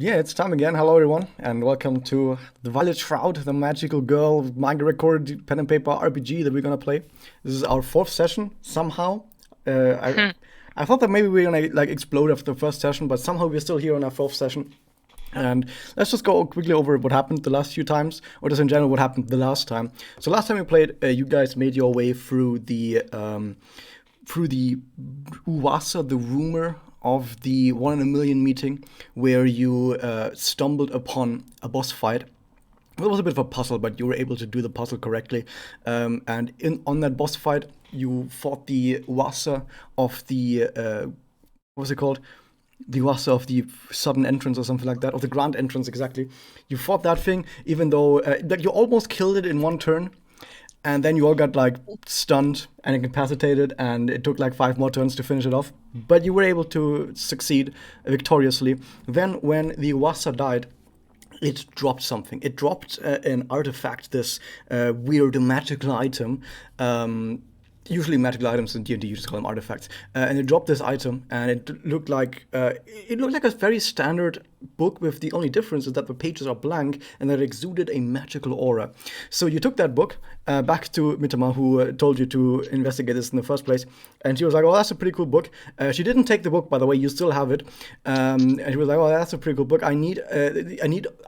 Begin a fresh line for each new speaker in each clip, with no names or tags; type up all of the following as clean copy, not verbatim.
Yeah, it's time again. Hello, everyone, and welcome to the Violet Shroud, the magical girl manga record pen and paper RPG that we're gonna play. This is our fourth session. Somehow, uh, I I thought that maybe we're gonna like explode after the first session, but somehow we're still here on our fourth session. And let's just go quickly over what happened the last few times, or just in general what happened the last time. So last time we played, you guys made your way through the Uwasa, the rumor of the 1 in a million meeting, where you stumbled upon a boss fight. It was a bit of a puzzle, but you were able to do the puzzle correctly. And on that boss fight, you fought the Uwasa of the what's it called? The Uwasa of the sudden entrance or something like that, or the grand entrance exactly. You fought that thing, even though that you almost killed it in one turn, and then you all got like stunned and incapacitated, and it took like 5 more turns to finish it off. But you were able to succeed victoriously. Then, when the Uwasa died, it dropped something. It dropped an artifact, this weird magical item. Usually magical items in D&D, you just call them artifacts. And it dropped this item, and it looked like a very standard book, with the only difference is that the pages are blank and that it exuded a magical aura. So you took that book back to Mitama, who told you to investigate this in the first place, and she was like, "Oh, that's a pretty cool book." She didn't take the book, by the way. You still have it, and she was like, "Oh, that's a pretty cool book. I need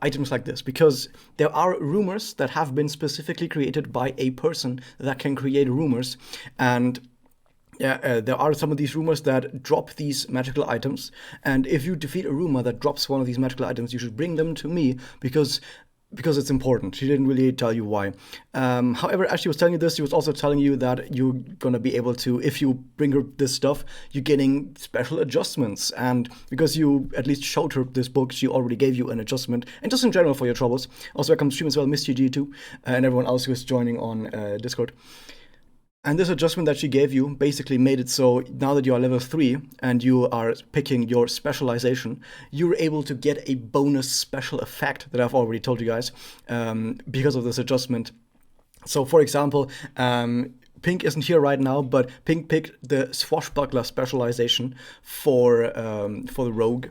items like this because there are rumors that have been specifically created by a person that can create rumors, and." Yeah, there are some of these rumors that drop these magical items, and if you defeat a rumor that drops one of these magical items, you should bring them to me because it's important. She didn't really tell you why. However, as she was telling you this, she was also telling you that you're gonna be able to, if you bring her this stuff, you're getting special adjustments. And because you at least showed her this book, she already gave you an adjustment, and just in general for your troubles. Also, welcome to stream as well, Miss GG too, and everyone else who is joining on Discord. And this adjustment that she gave you basically made it so now that you are level 3 and you are picking your specialization, you're able to get a bonus special effect that I've already told you guys because of this adjustment. So, for example, Pink isn't here right now, but Pink picked the swashbuckler specialization for the rogue.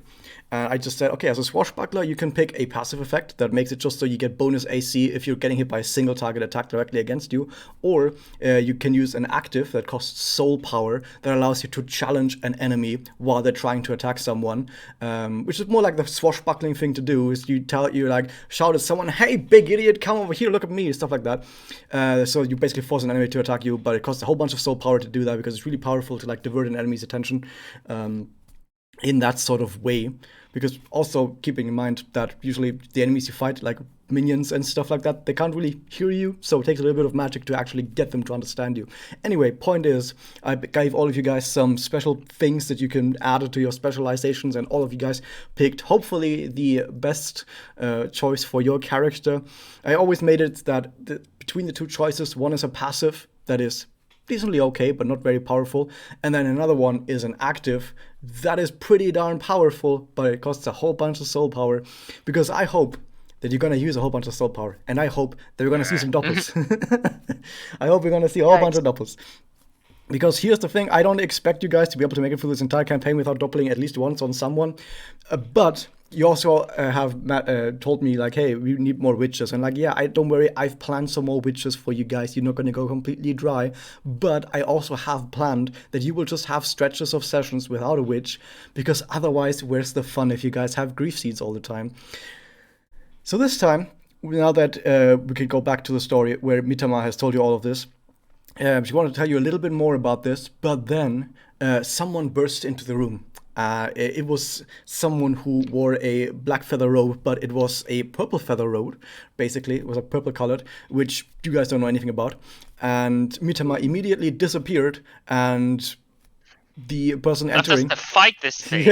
I just said, okay, as a swashbuckler, you can pick a passive effect that makes it just so you get bonus AC if you're getting hit by a single target attack directly against you, or you can use an active that costs soul power that allows you to challenge an enemy while they're trying to attack someone, which is more like the swashbuckling thing to do. Is you like shout at someone, "Hey, big idiot, come over here, look at me," stuff like that. So you basically force an enemy to attack you, but it costs a whole bunch of soul power to do that because it's really powerful to like divert an enemy's attention in that sort of way. Because also keeping in mind that usually the enemies you fight, like minions and stuff like that, they can't really hear you, so it takes a little bit of magic to actually get them to understand you. Anyway, point is, I gave all of you guys some special things that you can add to your specializations, and all of you guys picked hopefully the best choice for your character. I always made it that between the two choices, one is a passive that is decently okay, but not very powerful. And then another one is an active that is pretty darn powerful, but it costs a whole bunch of soul power. Because I hope that you're gonna use a whole bunch of soul power, and I hope that we're gonna see some doppels. I hope we're gonna see a whole bunch of doppels. Because here's the thing, I don't expect you guys to be able to make it through this entire campaign without doppling at least once on someone. But you also have told me, like, hey, we need more witches. And like, yeah, don't worry, I've planned some more witches for you guys. You're not going to go completely dry. But I also have planned that you will just have stretches of sessions without a witch. Because otherwise, where's the fun if you guys have grief seeds all the time? So this time, now that we can go back to the story where Mitama has told you all of this, she wanted to tell you a little bit more about this, but then someone burst into the room. It was someone who wore a black feather robe, but it was a purple feather robe, basically. It was a purple colored, which you guys don't know anything about. And Mitama immediately disappeared, and the person
Not just
entering.
to fight this thing.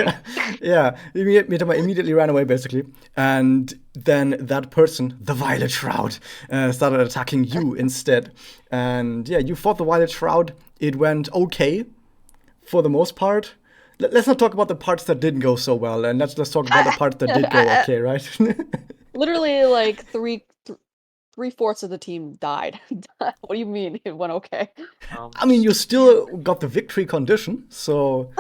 Yeah. Mitama immediately ran away, basically. And then that person, the Violet Shroud, started attacking you instead. And yeah, you fought the Violet Shroud. It went okay for the most part. Let's not talk about the parts that didn't go so well, and let's talk about the parts that did go okay, right?
Literally, like three-fourths of the team died. What do you mean it went okay?
I mean, you still got the victory condition, so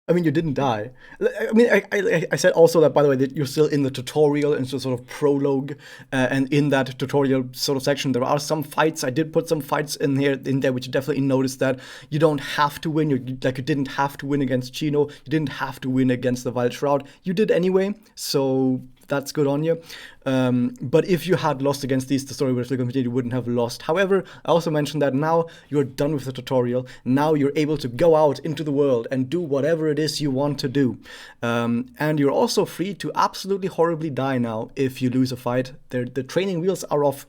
I mean, you didn't die. I mean, I said also that, by the way, that you're still in the tutorial and sort of prologue, and in that tutorial sort of section, there are some fights. I did put some fights in there, which you definitely noticed that you don't have to win. You didn't have to win against Chino. You didn't have to win against the Wild Shroud. You did anyway, so that's good on you. But if you had lost against these, the story would have continued. You wouldn't have lost. However, I also mentioned that now you're done with the tutorial. Now you're able to go out into the world and do whatever it is you want to do. And you're also free to absolutely horribly die now if you lose a fight. The training wheels are off.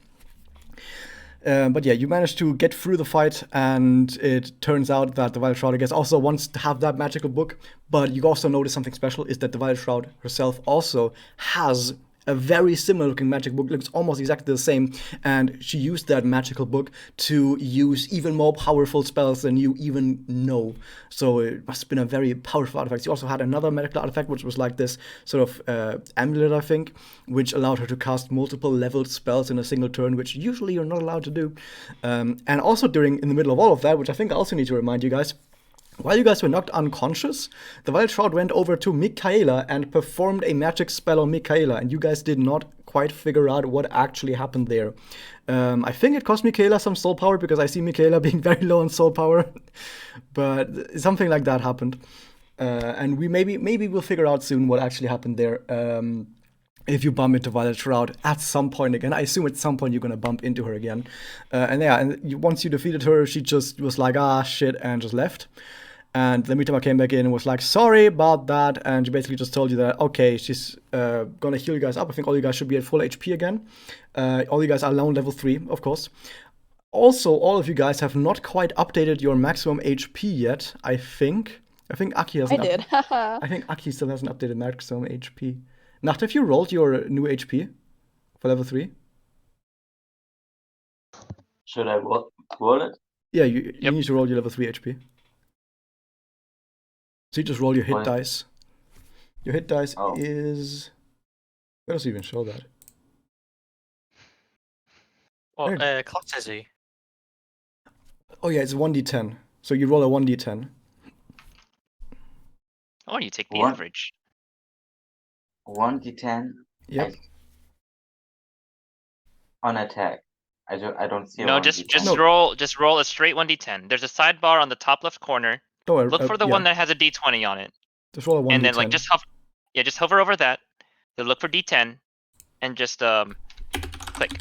But yeah, you managed to get through the fight, and it turns out that the Wild Shroud, I guess, also wants to have that magical book. But you also notice something special is that the Wild Shroud herself also has a very similar looking magic book, looks almost exactly the same, and she used that magical book to use even more powerful spells than you even know. So it must have been a very powerful artifact. She also had another magical artifact, which was like this sort of amulet, I think, which allowed her to cast multiple leveled spells in a single turn, which usually you're not allowed to do. And also in the middle of all of that, which I think I also need to remind you guys, while you guys were knocked unconscious, the Wild Shroud went over to Michaela and performed a magic spell on Michaela, and you guys did not quite figure out what actually happened there. I think it cost Michaela some soul power because I see Michaela being very low on soul power, but something like that happened. And we maybe we'll figure out soon what actually happened there. If you bump into Violet Shroud at some point again. I assume at some point you're gonna bump into her again. Once you defeated her, she just was like, ah, shit, and just left. And then Mitama came back in and was like, sorry about that. And she basically just told you that, okay, she's gonna heal you guys up. I think all you guys should be at full HP again. All you guys are now level 3, of course. Also, all of you guys have not quite updated your maximum HP yet, I think. I think Aki
I
hasn't.
did.
I think Aki still hasn't updated maximum HP. Nacht, have you rolled your new HP for level 3?
Should I roll it?
Yeah, you
Yep.
need to roll your level 3 HP. So you just roll your hit
What?
dice. Your hit dice
Oh.
is... Where does it even show that?
Well,
There-
class is he?
Oh yeah, it's 1d10. So you roll a 1d10.
Oh, you take the
What?
average.
1d10
Yep.
on attack. I don't see a
No,
1d10.
just
No.
roll a straight 1d10. There's a sidebar on the top left corner.
Don't worry.
Look for the
yeah,
one that has a d20 on it,
just roll a 1d10.
and then like just hover over that. Then look for d10, and just click.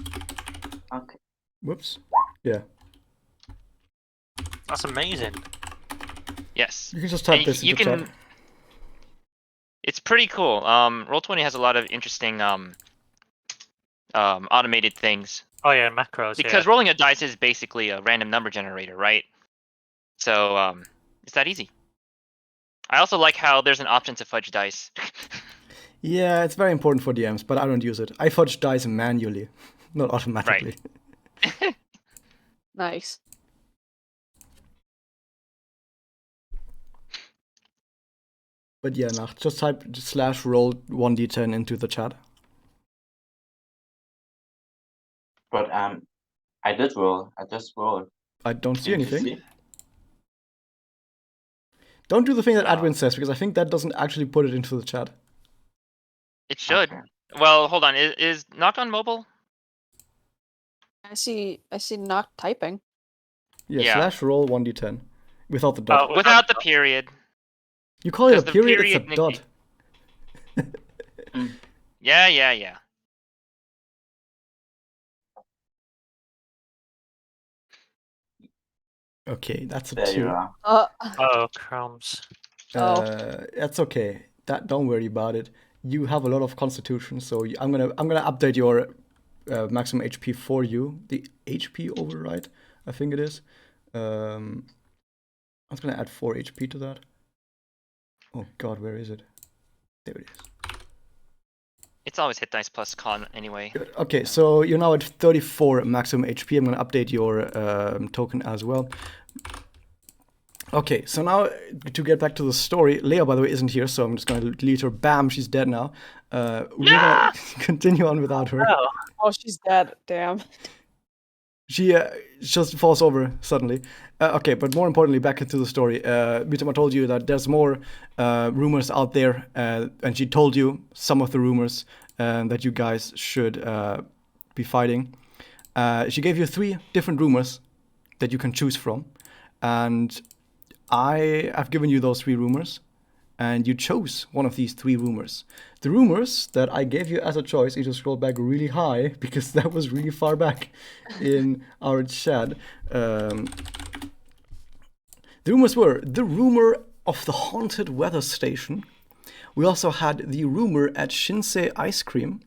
Okay.
Whoops. Yeah.
That's amazing.
Yes.
You can just type
And
this
you
into
can.
chat.
It's pretty cool. Roll20 has a lot of interesting automated things.
Oh yeah, macros.
Because
Yeah.
rolling a dice is basically a random number generator, right? So it's that easy. I also like how there's an option to fudge dice.
Yeah, it's very important for DMs, but I don't use it. I fudge dice manually, not automatically.
Nice.
But yeah, Nacht, just type /roll 1d10 into the chat.
But I did roll. I just rolled.
I don't see
Did you
anything.
see?
Don't do the thing that
Oh.
Adwin says, because I think that doesn't actually put it into the chat.
It should.
Okay.
Well, hold on. Is Knock on mobile?
I see Noct typing.
Yeah,
Yeah.
/roll 1d10 without the dot.
Oh,
Without the period.
You call it a
'cause the
period, it's a
period
dot.
Yeah.
Okay, that's a
There
2.
you are.
Oh crumbs.
That's okay. Don't worry about it. You have a lot of constitution, so I'm gonna update your maximum HP for you. The HP override, I think it is. I was gonna add 4 HP to that. Oh God, where is it? There it is.
It's always hit dice plus con anyway.
Good. Okay, so you're now at 34 maximum HP. I'm gonna update your token as well. Okay, so now to get back to the story, Leia, by the way, isn't here, so I'm just gonna delete her. Bam, she's dead now. We're gonna continue on without her.
Oh,
Oh, she's dead. Damn.
She just falls over suddenly. Okay, but more importantly, back into the story. Mitama told you that there's more rumors out there, and she told you some of the rumors that you guys should be fighting. She gave you 3 different rumors that you can choose from, and I have given you those 3 rumors, and you chose one of these 3 rumors. The rumors that I gave you as a choice, you just scroll back really high because that was really far back in our chat. The rumors were the rumor of the haunted weather station. We also had the rumor at Shinsei Ice Cream,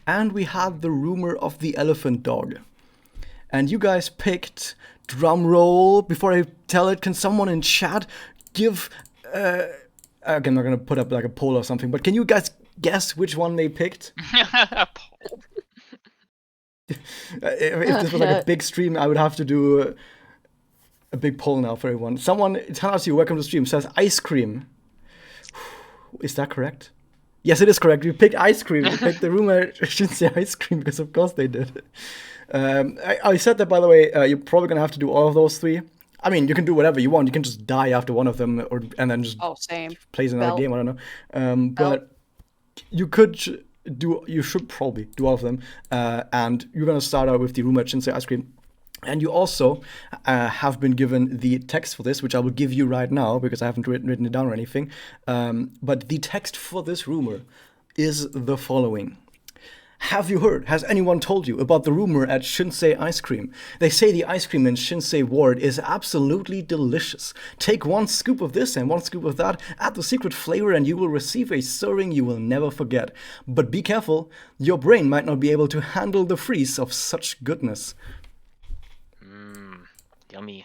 and we had the rumor of the elephant dog. And you guys picked, drum roll, before I tell it, can someone in chat give, okay, I'm not gonna put up like a poll or something, but can you guys guess which one they picked? If this was like a big stream, I would have to do a big poll now for everyone. Someone, Tanasi, welcome to the stream, says ice cream. Is that correct? Yes, it is correct. We picked ice cream. We picked the rumor Shinsei ice cream because of course they did. I said that, by the way, you're probably gonna have to do all of those 3. I mean, you can do whatever you want. You can just die after one of them, and then just
same.
play another
Belt.
game. I don't know. But you could do. You should probably do all of them. And you're gonna start out with the rumor Shinsei ice cream. And you also have been given the text for this, which I will give you right now because I haven't written it down or anything. But the text for this rumor is the following. Have you heard? Has anyone told you about the rumor at Shinsei Ice Cream? They say the ice cream in Shinsei Ward is absolutely delicious. Take 1 scoop of this and 1 scoop of that, add the secret flavor, and you will receive a serving you will never forget. But be careful, your brain might not be able to handle the freeze of such goodness.
Yummy.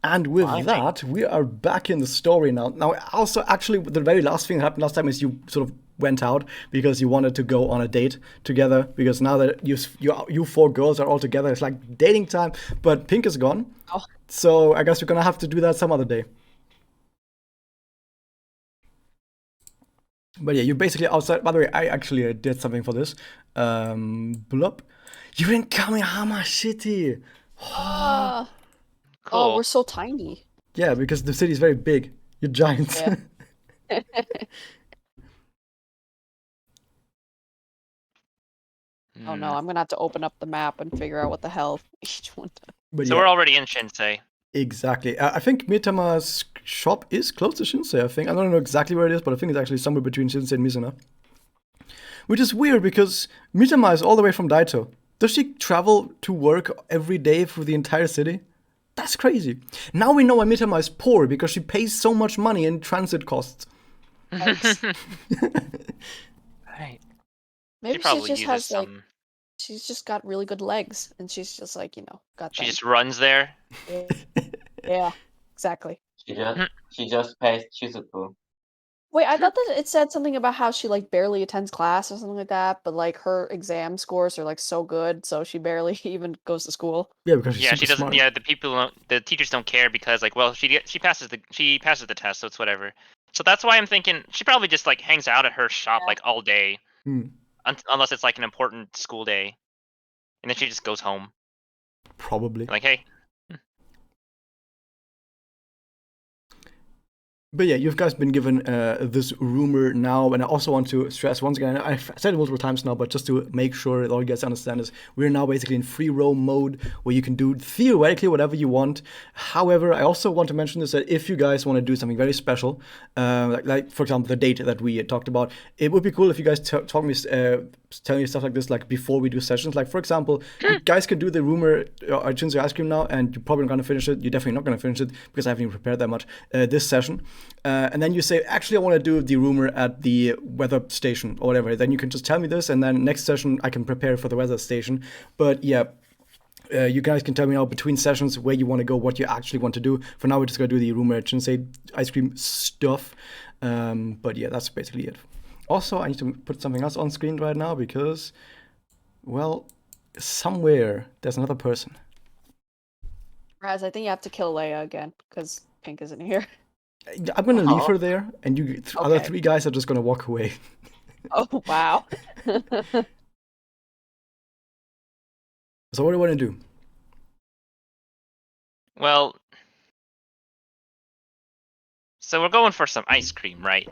And with that, we are back in the story now. Now, also, actually, the very last thing that happened last time is you sort of went out because you wanted to go on a date together. Because now that you 4 girls are all together, it's like dating time. But Pink is gone, so I guess we're gonna have to do that some other day. But yeah, you're basically outside. By the way, I actually did something for this. Blup. You're in Kamehama City.
Cool.
Cool.
Oh, we're so tiny.
Yeah, because the city is very big. You're giants.
Yeah. Oh no, I'm gonna have to open up the map and figure out what the hell each one does.
But
So
yeah,
we're already in Shinsei.
exactly. I think Mitama's shop is close to Shinsei, I think. I don't know exactly where it is, but I think it's actually somewhere between Shinsei and Mizuna. Which is weird because Mitama is all the way from Daito. Does she travel to work every day through the entire city? That's crazy. Now we know why Mitama is poor, because she pays so much money in transit costs.
Yikes.
Right.
Maybe
She
she
probably
just
uses
has like
some.
she's just got really good legs, and she's just like got
She
them.
just runs there.
Yeah, exactly.
She just pays Shizuku.
Wait, I thought that it said something about how she like barely attends class or something like that, but like her exam scores are like so good, so she barely even goes to school.
Yeah, because she's
Yeah,
super
she doesn't.
smart.
Yeah, the teachers don't care because like, well, she passes the test, so it's whatever. So that's why I'm thinking she probably just like hangs out at her shop
Yeah.
like all day,
Hmm,
unless it's like an important school day, and then she just goes home.
probably.
Like, hey,
But yeah, you guys been given this rumor now, and I also want to stress once again, I've said it multiple times now, but just to make sure that all you guys understand is we're now basically in free roam mode where you can do theoretically whatever you want. However, I also want to mention this, that if you guys want to do something very special, like for example, the date that we talked about, it would be cool if you guys tell me stuff like this, like before we do sessions. Like for example, you guys can do the rumor at Shinsei Ice Cream now, and you're probably not gonna finish it. You're definitely not gonna finish it because I haven't even prepared that much this session. And then you say, actually, I want to do the rumor at the weather station or whatever. Then you can just tell me this, and then next session I can prepare for the weather station. But yeah, you guys can tell me now between sessions where you want to go, what you actually want to do. For now, we're just gonna do the rumor at Shinsei Ice Cream stuff. But yeah, that's basically it. Also, I need to put something else on screen right now because, well, somewhere there's another person.
Raz, I think you have to kill Leia again because Pink isn't here.
I'm gonna leave
Oh.
her there, and you other
Okay.
3 guys are just gonna walk away.
Oh wow.
So what do you want to do?
Well, so we're going for some ice cream, right?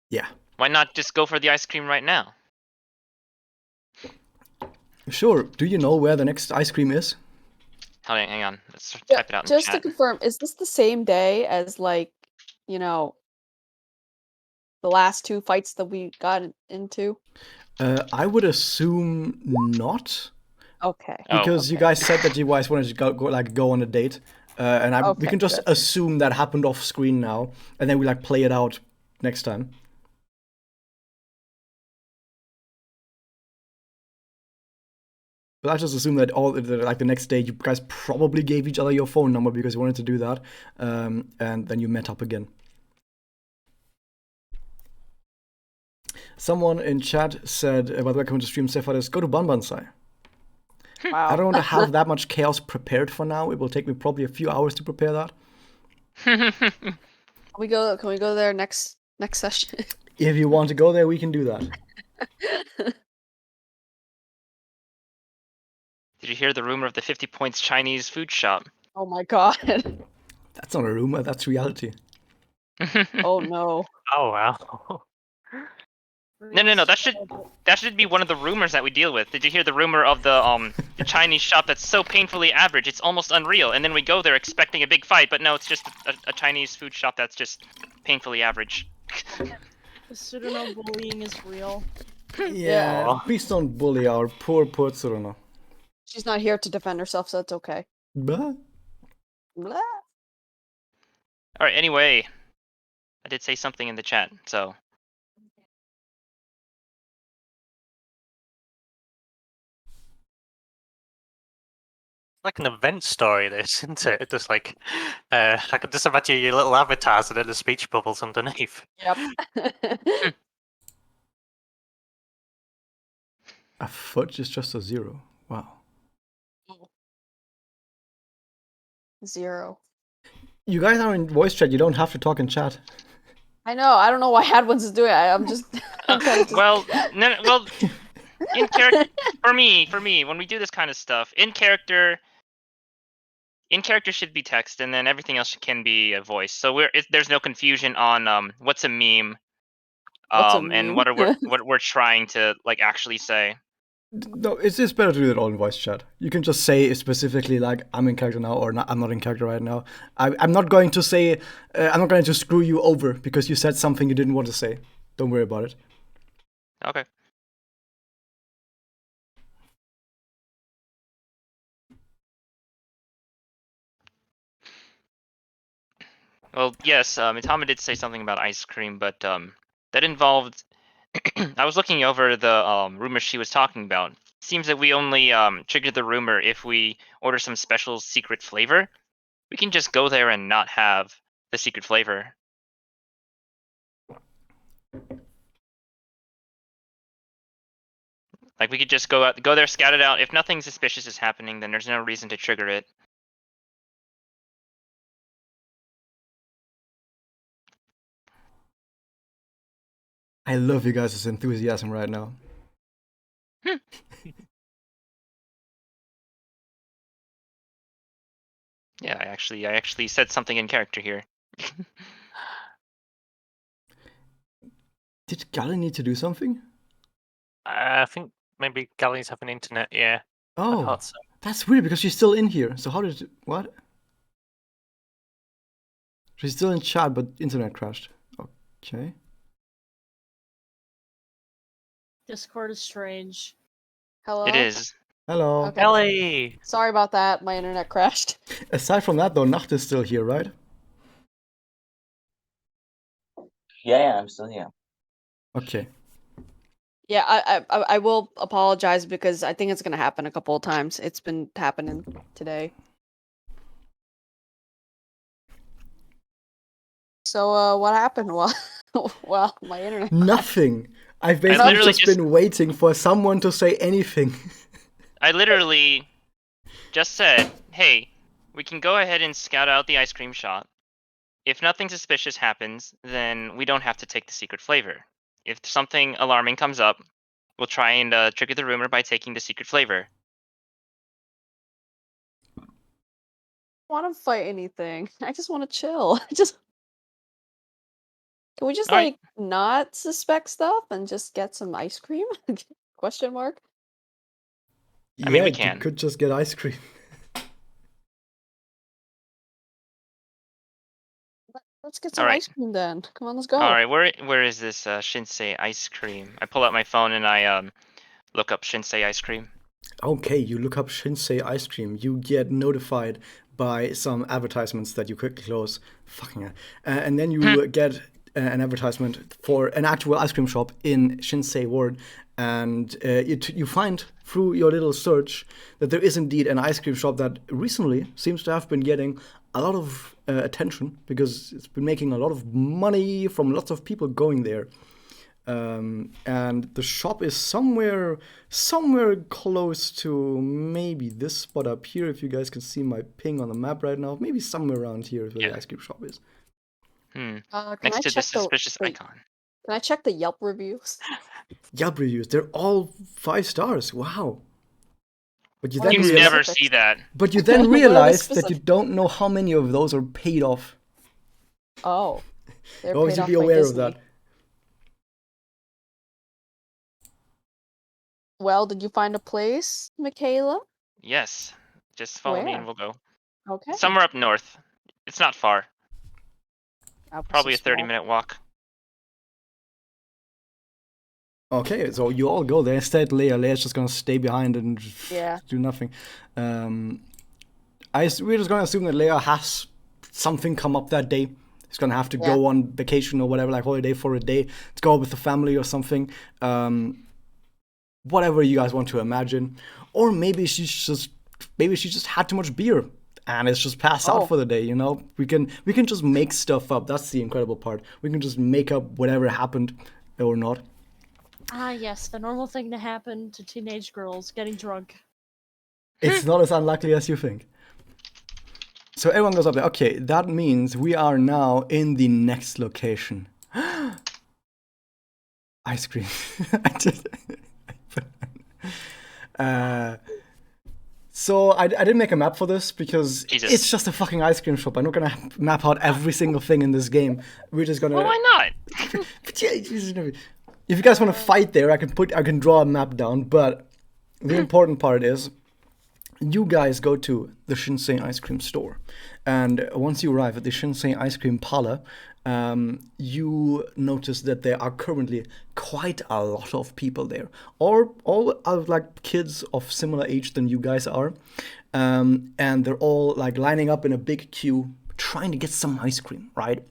Yeah.
Why not just go for the ice cream right now?
Sure. Do you know where the next ice cream is?
Hang on. Let's
Yeah,
type it out in
just to
chat.
confirm, is this the same day as like, you know, the last 2 fights that we got into?
I would assume not,
Okay.
because you
okay.
guys said that you guys wanted to go on a date, and we
Okay,
can just
good.
assume that happened off screen now, and then we like play it out next time. But I just assume that like the next day you guys probably gave each other your phone number because you wanted to do that, and then you met up again. Someone in chat said, by the way, welcome to stream, Sepharis, go to Banbansai.
Wow.
I don't want to have that much chaos prepared for now. It will take me probably a few hours to prepare that.
Can we go there next session?
If you want to go there, we can do that.
Did you hear the rumor of the 50 points Chinese food shop?
Oh my god.
That's not a rumor, that's reality.
Oh no.
Oh wow.
No. That should be one of the rumors that we deal with. Did you hear the rumor of the Chinese shop that's so painfully average, it's almost unreal? And then we go there expecting a big fight, but no, it's just a Chinese food shop that's just painfully average.
The Tsuruno bullying is real.
Yeah,
Aw.
please don't bully our poor Tsuruno.
She's not here to defend herself, so it's okay.
Blah.
Blah.
All right. Anyway, I did say something in the chat, so.
Like an event story, this, isn't it? Just like, I can just imagine your little avatars and then the speech bubbles underneath.
Yep.
A fudge is just a 0. Wow.
0.
You guys are in voice chat, you don't have to talk in chat.
I know. I don't know why Hadwins is doing it. I'm just. I'm kind of just...
Well, well, in character, for me, when we do this kind of stuff, in character should be text, and then everything else can be a voice. So there's no confusion on what's a meme,
What's a
and
meme?
what we're trying to like actually say.
No, it's better to do it all in voice chat. You can just say specifically like I'm in character now or not, I'm not in character right now. I'm not going to say I'm not going to screw you over because you said something you didn't want to say. Don't worry about it.
Okay. Well, yes, Itama did say something about ice cream, but that involved. I was looking over the rumor she was talking about. Seems that we only trigger the rumor if we order some special secret flavor. We can just go there and not have the secret flavor. Like we could just go there, scout it out. If nothing suspicious is happening, then there's no reason to trigger it.
I love you guys' enthusiasm right now.
Yeah, I actually said something in character here.
Did Gally need to do something?
I think maybe Galleys have an internet, yeah. I
Oh,
thought so.
that's weird because she's still in here. So how did it, what? She's still in chat, but internet crashed. Okay.
Discord is strange.
Hello.
It is.
Hello.
Okay.
Ellie!
Sorry about that. My internet crashed.
Aside from that, though, Nacht is still here, right?
Yeah, I'm still here.
Okay.
Yeah, I will apologize because I think it's gonna happen a couple of times. It's been happening today. So what happened? Well, my internet.
Nothing. I've basically
literally
just been waiting for someone to say anything.
I literally just said, hey, we can go ahead and scout out the ice cream shop. If nothing suspicious happens, then we don't have to take the secret flavor. If something alarming comes up, we'll try and trigger the rumor by taking the secret flavor.
want to fight anything. I just want to chill. Can we just
All right.
like not suspect stuff and just get some ice cream? Question mark.
I mean, we
You
can.
could just get ice cream.
Let's get some
Alright.
ice cream then. Come on, let's go.
All right, where is this Shinsei ice cream? I pull out my phone and I look up Shinsei ice cream.
Okay, you look up Shinsei ice cream. You get notified by some advertisements that you quickly close. Fucking hell. And then you get an advertisement for an actual ice cream shop in Shinsei Ward. And you find through your little search that there is indeed an ice cream shop that recently seems to have been getting a lot of attention because it's been making a lot of money from lots of people going there. And the shop is somewhere close to maybe this spot up here. If you guys can see my ping on the map right now, maybe somewhere around here is where the ice cream shop is.
Can
Next
I
to the
check
suspicious
the-
icon.
Can I check the Yelp reviews?
Yelp reviews, they're all 5 stars. Wow. But you
Well,
then
You
Specifics.
never see that.
but you then
What are the
realize that you
specifics?
don't know how many of those are paid off.
Oh, they're
Always
paid off
be
by
aware of
Disney.
that.
Well, did you find a place, Michaela?
Yes. Just follow me and
Where?
we'll go.
Okay.
Somewhere up north. It's not far.
Alps
Probably a
is small.
30-minute walk.
Okay, so you all go there. Instead, Leia's just gonna stay behind and
Yeah.
do nothing. We're just gonna assume that Leia has something come up that day. He's gonna have to go on vacation or whatever, like holiday for a day, to go with the family or something. Whatever you guys want to imagine, or maybe she just had too much beer and it's just passed out for the day. You know, we can just make stuff up. That's the incredible part. We can just make up whatever happened or not.
Ah, yes, the normal thing to happen to teenage girls, getting drunk.
It's not as unlikely as you think. So everyone goes up there. Okay, that means we are now in the next location. Ice cream. So I didn't make a map for this because
Jesus.
it's just a fucking ice cream shop. I'm not gonna map out every single thing in this game. We're just gonna.
Well, why not?
But yeah, if you guys want to fight there, I can draw a map down. But the important part is, you guys go to the Shinsei ice cream store, and once you arrive at the Shinsei ice cream parlor, you notice that there are currently quite a lot of people there, all are like kids of similar age than you guys are, and they're all like lining up in a big queue trying to get some ice cream, right?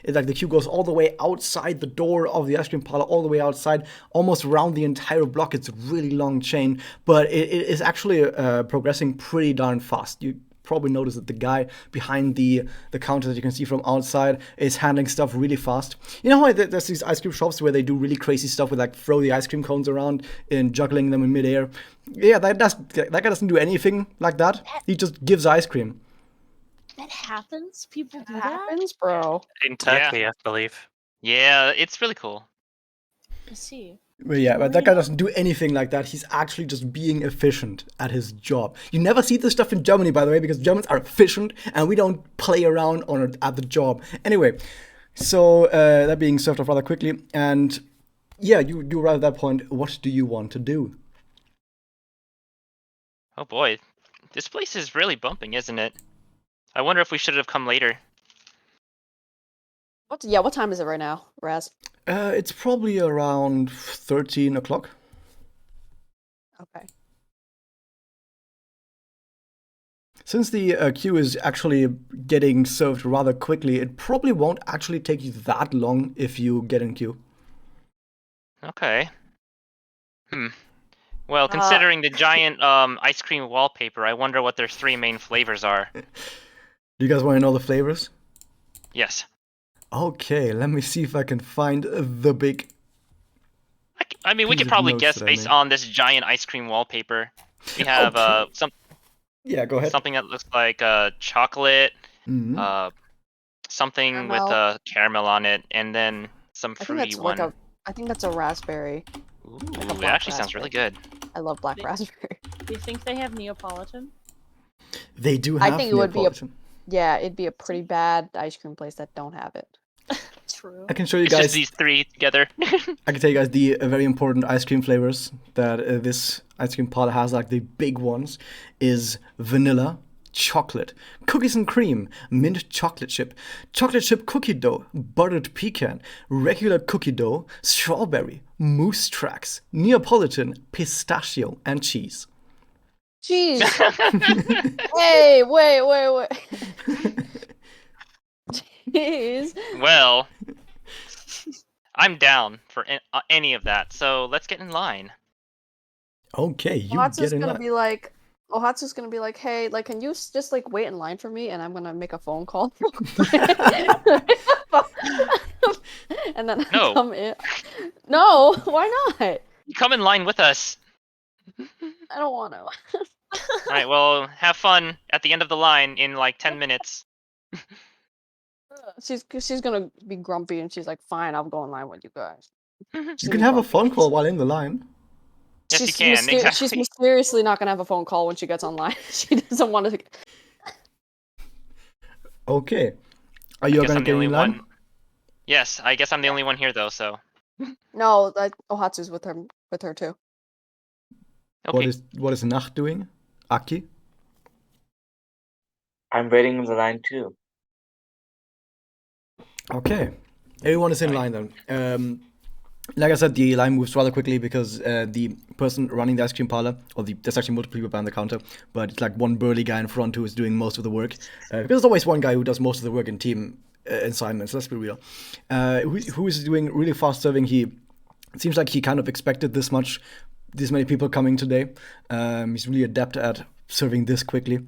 It's like the queue goes all the way outside the door of the ice cream parlor, all the way outside, almost around the entire block. It's a really long chain, but it is actually progressing pretty darn fast. You probably notice that the guy behind the counter that you can see from outside is handling stuff really fast. You know how there's these ice cream shops where they do really crazy stuff with like throw the ice cream cones around and juggling them in midair? Yeah, that guy doesn't do anything like that. He just gives ice cream.
That happens? People do
That
that?
happens, bro.
In Turkey, I believe.
Yeah, it's really cool.
I see.
But yeah, but that guy doesn't do anything like that. He's actually just being efficient at his job. You never see this stuff in Germany, by the way, because Germans are efficient and we don't play around on it at the job. Anyway, so that being served off rather quickly, and yeah, you arrive at that point. What do you want to do?
Oh boy, this place is really bumping, isn't it? I wonder if we should have come later.
What time is it right now, Raz?
It's probably around 13 o'clock.
Okay.
Since the queue is actually getting served rather quickly, it probably won't actually take you that long if you get in queue.
Okay. Well, considering the giant ice cream wallpaper, I wonder what their 3 main flavors are.
Do you guys want to know the flavors?
Yes.
Okay, let me see if I can find the big...
I mean, we
piece
could
of
probably
notes
guess
that I
based
made.
on this giant ice cream wallpaper. We have
Okay. Yeah, go ahead.
something that looks like chocolate,
Mhm.
something with
Caramel.
caramel on it, and then some
I think
fruity
that's
one.
I think that's a raspberry.
Ooh,
like a
it
black
actually sounds really good.
I love black
Big-
raspberry.
Do you think they have Neapolitan?
They do
I
have
think it would be a-
Neapolitan.
Yeah, it'd be a pretty bad ice cream place that don't have it.
True.
I can show you
It's just
guys.
these three together.
I can tell you guys the very important ice cream flavors that this ice cream parlor has. Like the big ones is vanilla, chocolate, cookies and cream, mint chocolate chip cookie dough, buttered pecan, regular cookie dough, strawberry, moose tracks, Neapolitan, pistachio, and cheese.
Jeez. Hey, wait. Jeez.
Well, I'm down for any of that, so let's get in line.
Okay, you
Ohatsu's
get in
gonna
line.
be like, Ohatsu's gonna be like, hey, like, can you just like wait in line for me, and I'm gonna make a phone call, and then I
No.
come in. No, why not?
Come in line with us.
I don't want to.
All right, well, have fun at the end of the line in like 10 minutes.
She's gonna be grumpy, and she's like, fine, I'll go in line with you guys.
You can have a phone call while in the line.
Yes, you
She's
can, exactly.
She's mysteriously not gonna have a phone call when she gets online. She doesn't want to.
Okay. Are you
I guess
gonna
I'm the
get
only
in line?
one. Yes, I guess I'm the only one here though, so.
No, Ohatsu's with her too.
Okay.
What is Nacht doing? Aki?
I'm waiting in the line too.
Okay. Everyone is in line then. Like I said, the line moves rather quickly because the person running the ice cream parlor, there's actually multiple people behind the counter, but it's like one burly guy in front who is doing most of the work. Because there's always one guy who does most of the work in team assignments, let's be real. Who is doing really fast serving. It seems like he kind of expected this many people coming today. He's really adept at serving this quickly.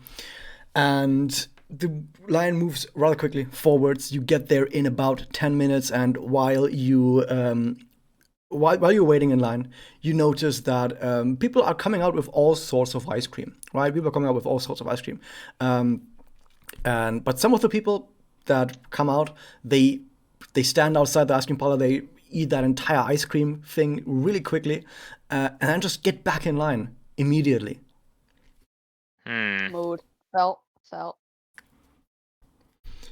And the line moves rather quickly forwards. You get there in about 10 minutes, and while you're waiting in line, you notice that people are coming out with all sorts of ice cream, right? People are coming out with all sorts of ice cream. But some of the people that come out, they stand outside the ice cream parlor, they eat that entire ice cream thing really quickly, and then just get back in line immediately.
Mood. Felt.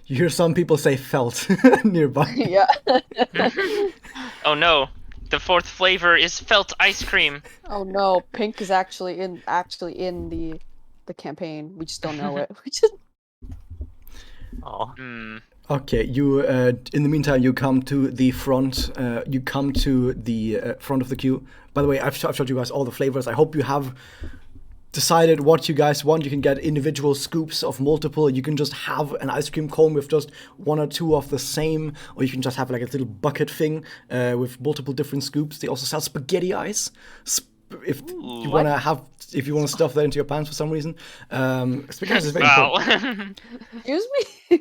You hear some people say felt nearby.
Yeah.
Oh no, the fourth flavor is felt ice cream.
Oh no, pink is actually in the campaign. We just don't know it. We just.
Oh.
Okay, you. In the meantime, you come to the front. You come to the front of the queue. By the way, I've showed you guys all the flavors. I hope you have decided what you guys want. You can get individual scoops of multiple. You can just have an ice cream cone with just one or two of the same, or you can just have like a little bucket thing with multiple different scoops. They also sell spaghetti ice. If you want to stuff that into your pants for some reason, spaghetti ice is very important.
Excuse me.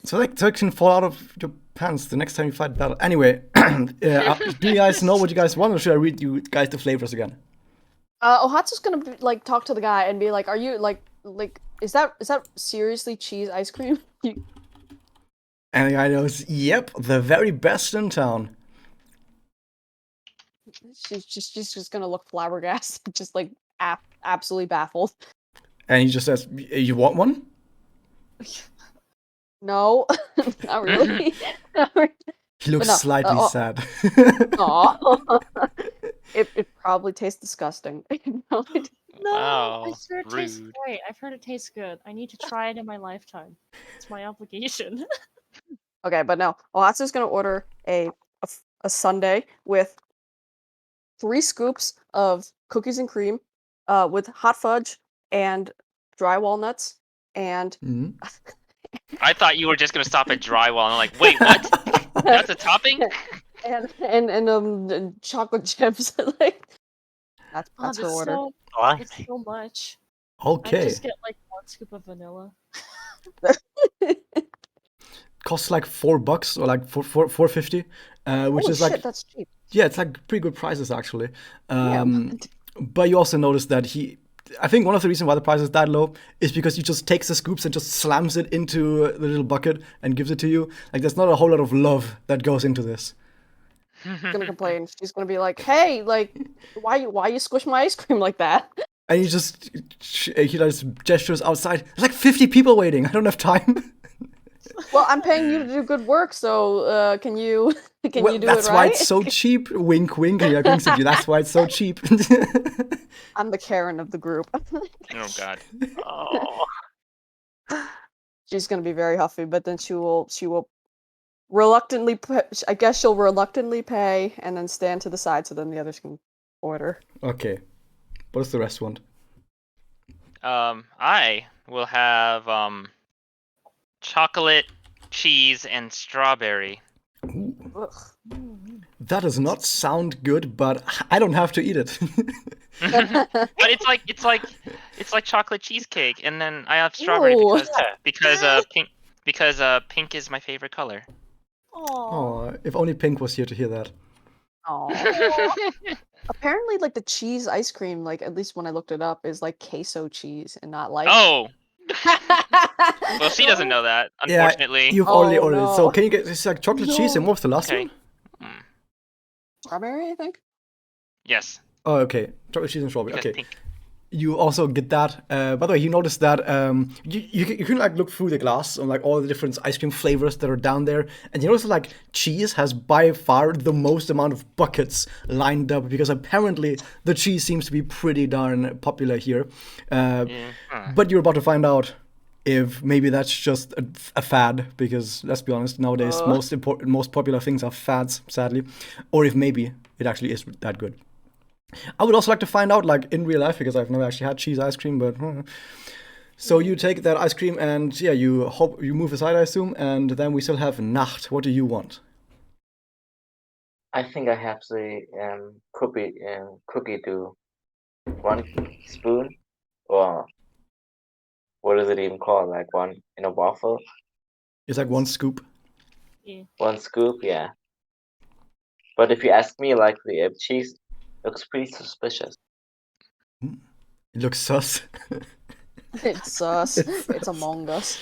So it can fall out of your pants the next time you fight battle. Anyway, do you guys know what you guys want, or should I read you guys the flavors again?
Ohatsu's gonna like talk to the guy and be like, "Are you like is that seriously cheese ice cream?"
And the guy knows, "Yep, the very best in town."
She's just gonna look flabbergasted, just like absolutely baffled.
And he just says, "You want one?"
No, not really.
He looks
no,
slightly sad.
Aw. It probably tastes disgusting.
No,
Wow,
I swear it tastes
rude.
great. I've heard it tastes good. I need to try it in my lifetime. It's my obligation.
Okay, but no. Ohatsu's gonna order a sundae with 3 scoops of cookies and cream, with hot fudge and dry walnuts, and
Mhm.
I thought you were just gonna stop at drywall, and I'm like, wait, what? That's a topping?
and chocolate chips. Like that's her order.
It's so much. I
Okay.
just get like 1 scoop of vanilla.
Costs like $4 or like $4.50, which
Holy
is like
shit, that's cheap.
yeah, it's like pretty good prices actually.
Yeah.
But you also notice that I think one of the reasons why the price is that low is because he just takes the scoops and just slams it into the little bucket and gives it to you. Like there's not a whole lot of love that goes into this.
She's gonna complain. She's gonna be like, "Hey, like, why you squish my ice cream like that?"
And he just gestures outside. There's like 50 people waiting. I don't have time.
Well, I'm paying you to do good work, so can you can
Well,
you do
that's
it
why
right?
it's so cheap. Wink, wink. And he like winks at you. That's why it's so cheap.
I'm the Karen of the group.
Oh God.
Oh.
She's gonna be very huffy, but then she will reluctantly. I guess she'll reluctantly pay and then stand to the side so then the others can order.
Okay. What does the rest want?
I will have chocolate, cheese, and strawberry.
Ooh,
Ugh.
that does not sound good, but I don't have to eat it.
But it's like chocolate cheesecake, and then I have strawberry
Ew.
because pink is my favorite color.
Aw.
Oh, if only Pink was here to hear that.
Aw. Apparently, like the cheese ice cream, like at least when I looked it up, is like queso cheese and not like.
Oh, well, she doesn't know that, unfortunately.
Yeah, you've already
Oh,
ordered it. So
no.
can you get it's like chocolate cheese and
No.
what was the last
Okay.
one?
Hmm.
Strawberry, I think.
Yes.
Oh, okay. Chocolate cheese and strawberry.
Because
Okay.
pink.
You also get that. By the way, you notice that you can like look through the glass on like all the different ice cream flavors that are down there, and you notice like cheese has by far the most amount of buckets lined up because apparently the cheese seems to be pretty darn popular here.
Yeah.
But you're about to find out if maybe that's just a fad, because let's be honest, nowadays most popular things are fads, sadly, or if maybe it actually is that good. I would also like to find out, like in real life, because I've never actually had cheese ice cream. But so you take that ice cream and yeah, you move aside, I assume, and then we still have Nacht. What do you want?
I think I have the cookie dough. 1 spoon, or what is it even called? Like one in a waffle?
It's like one scoop.
1 scoop, yeah. But if you ask me, like the cheese looks pretty suspicious.
It looks sus.
It's us. It's Among Us.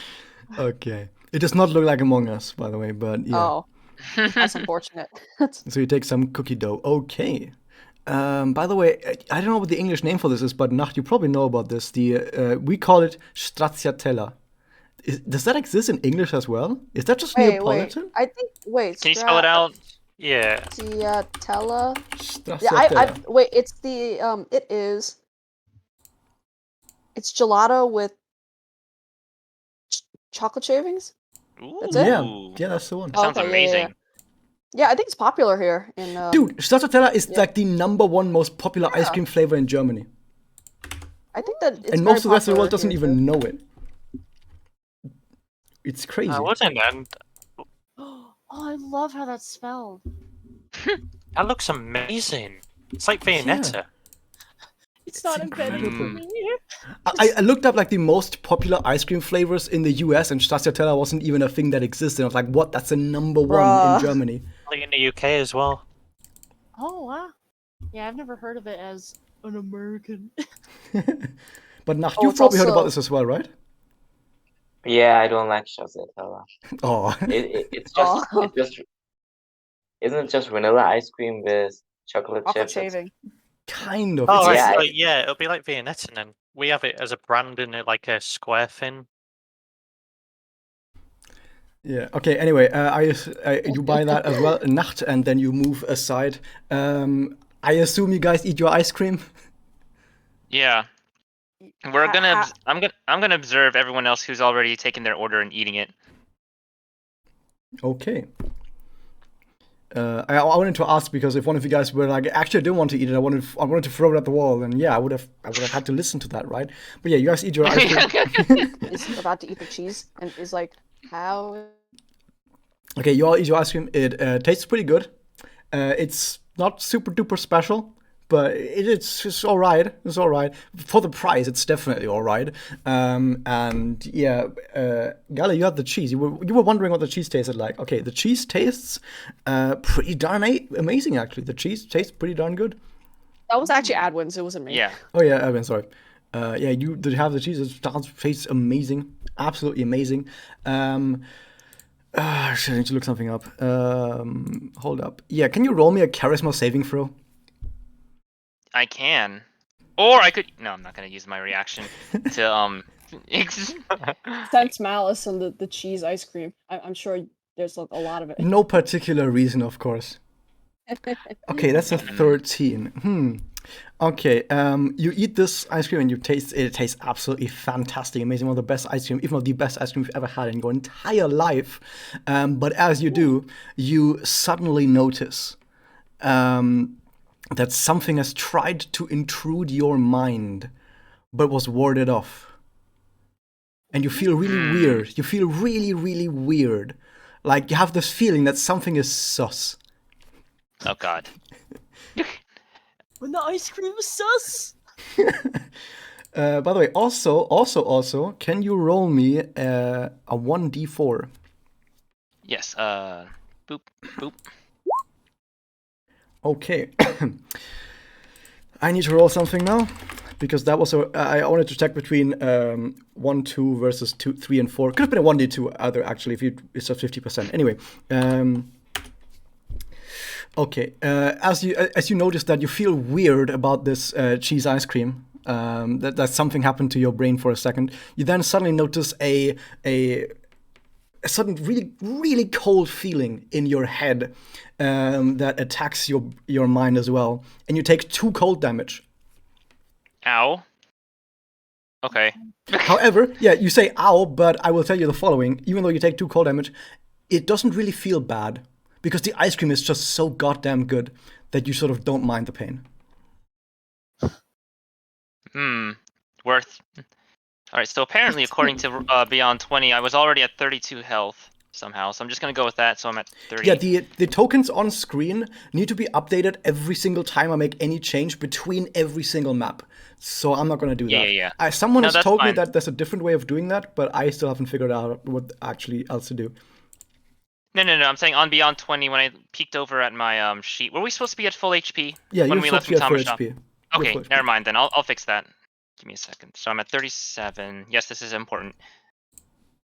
Okay. It does not look like Among Us, by the way, but yeah.
Oh, that's unfortunate.
So you take some cookie dough. Okay. By the way, I don't know what the English name for this is, but Nacht, you probably know about this. We call it stracciatella. Does that exist in English as well? Is that just
Wait.
Neapolitan?
I think. Wait.
Can you spell it out?
Yeah.
Stracciatella. Yeah.
Stracciatella.
Wait. It's the. It is. It's gelato with chocolate shavings.
Ooh.
That's it?
Yeah, that's the one.
That sounds
Okay, yeah,
amazing.
Yeah, I think it's popular here in.
Dude, stracciatella is
yeah.
like the #1 most popular ice
Yeah.
cream flavor in Germany.
I think that it's
And
very
most of the rest of the world
popular
doesn't
here,
even
too.
know it. It's crazy.
I wasn't, and
Oh, I love how that's spelled.
that looks amazing. It's like Viennetta.
It's not embedded for
incredible.
me.
I looked up like the most popular ice cream flavors in the US, and stracciatella wasn't even a thing that existed. I was like, what? That's the #1 in
Bruh.
Germany.
Like in the UK as well.
Oh wow. Yeah, I've never heard of it as an American.
But Nacht,
Oh,
you've
it's
probably heard about
also-
this as well, right?
Yeah, I don't like stracciatella.
Oh,
It's just
Oh.
isn't it just vanilla ice cream with chocolate
Chocolate
chips?
shaving.
kind of.
Oh,
It's-
right.
Yeah,
so, yeah, it'll be like Viennetta, and then we have it as a brand in it, like a square thing.
Yeah. Okay. Anyway, you buy that as well, Nacht, and then you move aside. I assume you guys eat your ice cream.
Yeah. We're gonna. I'm gonna observe everyone else who's already taken their order and eating it.
Okay. I wanted to ask because if one of you guys were like, actually, I didn't want to eat it. I wanted to throw it at the wall, and yeah, I would have had to listen to that, right? But yeah, you guys eat your ice cream.
Is about to eat the cheese and is like, how?
Okay, you all eat your ice cream. It tastes pretty good. It's not super duper special, but it's all right. It's all right for the price. It's definitely all right. And yeah, Gala, you had the cheese. You were wondering what the cheese tasted like. Okay, the cheese tastes pretty darn amazing. Actually, the cheese tastes pretty darn good.
That was actually Adwin's. It wasn't me.
Yeah.
Oh yeah, Evan, sorry. Yeah, you did have the cheese. It tastes amazing, absolutely amazing. Shit, I need to look something up. Hold up. Yeah, can you roll me a charisma saving throw?
I can. Or I could. No, I'm not gonna use my reaction to
Sense malice on the cheese ice cream. I'm sure there's a lot of it.
No particular reason, of course. Okay, that's a 13. Okay, you eat this ice cream and you taste it. It tastes absolutely fantastic, amazing. One of the best ice cream, if not the best ice cream you've ever had in your entire life. But as you do, you suddenly notice that something has tried to intrude your mind, but was warded off. And you feel really weird. You feel really, really weird. Like you have this feeling that something is sus.
Oh God.
When the ice cream was sus.
By the way, also, can you roll me a 1d4?
Yes. Boop. Boop.
Okay. I need to roll something now because that was I wanted to check between 1, 2 versus 2, 3, and 4. Could have been a 1d2 either actually if it's a 50%. Anyway. Okay. As you notice that you feel weird about this cheese ice cream. That something happened to your brain for a second. You then suddenly notice a sudden really really cold feeling in your head that attacks your mind as well, and you take 2 cold damage.
Ow. Okay.
However, yeah, you say ow, but I will tell you the following: even though you take 2 cold damage, it doesn't really feel bad because the ice cream is just so goddamn good that you sort of don't mind the pain.
Worth. All right. So apparently, according to Beyond 20, I was already at 32 health somehow. So I'm just gonna go with that. So I'm at 30.
Yeah, the tokens on screen need to be updated every single time I make any change between every single map. So I'm not gonna do that.
Yeah.
Someone
No,
has
that's
told me
fine.
that there's a different way of doing that, but I still haven't figured out what actually else to do.
No. I'm saying on Beyond 20 when I peeked over at my sheet. Were we supposed to be at full HP?
Yeah,
when
you're
we
supposed
left
to be
from
at full
Thomas shop?
HP. You're
Okay,
full HP.
never mind then. I'll fix that. Give me a second. So I'm at 37. Yes, this is important.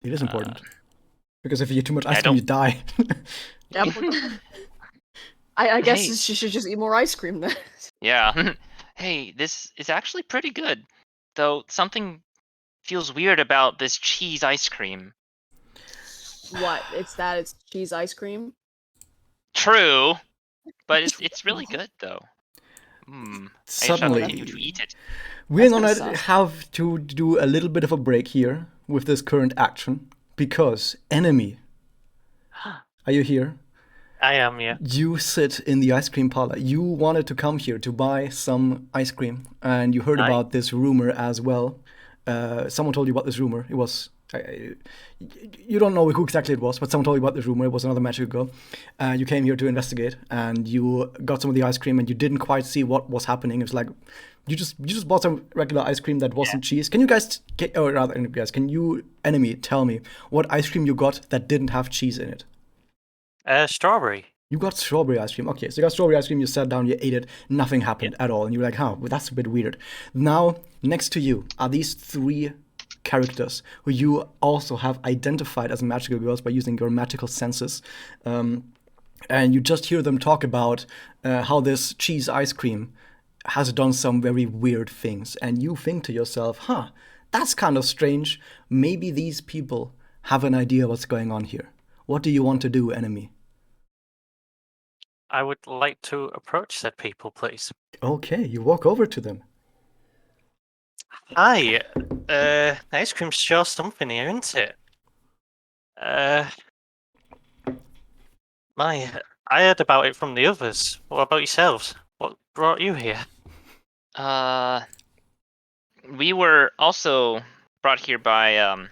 It is important. Because if you eat too much
I
ice cream,
don't-
you die.
Yep. I guess
Hey.
she should just eat more ice cream then.
Yeah. Hey, this is actually pretty good. Though something feels weird about this cheese ice cream.
What? It's cheese ice cream?
True, but it's really good though. I shall
Suddenly,
continue to eat it.
we're
That's kinda
gonna
sus.
have to do a little bit of a break here with this current action because enemy. Are you here?
I am, yeah.
You sit in the ice cream parlor. You wanted to come here to buy some ice cream, and you heard
Aye.
about this rumor as well. Someone told you about this rumor. It was you don't know who exactly it was, but someone told you about this rumor. It was another magic girl. You came here to investigate, and you got some of the ice cream, and you didn't quite see what was happening. It was like you just bought some regular ice cream that wasn't cheese. Can you guys, or rather, guys, can you enemy tell me what ice cream you got that didn't have cheese in it?
Strawberry.
You got strawberry ice cream. Okay, so you got strawberry ice cream, you sat down, you ate it, nothing happened at all. And you were like, huh, well, that's a bit weird. Now, next to you are these 3 characters who you also have identified as magical girls by using your magical senses. And you just hear them talk about how this cheese ice cream has done some very weird things. And you think to yourself, huh, that's kind of strange. Maybe these people have an idea what's going on here. What do you want to do, enemy?
I would like to approach said people, please.
Okay, you walk over to them.
Hi, ice cream's sure something here, isn't it? I heard about it from the others. What about yourselves? What brought you here?
We were also brought here by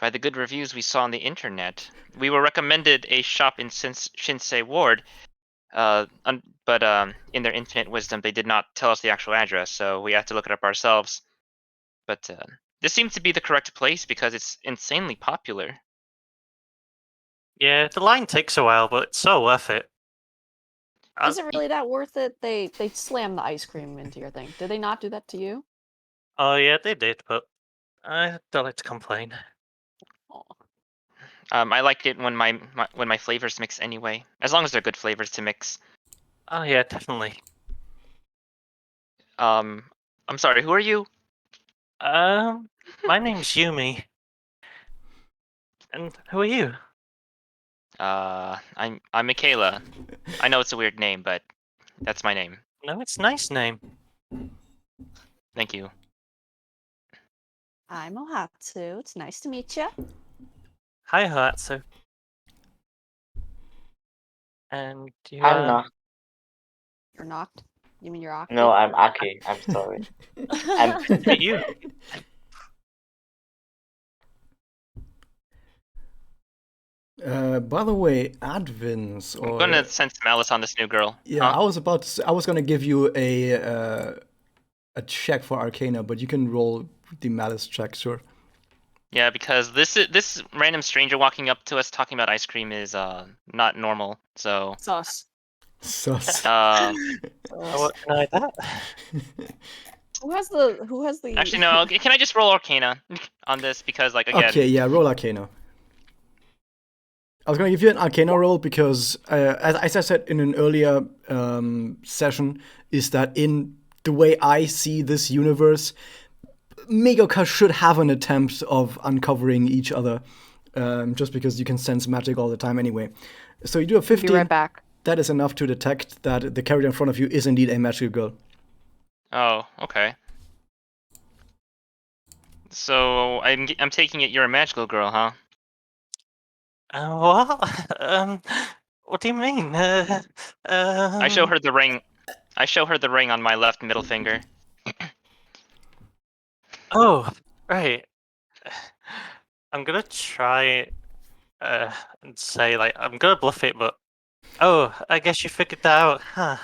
the good reviews we saw on the internet. We were recommended a shop in Shinsei Ward, but in their infinite wisdom, they did not tell us the actual address, so we had to look it up ourselves. But this seems to be the correct place because it's insanely popular.
Yeah, the line takes a while, but it's so worth it.
Is it really that worth it? They slammed the ice cream into your thing. Did they not do that to you?
Oh yeah, they did, but I don't like to complain.
Oh.
I like it when my flavors mix anyway, as long as they're good flavors to mix.
Oh yeah, definitely.
I'm sorry. Who are you?
My name's Yumi. And who are you?
I'm Michaela. I know it's a weird name, but that's my name.
No, it's a nice name.
Thank you.
I'm Ohatsu. It's nice to meet you.
Hi, Hatsu. And you,
I'm not.
You're knocked. You mean you're Aki?
No, I'm Aki. I'm sorry. I'm
meet you.
By the way, Advins or
I'm gonna sense malice on this new girl.
yeah,
Huh?
I was gonna give you a check for Arcana, but you can roll the malice check, sure.
Yeah, because this random stranger walking up to us talking about ice cream is not normal. So
Sus.
Sus.
I won't deny that.
Who has the
actually no. Can I just roll Arcana on this because like again?
Okay, yeah, roll Arcana. I was gonna give you an Arcana roll because, as I said in an earlier session, is that in the way I see this universe, Megoka should have an attempt of uncovering each other, just because you can sense magic all the time anyway. So you do a 15.
Be right back.
That is enough to detect that the character in front of you is indeed a magical girl.
Oh, okay. So I'm taking it you're a magical girl, huh?
What? What do you mean?
I show her the ring. I show her the ring on my left middle finger.
Oh, right. I'm gonna try and say like I'm gonna bluff it, but oh, I guess you figured that out, huh?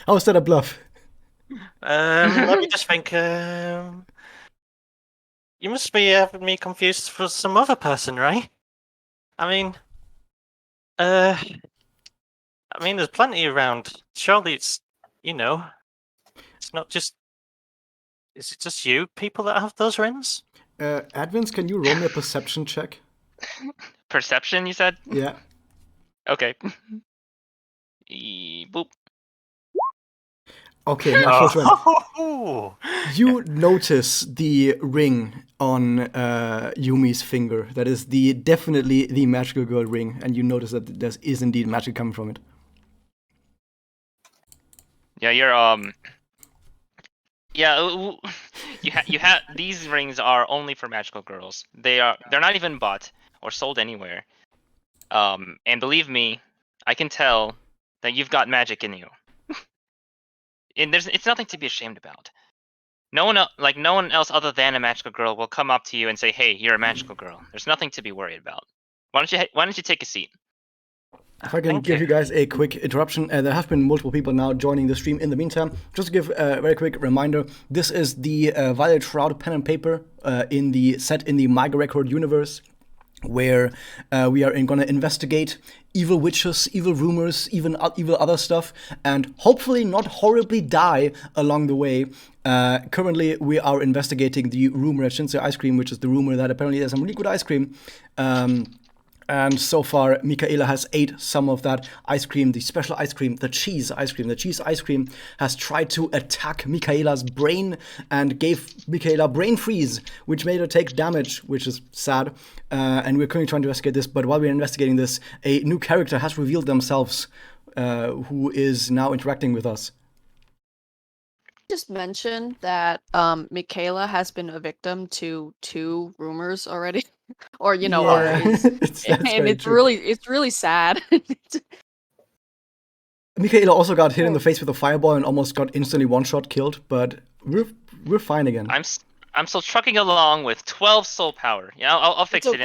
How is that a bluff?
Let me just think. You must be having me confused for some other person, right? I mean, there's plenty around. Surely it's, it's not just. Is it just you people that have those rings?
Advins, can you roll me a perception check?
Perception, you said?
Yeah.
Okay. Boop.
Okay, natural 20.
Oh.
You notice the ring on Yumi's finger. That is definitely the magical girl ring, and you notice that there is indeed magic coming from it.
Yeah, you're Yeah, you have these rings are only for magical girls. They're not even bought or sold anywhere. And believe me, I can tell that you've got magic in you. And it's nothing to be ashamed about. No one else other than a magical girl will come up to you and say, "Hey, you're a magical girl." There's nothing to be worried about. Why don't you take a seat?
If I can give you guys a quick interruption, there have been multiple people now joining the stream in the meantime. Just to give a very quick reminder, this is the Violet Shroud pen and paper set in the Magia Record universe, where we are going to investigate evil witches, evil rumors, even evil other stuff, and hopefully not horribly die along the way. Currently, we are investigating the rumor at Shinsei Ice Cream, which is the rumor that apparently there's some really good ice cream. And so far, Michaela has ate some of that ice cream, the special ice cream, the cheese ice cream. The cheese ice cream has tried to attack Michaela's brain and gave Michaela brain freeze, which made her take damage, which is sad. And we're currently trying to investigate this. But while we're investigating this, a new character has revealed themselves, who is now interacting with us.
Just mention that Michaela has been a victim to 2 rumors already, or or is, and it's really sad.
Michaela also got hit in the face with a fireball and almost got instantly one-shot killed, but we're fine again.
I'm still trucking along with 12 soul power. Yeah, I'll fix it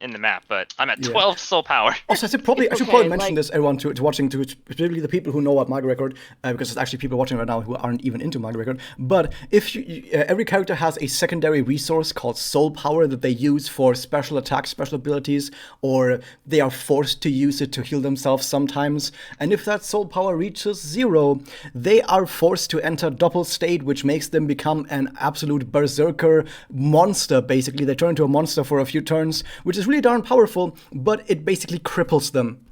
in the map, but I'm at 12 soul power.
Also, I should probably mention this, everyone, to watching, specifically the people who know about Magia Record, because there's actually people watching right now who aren't even into Magia Record. But if every character has a secondary resource called soul power that they use for special attacks, special abilities, or they are forced to use it to heal themselves sometimes. And if that soul power reaches 0, they are forced to enter doppel state, which makes them become an absolute berserker monster. Basically, they turn into a monster for a few turns, which is really darn powerful, but it basically cripples them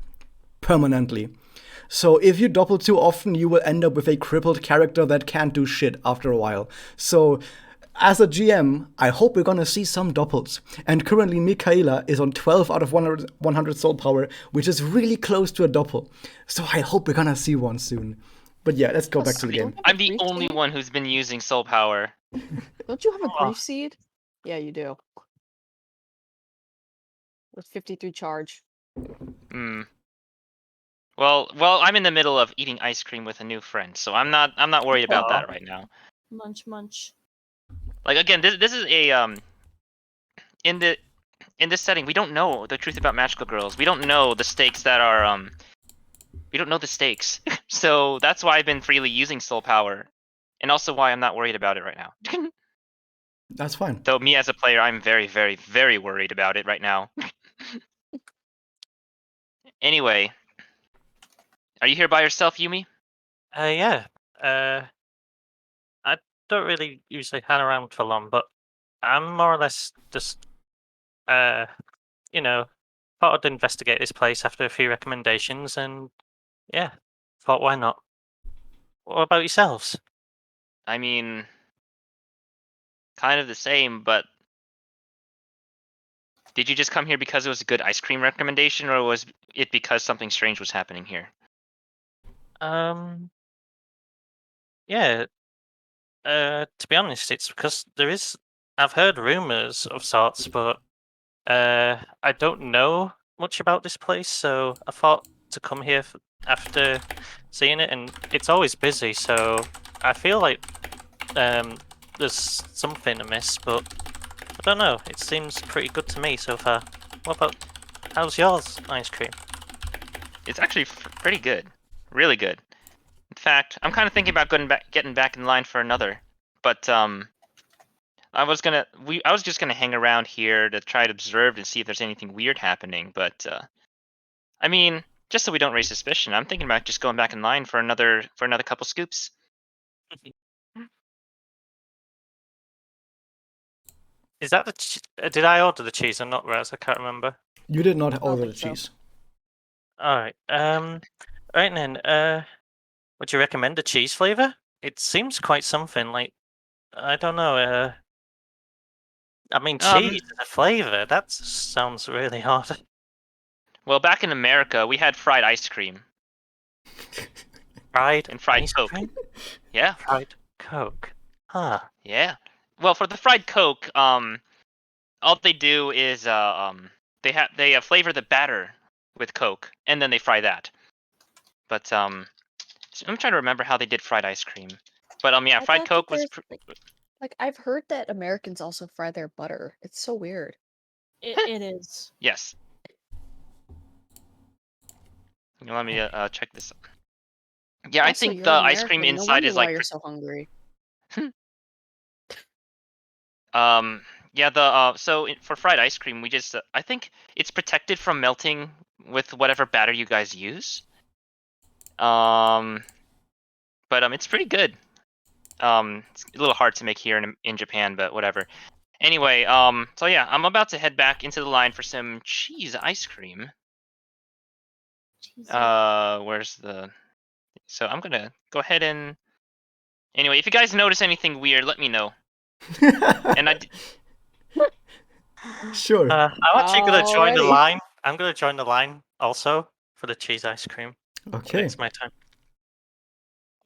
permanently. So if you double too often, you will end up with a crippled character that can't do shit after a while. So as a GM, I hope we're gonna see some doppels. And currently, Michaela is on 12 out of 100 soul power, which is really close to a doppel. So I hope we're gonna see one soon. But yeah, let's go back to the game.
I'm the only one who's been using soul power.
Don't you have a
Oh.
grief seed? Yeah, you do. With 53 charge.
Hmm. Well, I'm in the middle of eating ice cream with a new friend, so I'm not worried about that right now.
Munch, munch.
Like again, this is a in this setting, we don't know the truth about magical girls. We don't know the stakes that are we don't know the stakes. So that's why I've been freely using soul power, and also why I'm not worried about it right now.
That's fine.
Though me as a player, I'm very, very, very worried about it right now. Anyway, are you here by yourself, Yumi?
Yeah. I don't really usually hang around for long, but I'm more or less just, you know, thought I'd investigate this place after a few recommendations, and yeah, thought why not? What about yourselves?
I mean, kind of the same, but did you just come here because it was a good ice cream recommendation, or was it because something strange was happening here?
Yeah. To be honest, it's because I've heard rumors of sorts, but I don't know much about this place, so I thought to come here after seeing it, and it's always busy, so I feel like there's something amiss, but I don't know. It seems pretty good to me so far. How's yours ice cream?
It's actually pretty good, really good. In fact, I'm kind of thinking about getting back in line for another, but I was just gonna hang around here to try to observe and see if there's anything weird happening. But I mean, just so we don't raise suspicion, I'm thinking about just going back in line for another couple scoops.
Is that did I order the cheese or not, Raz? I can't remember.
You did not order the
think so.
cheese.
All right. Right then. Would you recommend the cheese flavor? It seems quite something. Like, I don't know. I mean, cheese is a flavor. That sounds really odd.
Well, back in America, we had fried ice cream
Fried
and fried
ice
Coke.
cream?
Yeah,
Fried Coke. Huh.
yeah. Well, for the fried Coke, all they do is they flavor the batter with Coke, and then they fry that. But I'm trying to remember how they did fried ice cream. But yeah,
I
fried
thought that
Coke was.
there's, like I've heard that Americans also fry their butter. It's so weird.
It is.
Yes. Let me check this. Yeah, I
Also,
think
you're
the ice cream
American. No
inside
wonder
is
why
like
you're so hungry.
yeah, the for fried ice cream, we just I think it's protected from melting with whatever batter you guys use. But it's pretty good. It's a little hard to make here in Japan, but whatever. Anyway, so yeah, I'm about to head back into the line for some cheese ice cream.
Jesus.
Where's the? So I'm gonna go ahead and. Anyway, if you guys notice anything weird, let me know. And
Sure.
I'm actually gonna join the
Alrighty.
line. I'm gonna join the line also for the cheese ice cream.
Okay.
It's my time.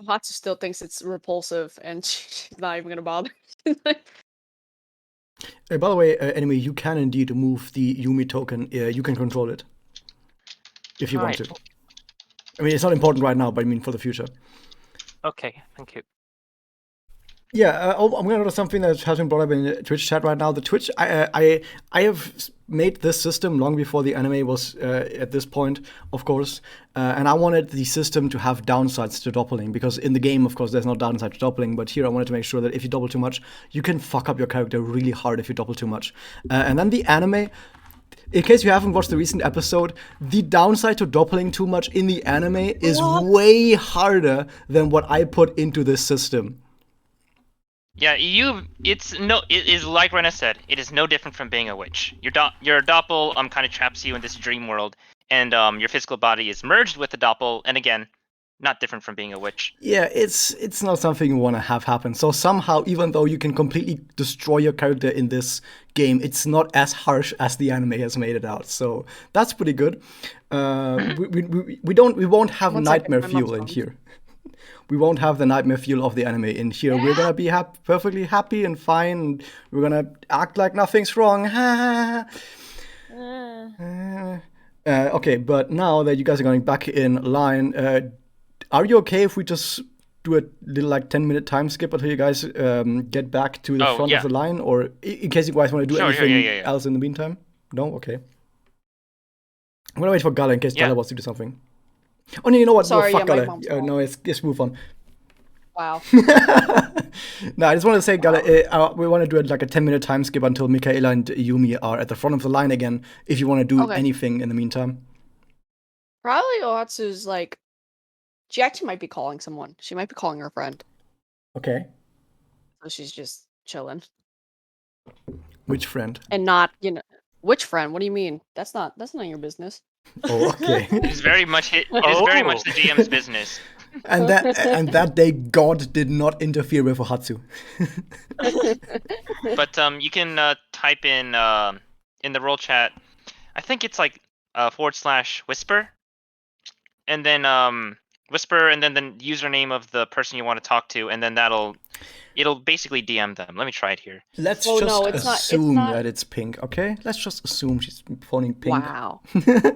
Hatsu still thinks it's repulsive, and she's not even gonna bother.
By the way, anyway, you can indeed move the Yumi token. You can control it if you want
Right.
to. I mean, it's not important right now, but I mean for the future.
Okay, thank you.
Yeah, I'm going to notice something that has been brought up in the Twitch chat right now. The Twitch, I have made this system long before the anime was at this point, of course, and I wanted the system to have downsides to doppling, because in the game, of course, there's no downside to doppling, but here I wanted to make sure that if you double too much, you can fuck up your character really hard if you double too much. And then the anime, in case you haven't watched the recent episode, the downside to doppling too much in the anime is way harder than what I put into this system.
yeah, it is like Rena said, it is no different from being a witch. Your doppel kind of traps you in this dream world, and your physical body is merged with the doppel, and again, not different from being a witch.
Yeah, it's not something you want to have happen. So somehow, even though you can completely destroy your character in this game, it's not as harsh as the anime has made it out. So that's pretty good. We won't have
One second,
nightmare
my
fuel
mom's
in
calling.
here. We won't have the nightmare fuel of the anime in here. We're gonna be perfectly happy and fine. And we're gonna act like nothing's wrong. Okay, but now that you guys are going back in line, are you okay if we just do a little like 10-minute time skip until you guys get back to the
Oh,
front
yeah.
of the line, or in case you guys want to do
Sure,
anything
yeah.
else in the meantime? No, okay. I'm gonna wait for Gala in case
Yeah.
Gala wants to do something. Oh no, you know what?
Sorry,
no, fuck
yeah, my
Gala.
mom's
No, it's just move on.
Wow.
No, I just want to say, Gala, we want to do like a 10-minute time skip until Michaela and Yumi are at the front of the line again. If you want to do
Okay.
anything in the meantime.
Probably Ohatsu's like, she actually might be calling someone. She might be calling her friend.
Okay.
So she's just chilling.
Which friend?
And not, which friend? What do you mean? That's not your business.
Oh, okay.
It's very much it is very much the GM's business.
and that day, God did not interfere with Ohatsu.
But you can type in the role chat. I think it's like /whisper, and then whisper, and then the username of the person you want to talk to, and then it'll basically DM them. Let me try it here.
Let's
Oh,
just
no, it's not-
assume that it's Pink, okay? Let's just assume she's phoning Pink.
Wow.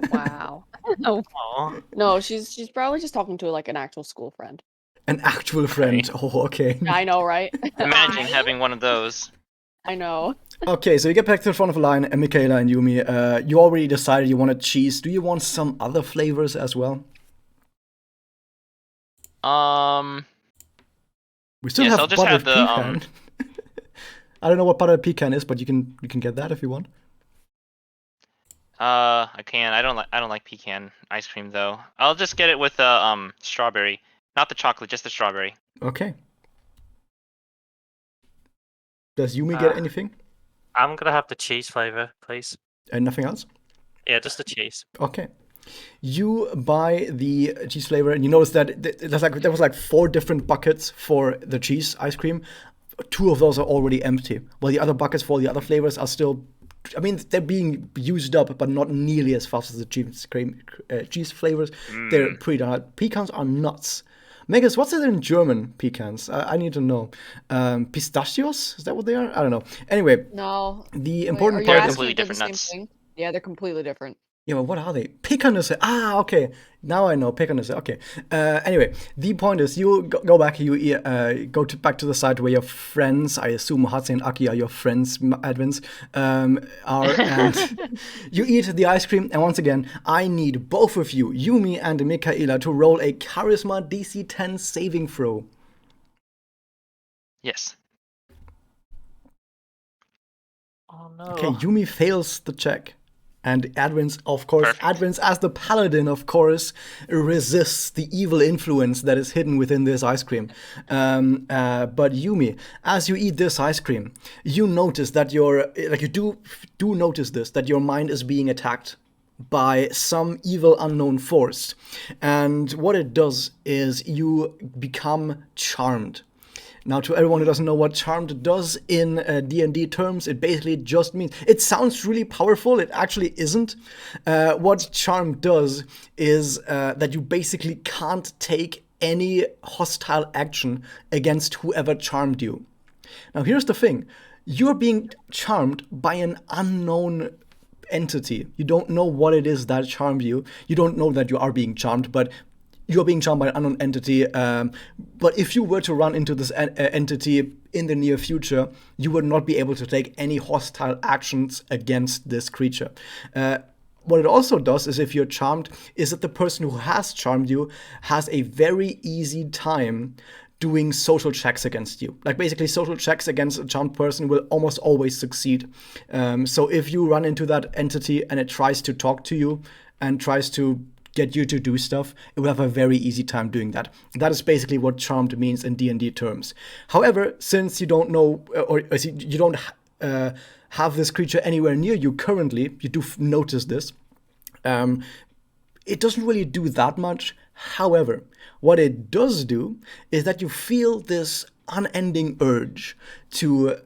Wow. No,
Aw.
no, she's probably just talking to like an actual school friend.
An actual friend. Oh, okay.
I know, right?
Imagine having one of those.
I know.
Okay, so you get back to the front of the line, and Michaela and Yumi, you already decided you wanted cheese. Do you want some other flavors as well? We still
Yes,
have
I'll just
buttered
have the,
pecan. I don't know what buttered pecan is, but you can get that if you want.
I can. I don't like pecan ice cream though. I'll just get it with strawberry, not the chocolate, just the strawberry.
Okay. Does Yumi get anything?
I'm gonna have the cheese flavor, please.
And nothing else?
Yeah, just the cheese.
Okay. You buy the cheese flavor, and you notice that there was like 4 different buckets for the cheese ice cream. 2 of those are already empty, while the other buckets for the other flavors are still. I mean, they're being used up, but not nearly as fast as the cheese flavors. They're pretty darn hard. Pecans are nuts. Megas, what's it in German? Pecans. I need to know. Pistachios? Is that what they are? I don't know. Anyway,
No.
the
Wait,
important
are you
part
asking
is.
Completely
if they're the
different
same
nuts.
thing? Yeah, they're completely different.
Yeah, but what are they? Pecanus. Ah, okay. Now I know. Pecanus. Okay. Anyway, the point is, you go back. You back to the side where your friends, I assume Hatsu and Aki are your friends, Advins, are, and you eat the ice cream. And once again, I need both of you, Yumi and Michaela, to roll a Charisma DC 10 saving throw.
Yes.
Oh no.
Okay, Yumi fails the check. And Advins, of course,
Perfect.
Advins as the paladin, of course, resists the evil influence that is hidden within this ice cream. But Yumi, as you eat this ice cream, you notice that you do notice this, that your mind is being attacked by some evil unknown force. And what it does is you become charmed. Now, to everyone who doesn't know what charmed does in D&D terms, it basically just means... It sounds really powerful, it actually isn't. What charm does is that you basically can't take any hostile action against whoever charmed you. Now, here's the thing. You're being charmed by an unknown entity. You don't know what it is that charmed you. You don't know that you are being charmed, but... You're being charmed by an unknown entity, but if you were to run into this entity in the near future, you would not be able to take any hostile actions against this creature. What it also does is, if you're charmed, is that the person who has charmed you has a very easy time doing social checks against you. Like, basically, social checks against a charmed person will almost always succeed. So if you run into that entity and it tries to talk to you and tries to get you to do stuff, it will have a very easy time doing that. That is basically what charmed means in D&D terms. However, since you don't know, or you don't have this creature anywhere near you currently, you do notice this, it doesn't really do that much. However, what it does do is that you feel this unending urge to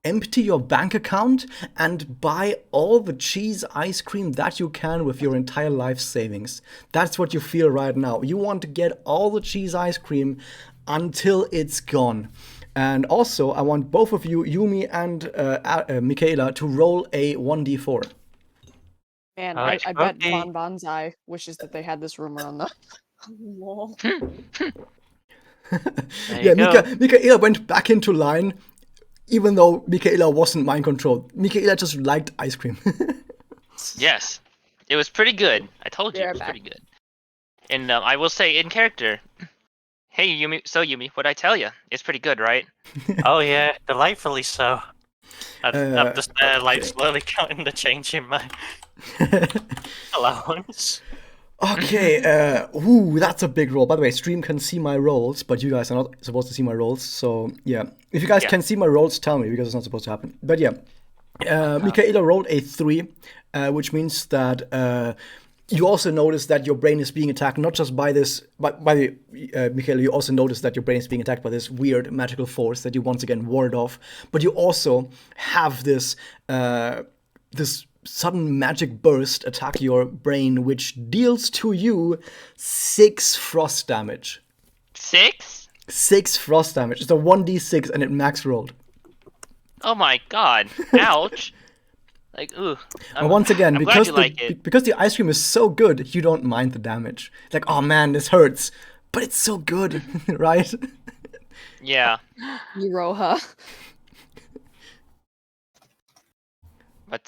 empty your bank account and buy all the cheese ice cream that you can with your entire life savings. That's what you feel right now. You want to get all the cheese ice cream until it's gone. And also, I want both of you, Yumi and Michaela, to roll a 1d4.
Man,
Alright,
I bet
okay.
Bon Bonsai wishes that they had this rumor on the.
Lol.
There
Yeah,
you go.
Michaela went back into line, even though Michaela wasn't mind controlled. Michaela just liked ice cream.
Yes, it was pretty good. I told you
Be
it
right
was
back.
pretty good. And I will say in character, hey Yumi, so Yumi, what'd I tell you? It's pretty good, right?
Oh yeah, delightfully so. I'm just like
okay.
slowly counting the change in my allowance.
Okay, that's a big roll. By the way, stream can see my rolls, but you guys are not supposed to see my rolls. So yeah, if you guys
Yeah.
can see my rolls, tell me because it's not supposed to happen. But yeah, Michaela rolled a 3, which means that you also notice that your brain is being attacked not just by this, by the Michaela. You also notice that your brain is being attacked by this weird magical force that you once again warded off. But you also have this this sudden magic burst attack your brain, which deals to you 6 frost damage.
6?
6 frost damage. It's a 1d6 and it max rolled.
Oh my god! Ouch! Like ooh.
And once again,
I'm glad
because
you like it.
because the ice cream is so good, you don't mind the damage. Like, oh man, this hurts, but it's so good, right?
Yeah,
Iroha.
but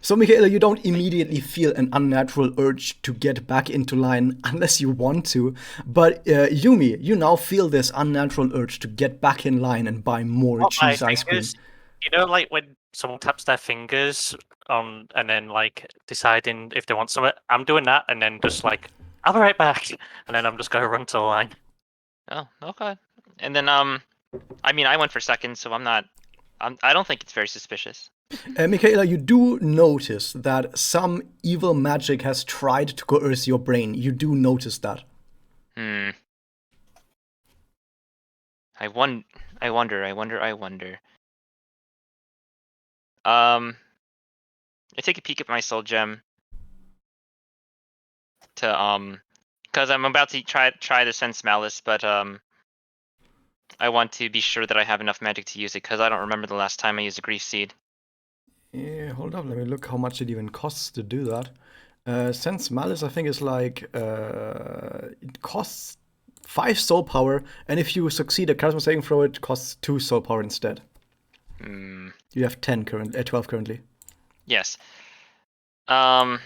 So, Michaela, you don't immediately feel an unnatural urge to get back into line unless you want to. But Yumi, you now feel this unnatural urge to get back in line and buy more
Not my
cheese ice cream.
fingers. You know, like when someone taps their fingers on and then like deciding if they want something. I'm doing that and then just like I'll be right back, and then I'm just gonna run to the line.
oh okay. And then I mean I went for second, so I don't think it's very suspicious.
Michaela, you do notice that some evil magic has tried to coerce your brain. You do notice that.
Hmm. I wonder. I take a peek at my soul gem to because I'm about to try the sense malice, but I want to be sure that I have enough magic to use it because I don't remember the last time I used a grief seed.
Yeah, hold up. Let me look how much it even costs to do that. Sense Malice, I think, is like it costs 5 soul power, and if you succeed at charisma saving throw, it costs 2 soul power instead.
Hmm.
You have 12 currently.
Yes. And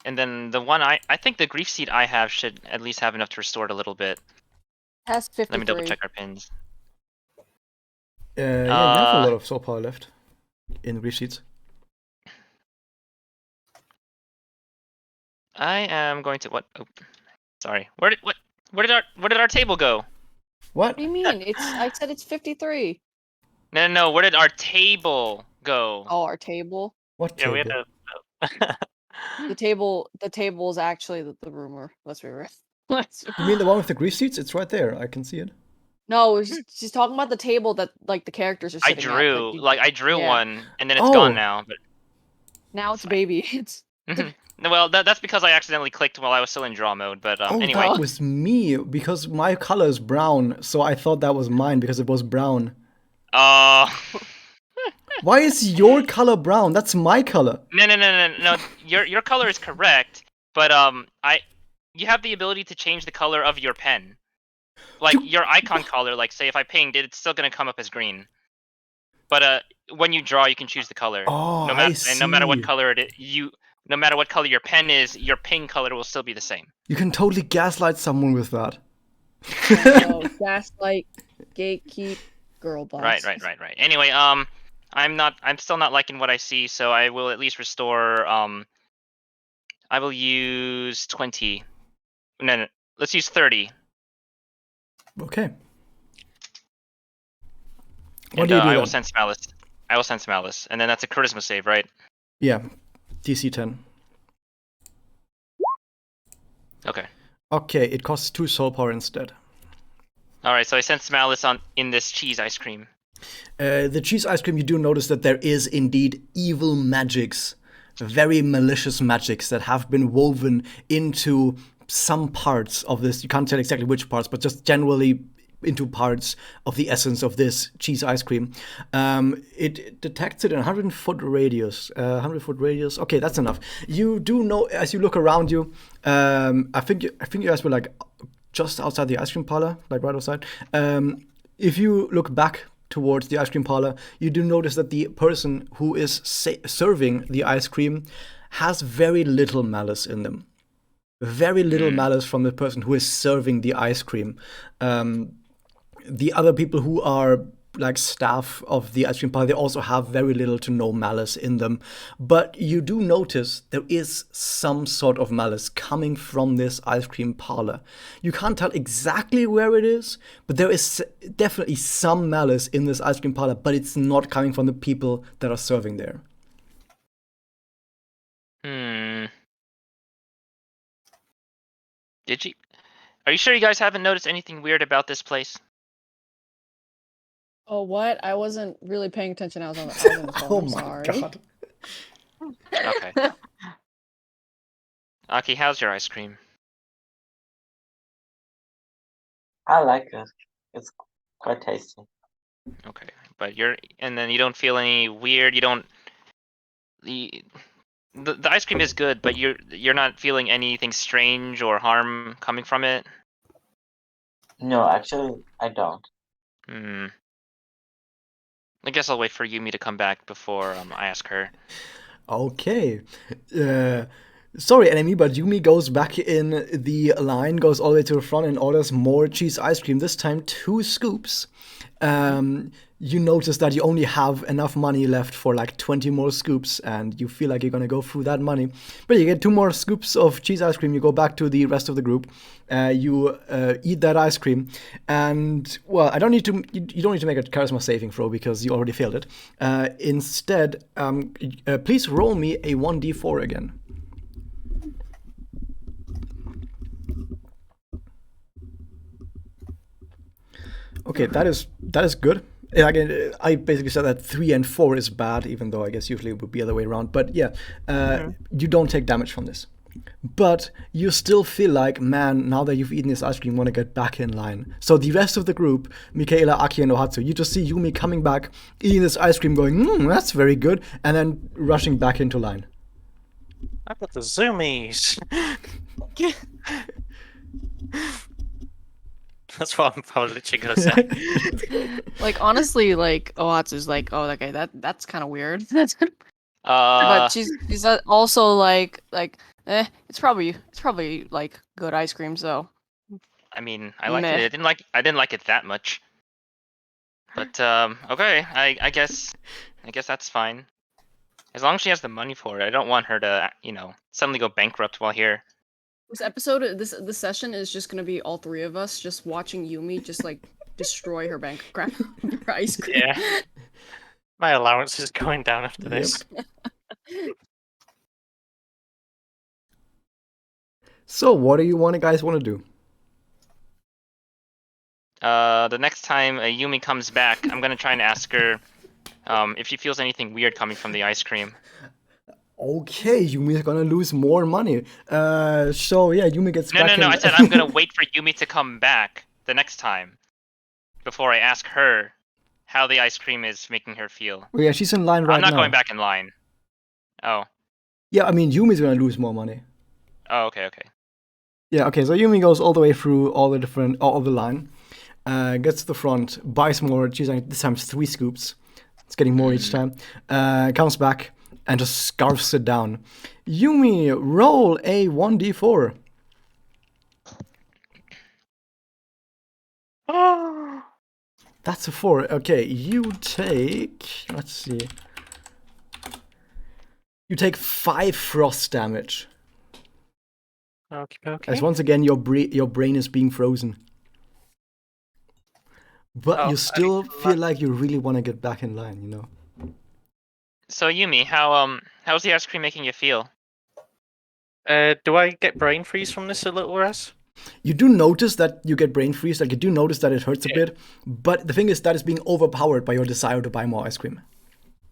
then the one I think the grief seed I have should at least have enough to restore it a little bit.
Has 53.
Let me double check our pins.
Yeah, you have a lot of soul power left in the grief sheets.
I am going to what? Oh, sorry. Where did our table go?
What?
What do you mean? I said it's 53.
No. Where did our table go?
Oh, our table.
What
Yeah,
table?
we had a.
The table is actually the rumor. Let's be real.
You mean the one with the grief sheets? It's right there. I can see it.
No, she's talking about the table that like the characters are
I
sitting
drew
at.
I drew
yeah.
one and then it's
Oh.
gone now. But
Now it's
fine.
baby. It's
well, that's because I accidentally clicked while I was still in draw mode. But
Oh,
anyway.
that was me because my color is brown, so I thought that was mine because it was brown. Why is your color brown? That's my color.
No. Your color is correct, but you have the ability to change the color of your pen. Like your icon color, like say if I pinged it, it's still gonna come up as green. But when you draw, you can choose the color.
Oh,
I
see.
And no matter what color no matter what color your pen is, your ping color will still be the same.
You can totally gaslight someone with that.
Oh, gaslight, gatekeep, girl boss.
Right. Anyway, I'm still not liking what I see, so I will at least restore. I will use 20. No. Let's use 30.
Okay. What
And
do you do
I
then?
will sense malice, and then that's a charisma save, right?
Yeah, DC 10.
Okay.
Okay, it costs 2 soul power instead.
All right. So I sense malice in this cheese ice cream.
The cheese ice cream, you do notice that there is indeed evil magics, very malicious magics that have been woven into some parts of this. You can't tell exactly which parts, but just generally into parts of the essence of this cheese ice cream. It detects it in 100-foot radius. 100-foot radius. Okay, that's enough. You do know as you look around you. I think you guys were like just outside the ice cream parlor, like right outside. If you look back towards the ice cream parlor, you do notice that the person who is serving the ice cream has very little malice in them. Very little malice from the person who is serving the ice cream. The other people who are like staff of the ice cream parlor, they also have very little to no malice in them. But you do notice there is some sort of malice coming from this ice cream parlor. You can't tell exactly where it is, but there is definitely some malice in this ice cream parlor, but it's not coming from the people that are serving there.
Are you sure you guys haven't noticed anything weird about this place?
Oh, what? I wasn't really paying attention. I was on the phone.
Oh
I'm
my
sorry.
god.
Okay. Aki, how's your ice cream?
I like it. It's quite tasty.
Okay, but and then you don't feel any weird. You don't. The ice cream is good, but you're not feeling anything strange or harm coming from it.
No, actually, I don't.
I guess I'll wait for Yumi to come back before I ask her.
Okay. Sorry, enemy, but Yumi goes back in the line, goes all the way to the front, and orders more cheese ice cream. This time, 2 scoops. You notice that you only have enough money left for like 20 more scoops, and you feel like you're gonna go through that money. But you get 2 more scoops of cheese ice cream. You go back to the rest of the group. You eat that ice cream, and well, I don't need to. You don't need to make a charisma saving throw because you already failed it. Instead, please roll me a 1d4 again. Okay, that is good. Again, I basically said that 3 and 4 is bad, even though I guess usually it would be the other way around. But yeah, you don't take damage from this. But you still feel like, man, now that you've eaten this ice cream, you want to get back in line. So the rest of the group, Michaela, Aki, and Ohatsu, you just see Yumi coming back, eating this ice cream, going, that's very good, and then rushing back into line.
I've got the zoomies. That's what I'm probably literally gonna say.
Like honestly, like Ohatsu's like, oh, okay, that's kind of weird.
Uh,
But she's also like, it's probably like good ice cream. So
I mean, I liked
Meh.
it. I didn't like it that much. But okay, I guess that's fine. As long as she has the money for it. I don't want her to, suddenly go bankrupt while here.
this episode, this session is just gonna be all 3 of us just watching Yumi just like destroy her bank account, her ice cream.
Yeah. My allowance is going down after this.
So, what do you guys want to do?
The next time Yumi comes back, I'm gonna try and ask her if she feels anything weird coming from the ice cream.
Okay, Yumi's gonna lose more money. So yeah, Yumi gets back in.
No, I said I'm gonna wait for Yumi to come back the next time before I ask her how the ice cream is making her feel.
Well, yeah, she's in line right now.
I'm not going back in line. Oh.
Yeah, I mean, Yumi's gonna lose more money.
Oh, okay.
Yeah, okay, so Yumi goes all the way through all the line, gets to the front, buys more, this time it's 3 scoops. It's getting more each time. Comes back and just scarfs it down. Yumi, roll a 1d4. That's a 4. Okay, you take, let's see. You take 5 frost damage.
Okay.
As once again, your brain is being frozen. But you still feel like you really want to get back in line, you know?
So Yumi, how's the ice cream making you feel?
Do I get brain freeze from this a little, Raz?
You do notice that you get brain freeze, like you do notice that it hurts a
Yeah.
bit, but the thing is that is being overpowered by your desire to buy more ice cream.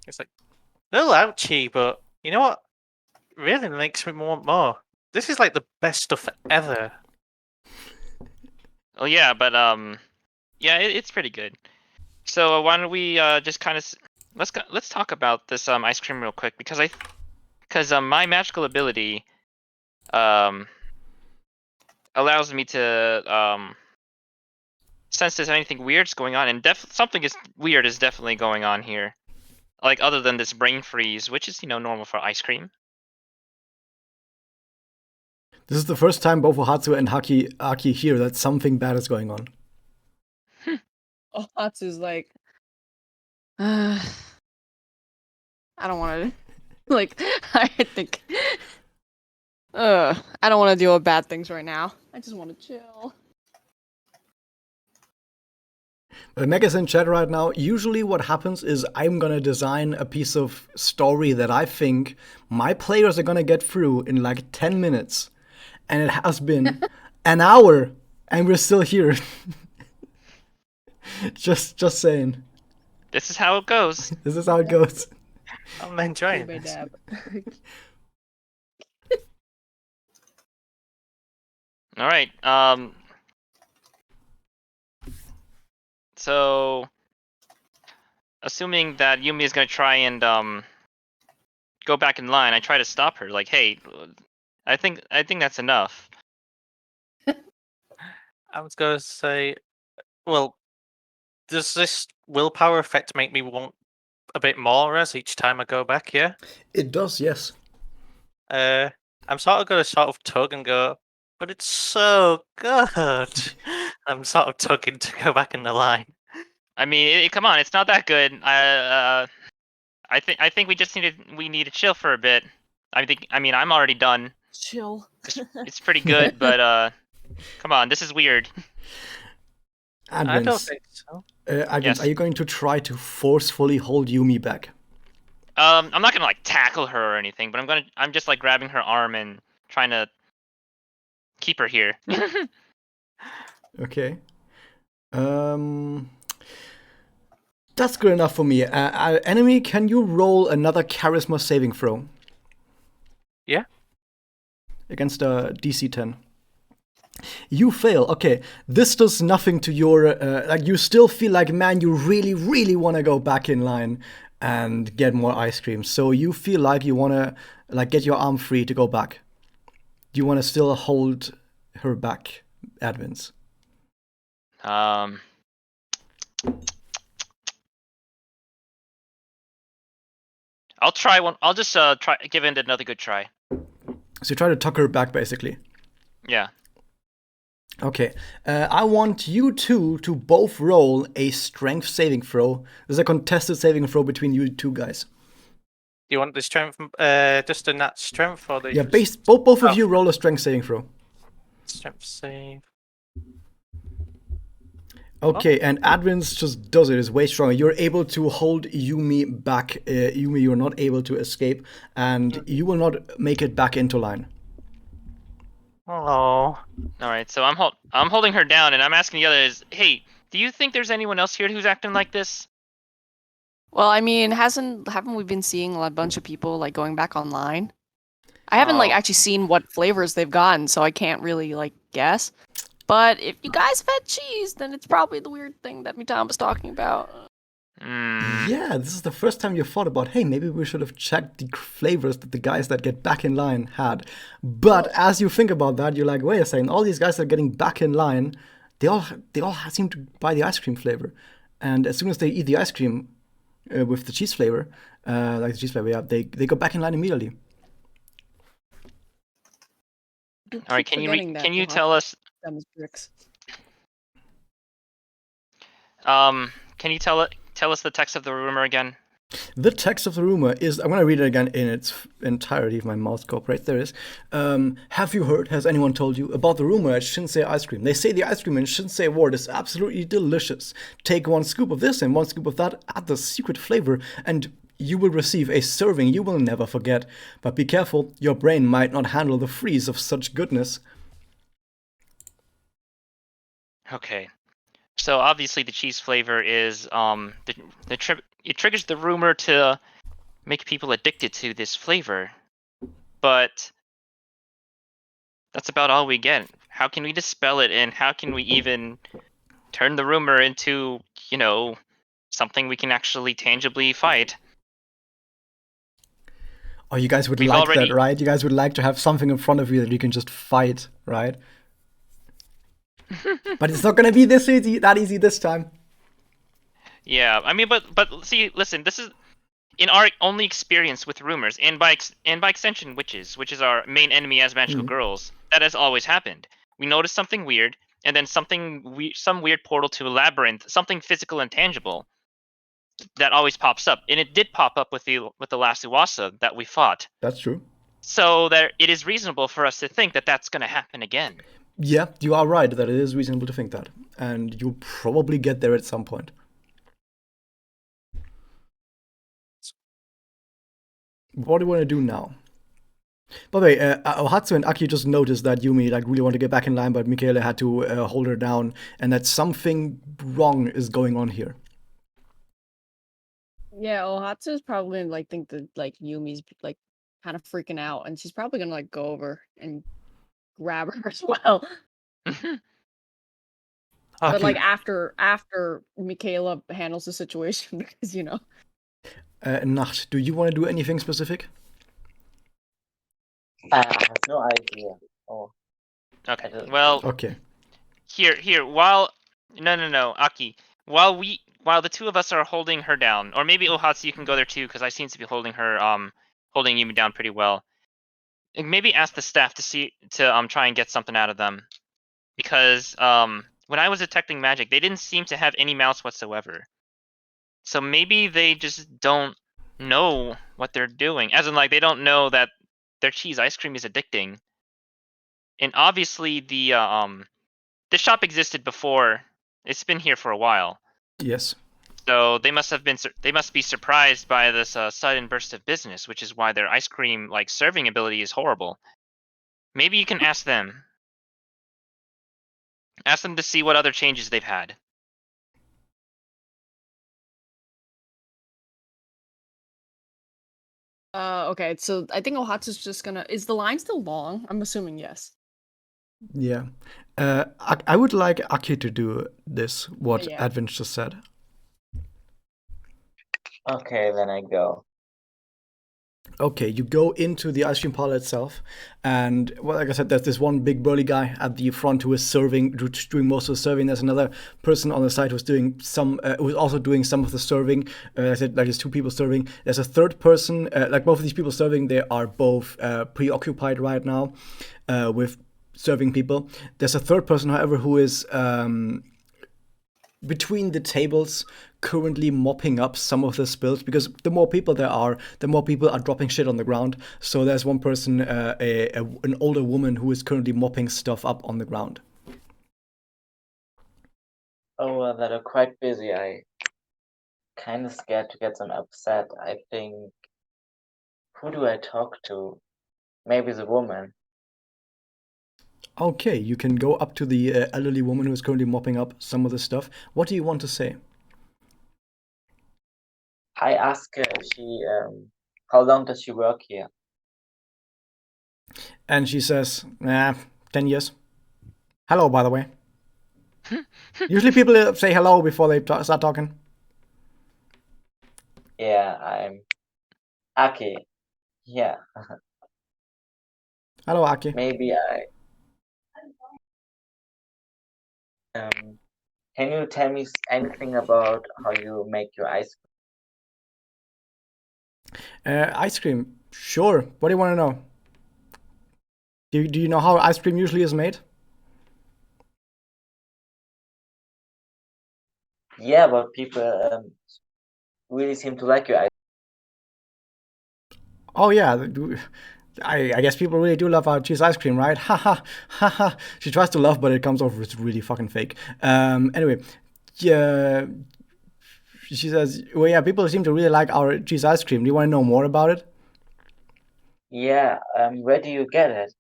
It's like, a little ouchy, but you know what? It really makes me want more. This is like the best stuff ever.
Oh yeah, but yeah, it's pretty good. So why don't we just kind of let's talk about this ice cream real quick because my magical ability allows me to sense there's anything weird's going on, and something weird is definitely going on here. Like other than this brain freeze, which is normal for ice cream.
This is the first time both Ohatsu and Aki hear that something bad is going on.
Ohatsu's like, I don't want to, like, I think, I don't want to deal with bad things right now. I just want to chill.
Mega's in chat right now. Usually what happens is I'm gonna design a piece of story that I think my players are gonna get through in like 10 minutes. And it has been an hour and we're still here. just saying.
This is how it goes.
This is how it goes.
I'm enjoying
By
this.
dab.
All right. So, assuming that Yumi is gonna try and go back in line, I try to stop her. Like, hey, I think that's enough.
I was going to say, well, does this willpower effect make me want a bit more as each time I go back? Yeah.
It does, yes.
I'm sort of going to sort of tug and go, but it's so good. I'm sort of tugging to go back in the line.
I mean, come on, it's not that good. I think we just need to chill for a bit. I mean, I'm already done.
Chill.
It's pretty good, but come on, this is weird.
I don't
Advance,
think so.
Advance,
Yes.
are you going to try to forcefully hold Yumi back?
I'm not gonna like tackle her or anything, but I'm just like grabbing her arm and trying to keep her here.
Okay. That's good enough for me. Enemy, can you roll another charisma saving throw?
Yeah.
Against a DC 10. You fail. Okay, this does nothing to your like. You still feel like, man, you really, really want to go back in line and get more ice cream. So you feel like you want to like get your arm free to go back. Do you want to still hold her back, Advance?
I'll try one. I'll just try give it another good try.
So you try to tuck her back, basically.
Yeah.
Okay, I want you two to both roll a strength saving throw. There's a contested saving throw between you two guys.
Do you want the strength, just a nat strength, or the
Yeah, both of
Oh.
you roll a strength saving throw.
strength save?
Okay, and Advance just does it. It's way stronger. You're able to hold Yumi back. Yumi, you're not able to escape, and you will not make it back into line.
Oh,
All right. So I'm holding her down, and I'm asking the others, hey, do you think there's anyone else here who's acting like this?
Well, I mean, haven't we been seeing a bunch of people like going back online? I haven't like
Oh.
actually seen what flavors they've gotten, so I can't really like guess. But if you guys have had cheese, then it's probably the weird thing that Mitam was talking about.
Yeah, this is the first time you thought about, hey, maybe we should have checked the flavors that the guys that get back in line had. But as you think about that, you're like, wait a second, all these guys that are getting back in line, they all seem to buy the ice cream flavor. And as soon as they eat the ice cream with the cheese flavor, yeah, they go back in line immediately.
All right. Can you tell us?
Bricks.
Can you tell us the text of the rumor again?
The text of the rumor is, I'm going to read it again in its entirety if my mouse cooperates. There it is. Have you heard, has anyone told you, about the rumor at Shinsei Ice Cream? They say the ice cream in Shinsei Ward is absolutely delicious. Take one scoop of this and one scoop of that, add the secret flavor, and You will receive a serving you will never forget, but be careful, your brain might not handle the freeze of such goodness.
Okay. So obviously the cheese flavor is it triggers the rumor to make people addicted to this flavor, but that's about all we get. How can we dispel it, and how can we even turn the rumor into, something we can actually tangibly fight?
Oh, you guys would
We've
like
already-
that, right? You guys would like to have something in front of you that you can just fight, right? But it's not gonna be that easy this time.
Yeah, I mean, but see, listen, this is in our only experience with rumors, and by extension, witches, which is our main enemy as magical girls. That has always happened. We notice something weird, and then some weird portal to a labyrinth, something physical and tangible, that always pops up, and it did pop up with the last Uwasa that we fought.
That's true.
So it is reasonable for us to think that that's going to happen again.
Yeah, you are right that it is reasonable to think that. And you'll probably get there at some point. What do you want to do now? By the way, Ohatsu and Aki just noticed that Yumi really want to get back in line, but Michaela had to hold her down, and that something wrong is going on here.
Yeah, Ohatsu's probably gonna think that Yumi's kind of freaking out, and she's probably gonna go over and grab her as well. But
Aki,
after Michaela handles the situation, because
Nacht, do you want to do anything specific?
I have no idea. Oh,
Okay.
don't-
Well,
Okay.
here. While no, Aki. While the two of us are holding her down, or maybe Ohatsu, you can go there too, because I seem to be holding Yumi down pretty well. And maybe ask the staff to try and get something out of them, because when I was detecting magic, they didn't seem to have any malice whatsoever. So maybe they just don't know what they're doing, as in they don't know that their cheese ice cream is addicting. And obviously this shop existed before. It's been here for a while.
Yes.
So they must be surprised by this sudden burst of business, which is why their ice cream serving ability is horrible. Maybe you can ask them. Ask them to see what other changes they've had.
Okay, so I think Ohatsu's just gonna. Is the line still long? I'm assuming yes.
Yeah. I would like Aki to do this, what
Yeah.
Advent just said.
Okay, then I go.
Okay, you go into the ice cream parlor itself, and like I said, there's this one big burly guy at the front who is serving, who's doing most of the serving. There's another person on the side who's doing who's also doing some of the serving. I said there's two people serving. There's a third person. Both of these people serving, they are both preoccupied right now with serving people. There's a third person, however, who is between the tables currently mopping up some of the spills, because the more people there are, the more people are dropping shit on the ground. So there's one person, an older woman, who is currently mopping stuff up on the ground.
Oh, well, that are quite busy. I kind of scared to get them upset. I think, who do I talk to? Maybe the woman.
Okay, you can go up to the elderly woman who is currently mopping up some of the stuff. What do you want to say?
I ask her if she, how long does she work here?
And she says, 10 years. Hello, by the way. Usually people say hello before they start talking.
Yeah, I'm Aki. Yeah,
Hello, Aki.
maybe can you tell me anything about how you make your ice cream?
Ice cream. Sure. What do you want to know? Do you know how ice cream usually is made?
Yeah, but people really seem to like your ice.
Oh yeah, I guess people really do love our cheese ice cream, right? Ha ha ha ha. She tries to laugh, but it comes off as really fucking fake. Anyway, yeah, She says, well, yeah, people seem to really like our cheese ice cream. Do you want to know more about it?
Yeah. Where do you get it?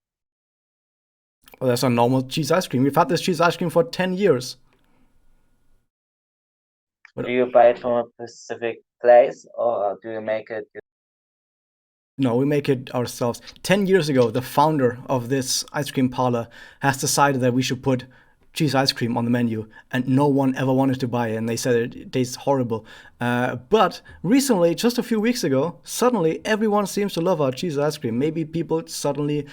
Well, that's a normal cheese ice cream. We've had this cheese ice cream for 10 years.
Do you buy it from a specific place, or do you make it?
No, we make it ourselves. 10 years ago, the founder of this ice cream parlor has decided that we should put cheese ice cream on the menu, and no one ever wanted to buy it, and they said it tastes horrible. But recently, just a few weeks ago, suddenly everyone seems to love our cheese ice cream. Maybe people suddenly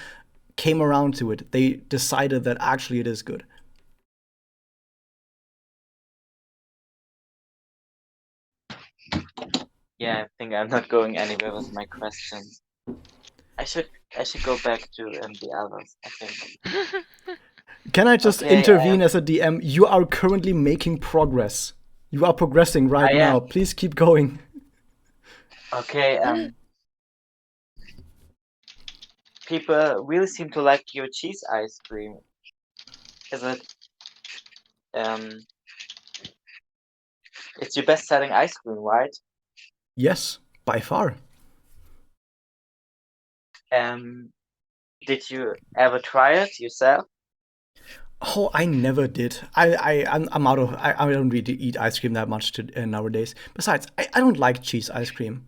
came around to it. They decided that actually it is good.
Yeah, I think I'm not going anywhere with my questions. I should go back to the others, I think.
Can I just
Okay,
intervene as a DM? You are currently making progress. You are progressing right
I
now.
am.
Please keep going.
Okay, people really seem to like your cheese ice cream. Is it it's your best-selling ice cream, right?
Yes, by far.
Did you ever try it yourself?
Oh, I never did. I'm out of. I don't really eat ice cream that much nowadays. Besides, I don't like cheese ice cream.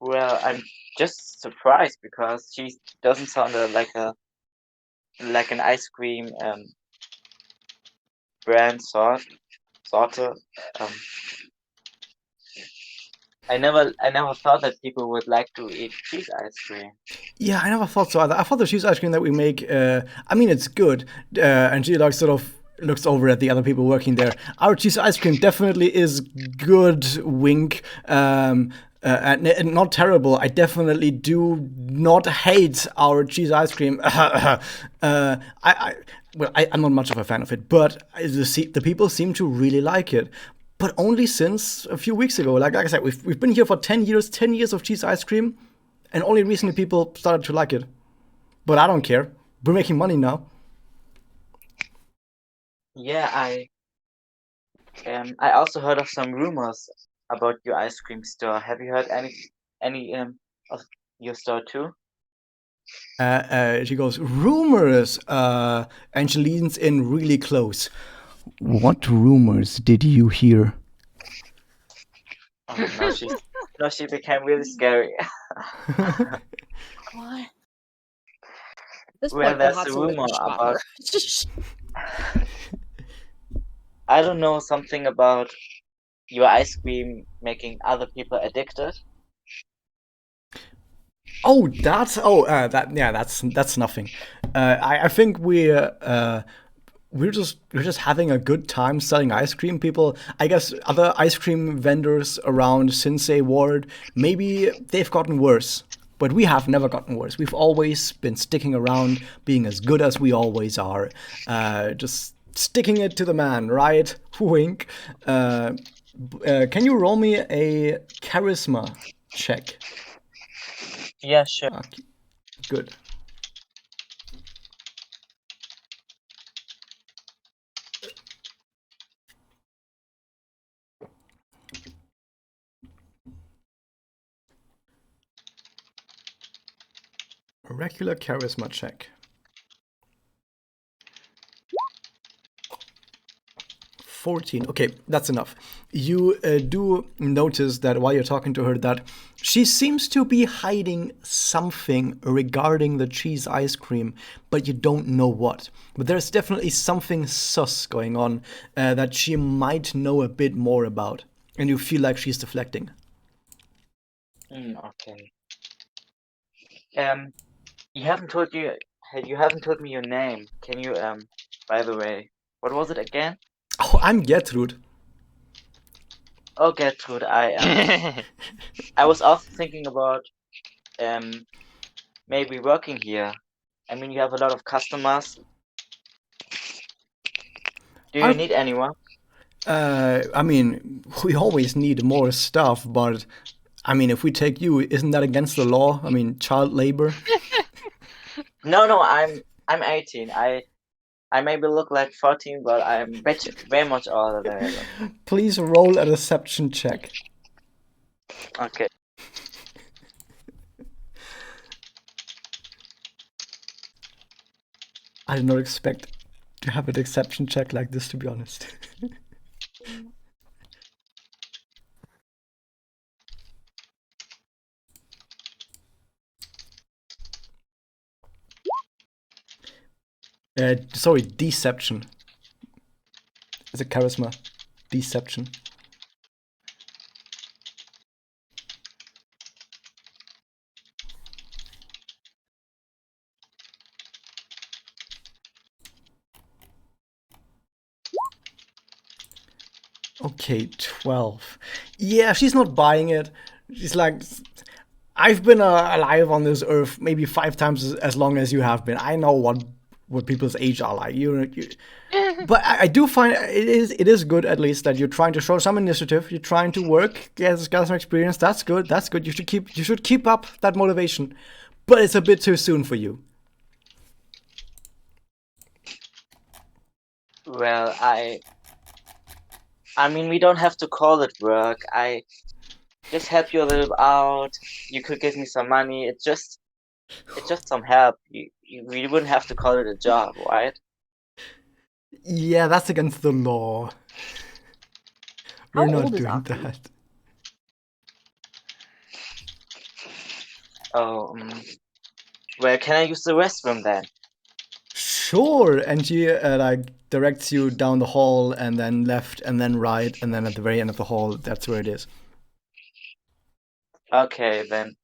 Well, I'm just surprised because cheese doesn't sound like an ice cream brand sort of. I never thought that people would like to eat cheese ice cream.
Yeah, I never thought so either. I thought the cheese ice cream that we make, I mean, it's good. And she like sort of looks over at the other people working there. Our cheese ice cream definitely is good, wink. And not terrible. I definitely do not hate our cheese ice cream. I'm not much of a fan of it, but the people seem to really like it. But only since a few weeks ago. Like I said, we've been here for 10 years, 10 years of cheese ice cream. And only recently people started to like it. But I don't care. We're making money now.
Yeah, I also heard of some rumors about your ice cream store. Have you heard any of your store too?
She goes, rumors. And she leans in really close. What rumors did you hear?
Oh, now she became really scary.
Why?
At this
Well,
point,
there's a
Ohatsu
rumor
shot
about
her.
I don't know, something about your ice cream making other people addicted.
Oh, that's nothing. I think we're just having a good time selling ice cream. People, I guess, other ice cream vendors around Shinsei Ward, maybe they've gotten worse, but we have never gotten worse. We've always been sticking around, being as good as we always are, just sticking it to the man, right? Wink. Can you roll me a charisma check?
Yeah, sure.
Okay, good. A regular charisma check. 14. Okay, that's enough. You do notice that while you're talking to her that she seems to be hiding something regarding the cheese ice cream, but you don't know what. But there's definitely something sus going on that she might know a bit more about, and you feel like she's deflecting.
Okay. You haven't told me your name. Can you by the way, what was it again?
Oh, I'm Gertrude.
Oh, Gertrude, I was also thinking about maybe working here. I mean, you have a lot of customers. Do you need anyone?
I mean, we always need more stuff, but I mean, if we take you, isn't that against the law? I mean, child labor.
No, I'm 18. I maybe look like 14, but I'm very much older than I look.
Please roll a deception check.
Okay.
I did not expect to have a deception check like this, to be honest. Sorry, deception. It's a charisma. Deception. Okay, 12. Yeah, she's not buying it. She's like, I've been alive on this earth maybe 5 times as long as you have been. I know what people's age are like. But I do find it is good at least that you're trying to show some initiative. You're trying to work, get some experience. That's good. That's good. You should keep up that motivation. But it's a bit too soon for you.
Well, I mean, we don't have to call it work. I just help you a little out. You could give me some money. It's just some help. We wouldn't have to call it a job, right?
Yeah, that's against the law. We're
How
not
old is
doing
Aki?
that.
Oh, well, can I use the restroom then?
Sure, and she like directs you down the hall and then left and then right and then at the very end of the hall, that's where it is.
Okay, then.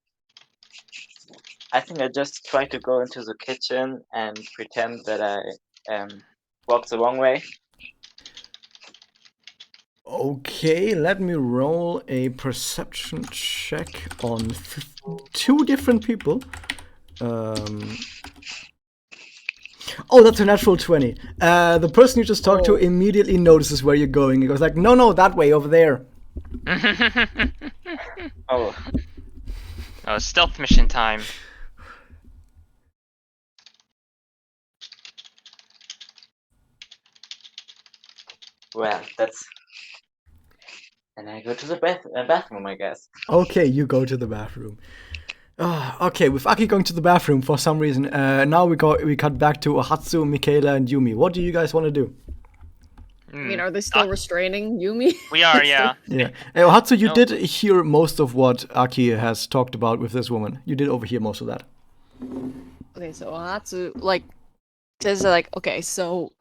I think I just try to go into the kitchen and pretend that I walked the wrong way.
Okay, let me roll a perception check on 2 different people. Oh, that's a natural 20. The person you just talked to immediately notices where you're going. He goes like, no, that way, over there.
Oh,
Oh, stealth mission time.
well, that's. And I go to the bathroom, I guess.
Okay, you go to the bathroom. Okay, with Aki going to the bathroom for some reason, now we cut back to Ohatsu, Michaela, and Yumi. What do you guys want to do?
I mean, are they still restraining Yumi?
We are, yeah.
Yeah. Ohatsu, you did hear most of what Aki has talked about with this woman. You did overhear most of that.
Okay, so Ohatsu, like, says, like, okay, so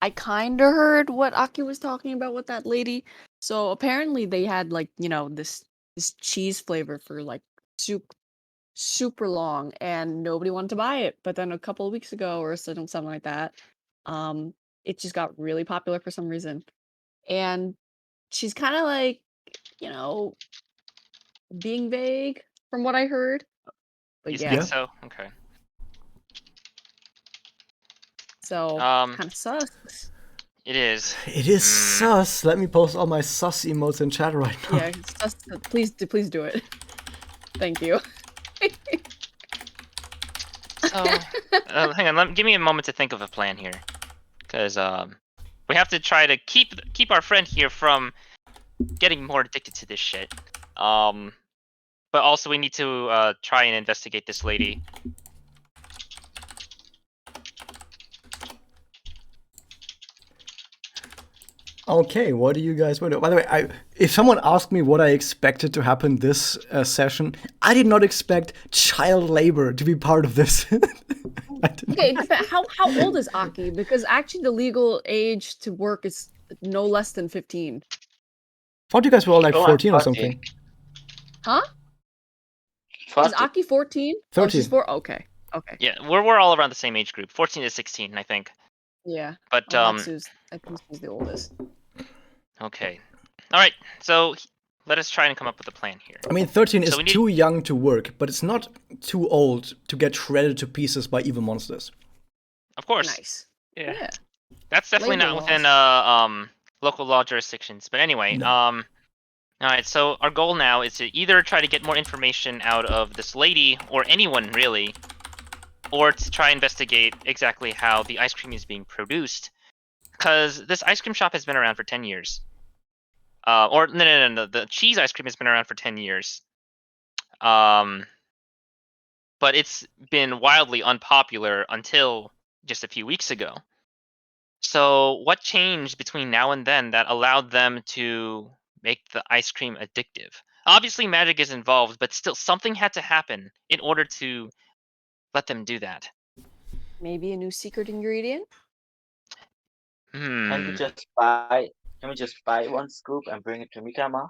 I kind of heard what Aki was talking about with that lady. So apparently they had, like, you know, this cheese flavor for, like, super long, and nobody wanted to buy it. But then a couple of weeks ago or something like that, it just got really popular for some reason. And she's kind of like, you know, being vague from what I heard. But
You
yeah,
think so? Okay.
so
Um,
kind of sus.
It is.
It is sus. Let me post all my sus emotes in chat right now.
Yeah, sus, please do it. Thank you.
Hang on. Give me a moment to think of a plan here, because we have to try to keep our friend here from getting more addicted to this shit. But also we need to try and investigate this lady.
Okay, what do you guys want to do? By the way, if someone asked me what I expected to happen this session, I did not expect child labor to be part of this.
Okay, how old is Aki? Because actually the legal age to work is no less than 15.
Thought you guys were all like
Oh, I'm
14 or
14.
something.
Huh? Is
40.
Aki 14?
13.
Oh, she's 4. Okay.
Yeah, we're all around the same age group, 14 to 16, I think.
Yeah.
But
Hatsu's, I think she's the oldest.
okay. All right. So let us try and come up with a plan here.
I mean, 13 is
So we need-
too young to work, but it's not too old to get shredded to pieces by evil monsters.
Of course.
Nice.
Yeah.
Yeah.
That's definitely
Labor
not within local law jurisdictions. But anyway,
No.
all right. So our goal now is to either try to get more information out of this lady or anyone really, or to try and investigate exactly how the ice cream is being produced. Because this ice cream shop has been around for 10 years. No. The cheese ice cream has been around for 10 years. But it's been wildly unpopular until just a few weeks ago. So what changed between now and then that allowed them to make the ice cream addictive? Obviously magic is involved, but still something had to happen in order to let them do that.
Maybe a new secret ingredient?
Can we
Hmm.
just buy? Can we just buy one scoop and bring it to Mikama?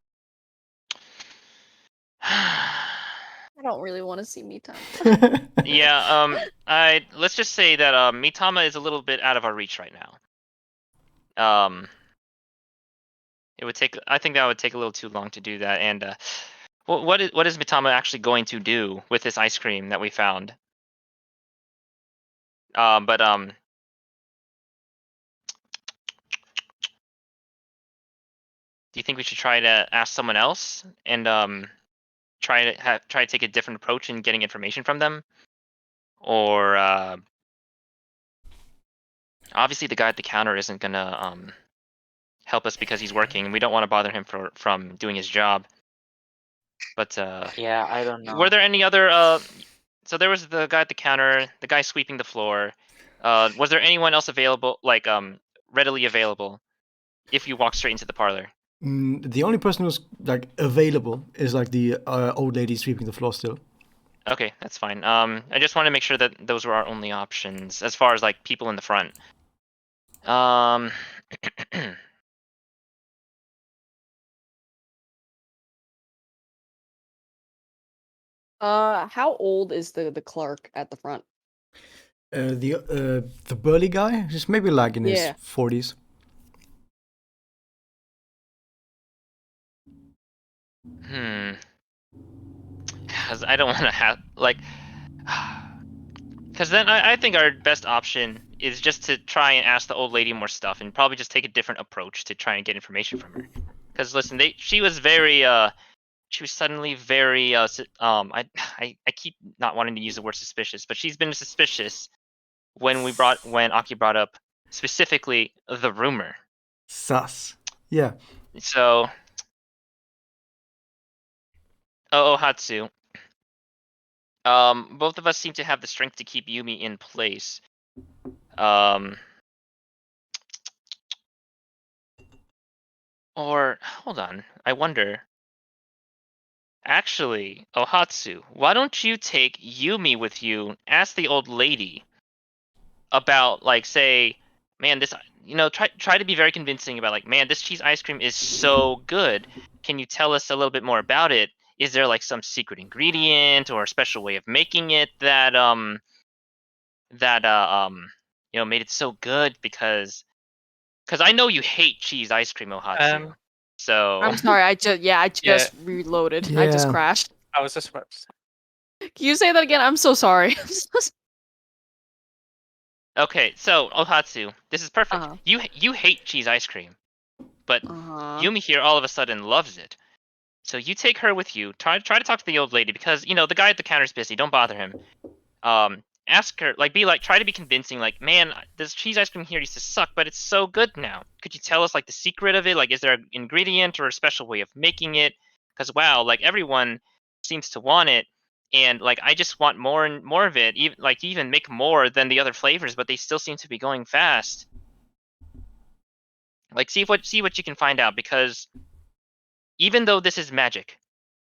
I don't really want to see Mitama.
Yeah, let's just say that Mitama is a little bit out of our reach right now. I think that would take a little too long to do that. And what is Mitama actually going to do with this ice cream that we found? But do you think we should try to ask someone else and try to take a different approach in getting information from them, or obviously the guy at the counter isn't gonna help us because he's working, and we don't want to bother him from doing his job. But
Yeah, I don't
were
know.
there any other? So there was the guy at the counter, the guy sweeping the floor. Was there anyone else available, like readily available, if you walk straight into the parlor?
The only person who's like available is like the old lady sweeping the floor still.
Okay, that's fine. I just want to make sure that those were our only options as far as like people in the front.
How old is the clerk at the front?
The burly guy, just maybe like in his
Yeah.
40s.
Because I don't want to have like. Because then I think our best option is just to try and ask the old lady more stuff and probably just take a different approach to try and get information from her. Because listen, she was very she was suddenly very I keep not wanting to use the word suspicious, but she's been suspicious when Aki brought up specifically the rumor.
Sus. Yeah.
So Hatsu. Both of us seem to have the strength to keep Yumi in place. Or hold on, I wonder. Actually, Ohatsu, why don't you take Yumi with you? Ask the old lady about, like, say, man, this, try to be very convincing about, like, man, this cheese ice cream is so good. Can you tell us a little bit more about it? Is there like some secret ingredient or a special way of making it that made it so good? Because I know you hate cheese ice cream, Ohatsu. So
I'm sorry, I just
Yeah.
reloaded. I just
Yeah.
crashed.
I was just about to say.
Can you say that again? I'm so sorry.
okay, so Ohatsu, this is perfect.
Uh-huh.
You hate cheese ice cream, but
Uh-huh.
Yumi here all of a sudden loves it. So you take her with you. Try to talk to the old lady because the guy at the counter's busy. Don't bother him. Ask her, like, try to be convincing. Like, man, this cheese ice cream here used to suck, but it's so good now. Could you tell us like the secret of it? Like, is there an ingredient or a special way of making it? Because wow, like everyone seems to want it, and like I just want more and more of it. Even make more than the other flavors, but they still seem to be going fast. Like, see what you can find out, because even though this is magic,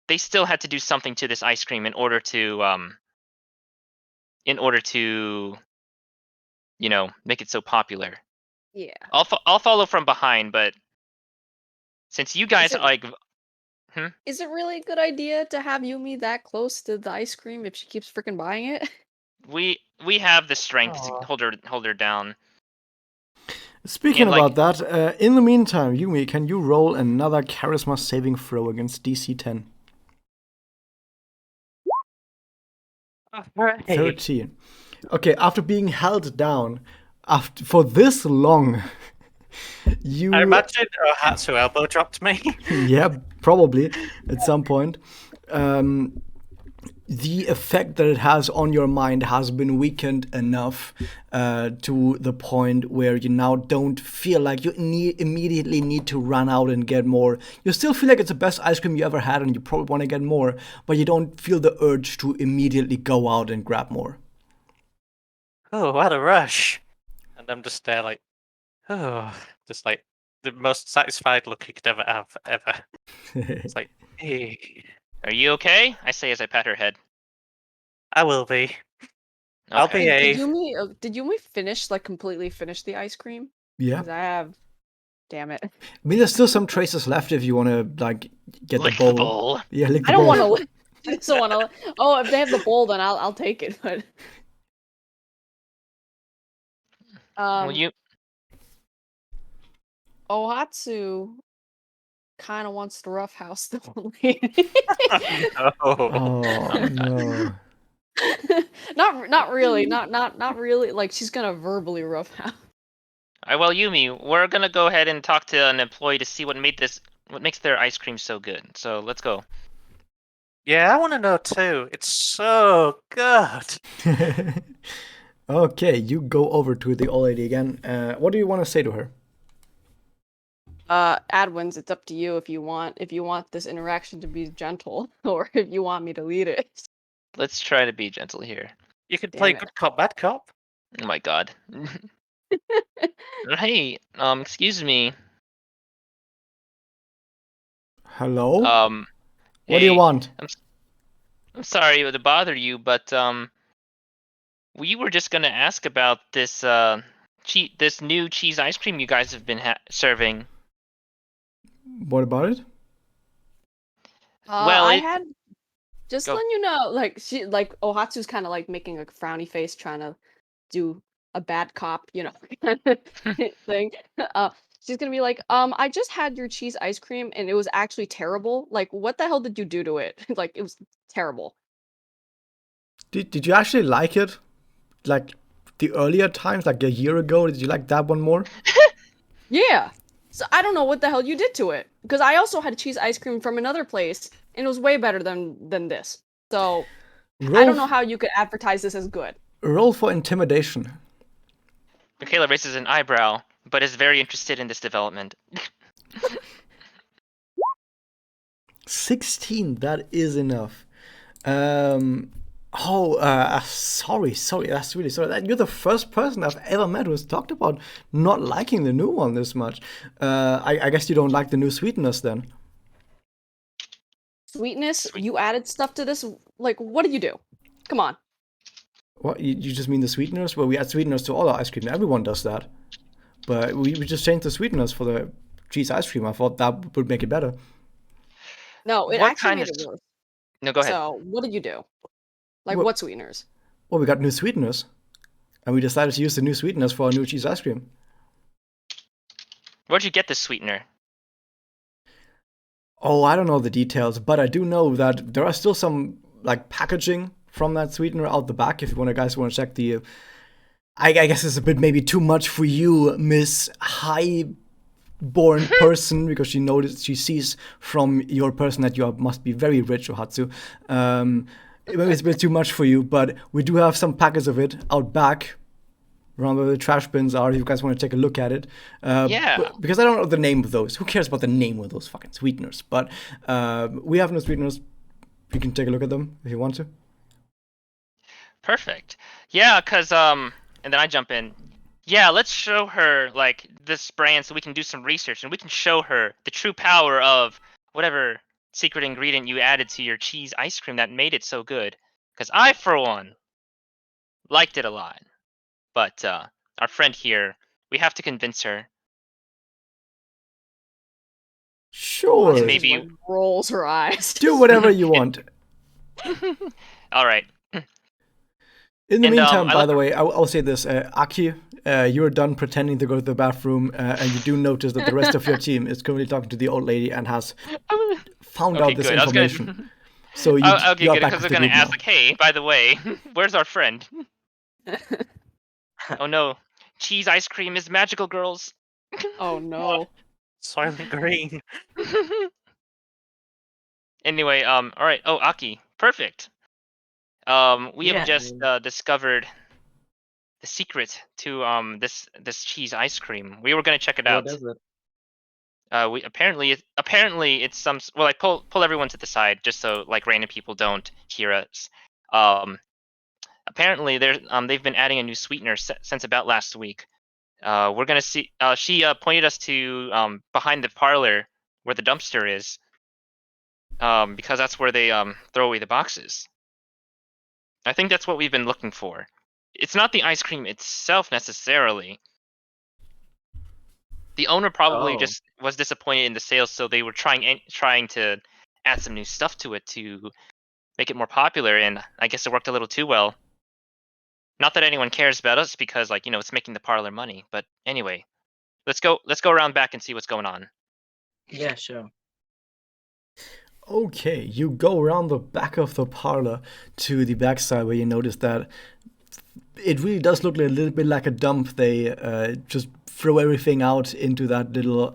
they still had to do something to this ice cream in order to make it so popular.
Yeah.
I'll follow from behind, but since you guys
it-
like,
Is it really a good idea to have Yumi that close to the ice cream if she keeps freaking buying it?
we have the strength
Aw.
to hold her down.
Speaking
And, like-
about that, in the meantime, Yumi, can you roll another charisma saving throw against DC 10?
Hooray.
13. Okay, after being held down for this long, you.
I imagine Ohatsu elbow dropped me.
Yeah, probably at some point. the effect that it has on your mind has been weakened enough to the point where you now don't feel like you immediately need to run out and get more. You still feel like it's the best ice cream you ever had and you probably want to get more, but you don't feel the urge to immediately go out and grab more.
Oh, what a rush! And I'm just there like, oh, just like the most satisfied look you could ever have, ever. It's like, hey,
Are you okay? I say as I pat her head.
I will be. I'll
Okay.
be
Did Yumi finish, like, completely finish the ice cream?
Yeah.
Because I have. Damn it.
I mean, there's still some traces left if you want to, like, get
Lick
the bowl.
the bowl.
Yeah, lick the
I don't
bowl.
want to. I just don't want to. Oh, if they have the bowl, then I'll take it. But
Well, you.
Ohatsu kind of wants to roughhouse the old lady.
no.
Oh, no.
Not really. Not really. Like, she's gonna verbally roughhouse.
Well, Yumi, we're gonna go ahead and talk to an employee to see what makes their ice cream so good. So let's go.
Yeah, I want to know too. It's so good.
Okay, you go over to the old lady again. What do you want to say to her?
Adwins, it's up to you if you want this interaction to be gentle or if you want me to lead it.
Let's try to be gentle here.
You could
Damn
play
it.
good cop, bad cop.
Oh my god. Hey, excuse me.
Hello? What do
Hey,
you want?
I'm sorry to bother you, but we were just gonna ask about this this new cheese ice cream you guys have been serving.
What about it?
Well,
I
it-
had just
Go.
letting you know, like Ohatsu's kind of like making a frowny face, trying to do a bad cop, kind of thing. She's gonna be like, I just had your cheese ice cream and it was actually terrible. Like, what the hell did you do to it? Like, it was terrible.
Did you actually like it? Like the earlier times, like a year ago? Did you like that one more?
Yeah. So I don't know what the hell you did to it because I also had cheese ice cream from another place and it was way better than this. So I don't know how you could advertise this as good.
Roll for intimidation.
Michaela raises an eyebrow, but is very interested in this development.
16, that is enough. Sorry, that's really sorry. You're the first person I've ever met who's talked about not liking the new one this much. I guess you don't like the new sweetness then.
Sweetness, you added stuff to this. Like, what did you do? Come on.
What, you just mean the sweeteners? Well, we add sweeteners to all our ice cream. Everyone does that. But we just changed the sweeteners for the cheese ice cream. I thought that would make it better.
No, it
What
actually
kind
made
of
it worse.
No, go ahead.
So, what did you do? Like,
Well-
what sweeteners?
Well, we got new sweeteners. And we decided to use the new sweeteners for our new cheese ice cream.
Where'd you get this sweetener?
Oh, I don't know the details, but I do know that there are still some like packaging from that sweetener out the back. If you guys want to check the, I guess it's a bit maybe too much for you, Miss High-born person, because she sees from your person that you must be very rich, Ohatsu. Maybe it's a bit too much for you, but we do have some packets of it out back, around where the trash bins are, if you guys want to take a look at it.
Yeah.
Because I don't know the name of those. Who cares about the name of those fucking sweeteners? But we have no sweeteners. You can take a look at them if you want to.
Perfect. Yeah, cause and then I jump in. Yeah, let's show her like this brand so we can do some research and we can show her the true power of whatever secret ingredient you added to your cheese ice cream that made it so good. Cause I, for one, liked it a lot. But our friend here, we have to convince her.
Sure.
Ohatsu
maybe-
just, like, rolls her eyes.
Do whatever you want.
All right.
In the
And,
meantime,
I
by
look-
the way, I'll say this. Aki, you're done pretending to go to the bathroom, and you do notice that the rest of your team is currently talking to the old lady and has found
Okay,
out this
good. I was gonna-
information. So you,
Okay,
you're
good,
back
because
with
they're
the
gonna
group
ask
now.
like, "Hey, by the way, where's our friend?" Oh no, cheese ice cream is magical, girls.
Oh no.
Silent green.
Anyway, all right. Oh, Aki, perfect. We have
Yeah.
just discovered the secret to this cheese ice cream. We were gonna check it out.
What is it?
We apparently it's some well, like pull everyone to the side just so like random people don't hear us. Apparently they've been adding a new sweetener since about last week. We're gonna see. She pointed us to behind the parlor where the dumpster is, because that's where they throw away the boxes. I think that's what we've been looking for. It's not the ice cream itself necessarily. The owner probably
Oh.
just was disappointed in the sales, so they were trying to add some new stuff to it to make it more popular, and I guess it worked a little too well. Not that anyone cares about us because, like, it's making the parlor money. But anyway, let's go around back and see what's going on.
Yeah, sure.
Okay, you go around the back of the parlor to the backside where you notice that it really does look a little bit like a dump. They just throw everything out into that little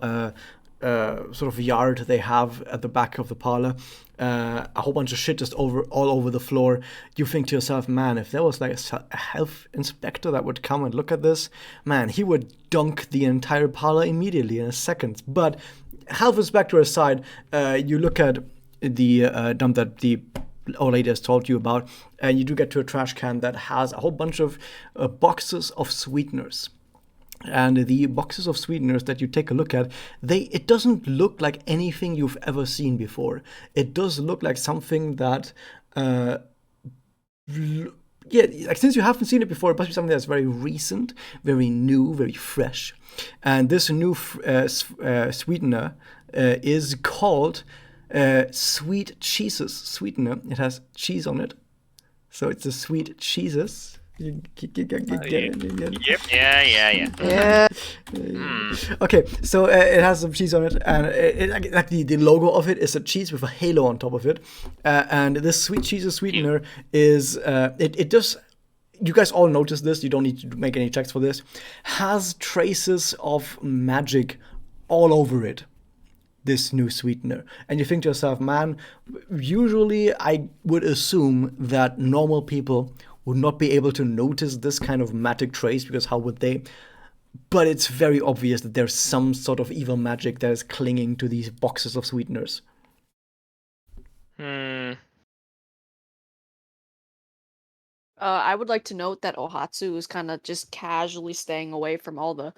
sort of yard they have at the back of the parlor. A whole bunch of shit just all over the floor. You think to yourself, man, if there was like a health inspector that would come and look at this, man, he would dunk the entire parlor immediately in a second. But health inspector aside, you look at the dump that the old lady has told you about, and you do get to a trash can that has a whole bunch of boxes of sweeteners. And the boxes of sweeteners that you take a look at, it doesn't look like anything you've ever seen before. It does look like something that yeah, like since you haven't seen it before, it must be something that's very recent, very new, very fresh. And this new sweetener is called Sweet Cheeses Sweetener. It has cheese on it, so it's a Sweet Cheeses. Get it?
Yep. Yeah.
Yeah.
Okay, so it has some cheese on it, and like the logo of it is a cheese with a halo on top of it. And this Sweet Cheeses Sweetener is it does. You guys all notice this. You don't need to make any checks for this. Has traces of magic all over it. This new sweetener, and you think to yourself, man, usually I would assume that normal people would not be able to notice this kind of magic trace, because how would they? But it's very obvious that there's some sort of evil magic that is clinging to these boxes of sweeteners.
I would like to note that Ohatsu is kind of just casually staying away from all the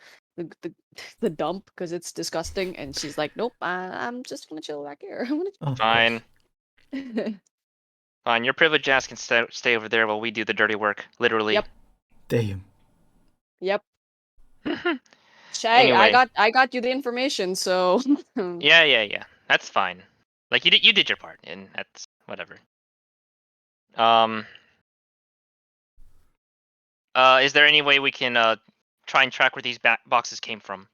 the dump because it's disgusting, and she's like, "Nope, I'm just gonna chill back here."
Oh,
Fine.
Gonna...
Fine. Your privileged ass can stay over there while we do the dirty work. Literally.
Yep.
damn.
Yep. Shay,
Anyway.
I got you the information, so
Yeah. That's fine. Like you did your part, and that's whatever. Is there any way we can try and track where these boxes came from?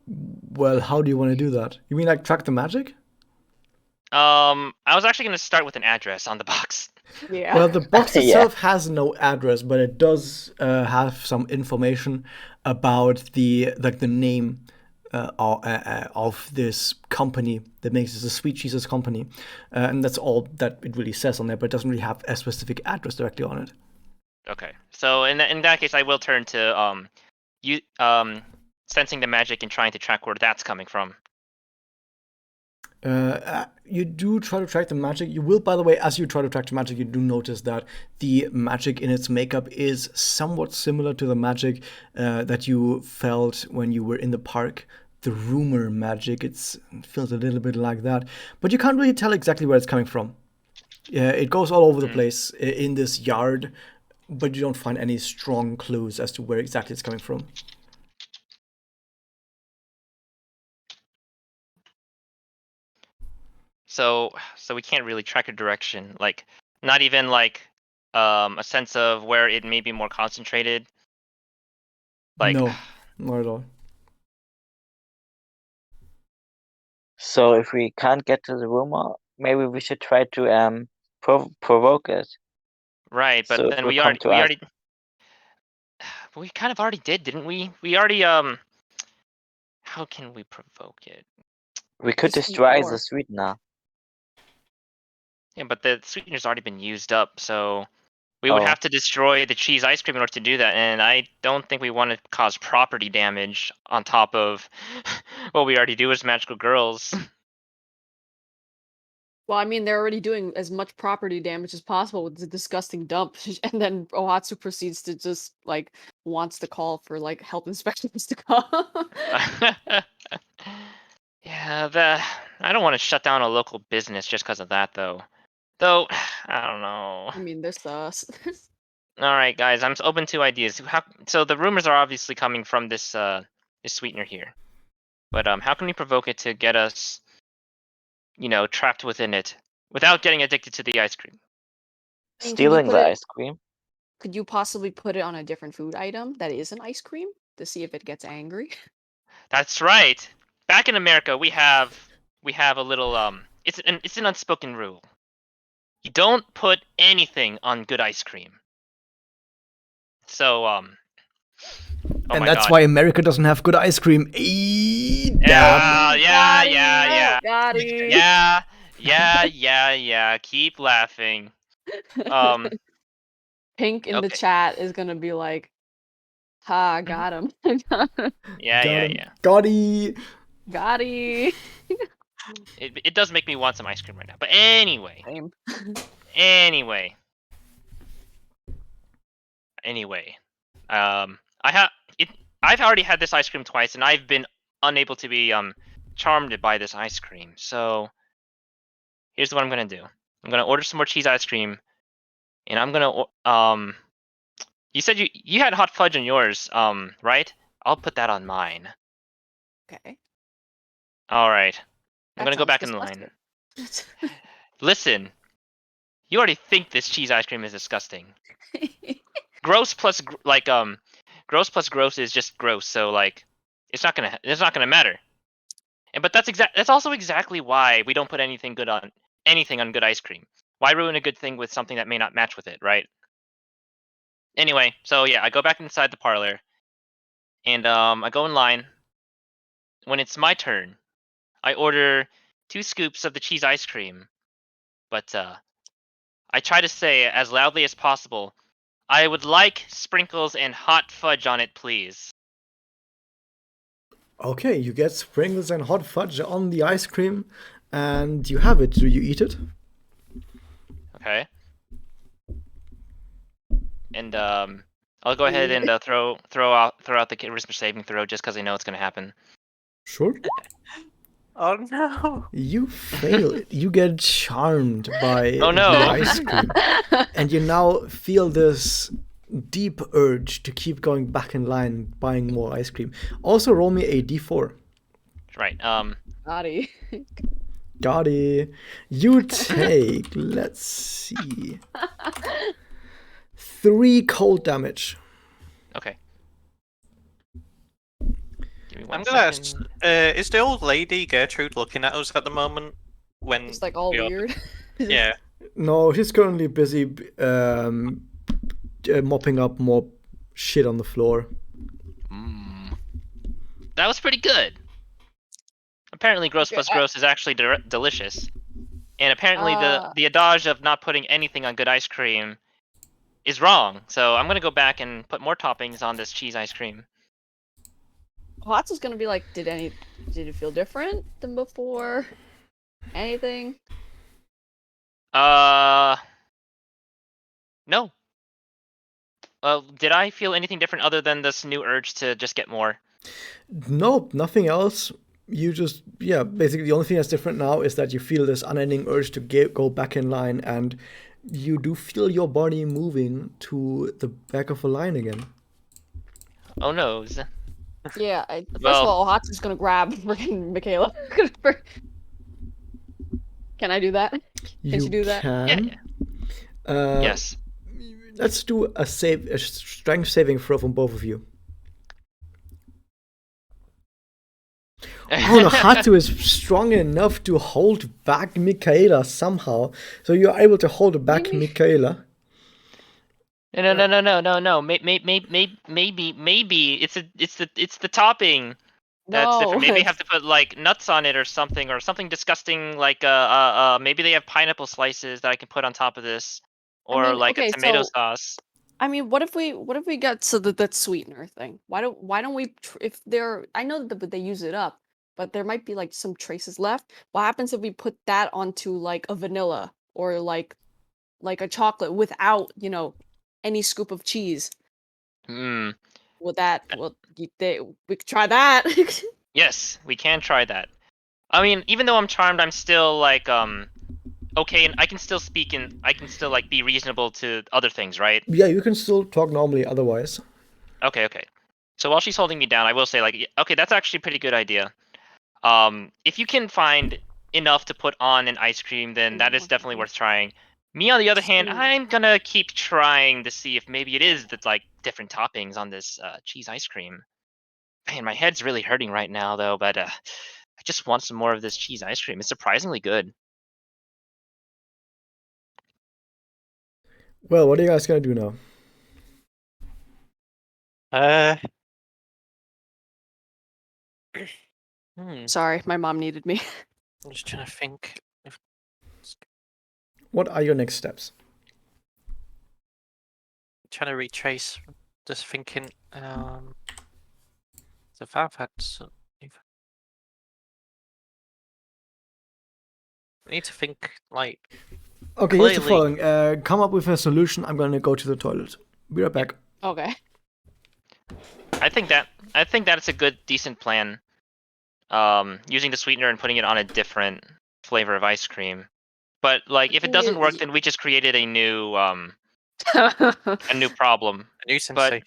Well, how do you want to do that? You mean like track the magic?
I was actually going to start with an address on the box.
yeah.
Well, the box
Yeah.
itself has no address, but it does have some information about the name of this company that makes this a Sweet Cheeses company, and that's all that it really says on there. But it doesn't really have a specific address directly on it.
Okay, so in that case, I will turn to you sensing the magic and trying to track where that's coming from.
You do try to track the magic. You will, by the way, as you try to track the magic, you do notice that the magic in its makeup is somewhat similar to the magic that you felt when you were in the park. The rumor magic, it feels a little bit like that, but you can't really tell exactly where it's coming from. It goes all over the place in this yard, but you don't find any strong clues as to where exactly it's coming from.
So we can't really track a direction, like not even like a sense of where it may be more concentrated. Like
No, not at all.
So if we can't get to the rumor, maybe we should try to provoke it.
right, but
So it
then
will
we
come to us.
we kind of already did, didn't we? We already how can we provoke it?
We could
Just eat
destroy
more.
the sweetener.
Yeah, but the sweetener's already been used up, so we would have to destroy the cheese ice cream in order to do that, and I don't think we want to cause property damage on top of what we already do as magical girls.
Well, I mean, they're already doing as much property damage as possible with the disgusting dump, and then Ohatsu proceeds to just like wants to call for like health inspections to come.
Yeah, I don't want to shut down a local business just because of that, though. Though, I don't know.
I mean, they're sus.
All right, guys, I'm open to ideas. So the rumors are obviously coming from this this sweetener here, but how can we provoke it to get us, trapped within it without getting addicted to the ice cream?
I mean,
Stealing the ice cream?
could you possibly put it on a different food item that isn't ice cream to see if it gets angry?
That's right. Back in America, we have a little it's an unspoken rule. You don't put anything on good ice cream. So oh
And
my
that's
god.
why America doesn't have good ice cream. Damn.
Yeah.
Got it.
Yeah. Keep laughing.
Pink in the
Okay.
chat is gonna be like, "Ha, got him,
Yeah.
Gotti.
got he."
It does make me want some ice cream right now. But anyway.
Same.
Anyway. I've already had this ice cream twice, and I've been unable to be charmed by this ice cream. So here's what I'm gonna do. I'm gonna order some more cheese ice cream, and I'm gonna You said you had hot fudge on yours, right? I'll put that on mine.
Okay.
All right. I'm
That
gonna go
sounds
back in line. Listen, you already think this cheese ice cream is disgusting. Gross plus gross plus gross is just gross. So like, it's not gonna matter. But that's also exactly why we don't put anything on good ice cream. Why ruin a good thing with something that may not match with it, right? Anyway, so yeah, I go back inside the parlor, and I go in line. When it's my turn, I order 2 scoops of the cheese ice cream, but I try to say as loudly as possible, I would like sprinkles and hot fudge on it, please.
Okay, you get sprinkles and hot fudge on the ice cream, and you have it. Do you eat it?
Okay. And I'll go ahead and throw out the charisma saving throw just because I know it's gonna happen.
Sure.
Oh no!
You fail it. You get charmed by
Oh, no.
the ice cream. And you now feel this deep urge to keep going back in line buying more ice cream. Also roll me a d4.
Right.
Gotti.
Gotti. You take, let's see, 3 cold damage.
Okay. Give me one
I'm gonna ask,
second.
is the old lady Gertrude looking at us at the moment? When
It's like all
we open-
weird.
Yeah.
No, he's currently busy mopping up more shit on the floor.
That was pretty good. Apparently, gross
Okay,
plus gross is actually delicious, and apparently the adage of not putting anything on good ice cream is wrong. So I'm gonna go back and put more toppings on this cheese ice cream.
Hatsu's gonna be like, did it feel different than before? Anything?
No. Did I feel anything different other than this new urge to just get more?
Nope, nothing else. You just, basically the only thing that's different now is that you feel this unending urge to go back in line, and you do feel your body moving to the back of a line again.
Oh no.
Yeah, first of all, Hatsu's gonna grab freaking Michaela. Can I do that? Can she do that?
Can.
Yeah. Yes.
Let's do a strength saving throw from both of you. Oh no, Hatsu is strong enough to hold back Michaela somehow. So you're able to hold back Michaela.
No. Maybe it's the topping. That's
No,
different. Maybe you
it's-
have to put like nuts on it or something disgusting like maybe they have pineapple slices that I can put on top of this, or
mean,
like a
okay,
tomato
so
sauce.
I mean, what if we got so that sweetener thing? Why don't we if there I know that they use it up, but there might be like some traces left. What happens if we put that onto like a vanilla or like a chocolate without, any scoop of cheese?
Hmm.
Would that we could try that.
Yes, we can try that. I mean, even though I'm charmed, I'm still like okay, and I can still speak and I can still like be reasonable to other things, right?
Yeah, you can still talk normally otherwise.
Okay, okay. So while she's holding me down, I will say like, okay, that's actually a pretty good idea. If you can find enough to put on an ice cream, then that is definitely worth trying. Me, on the other hand,
Sweet.
I'm gonna keep trying to see if maybe it is that like different toppings on this cheese ice cream. Man, my head's really hurting right now though, but I just want some more of this cheese ice cream. It's surprisingly good.
Well, what are you guys gonna do now?
Sorry, my mom needed me.
I'm just trying to think.
What are your next steps?
Trying to retrace. Just thinking. So if I've had some. I need to think like.
Okay, here's the
Clearly-
following. Come up with a solution. I'm gonna go to the toilet. Be right back.
Okay.
I think that's a good, decent plan. Using the sweetener and putting it on a different flavor of ice cream. But like, if it doesn't work, then we just created a new problem.
A new sensei.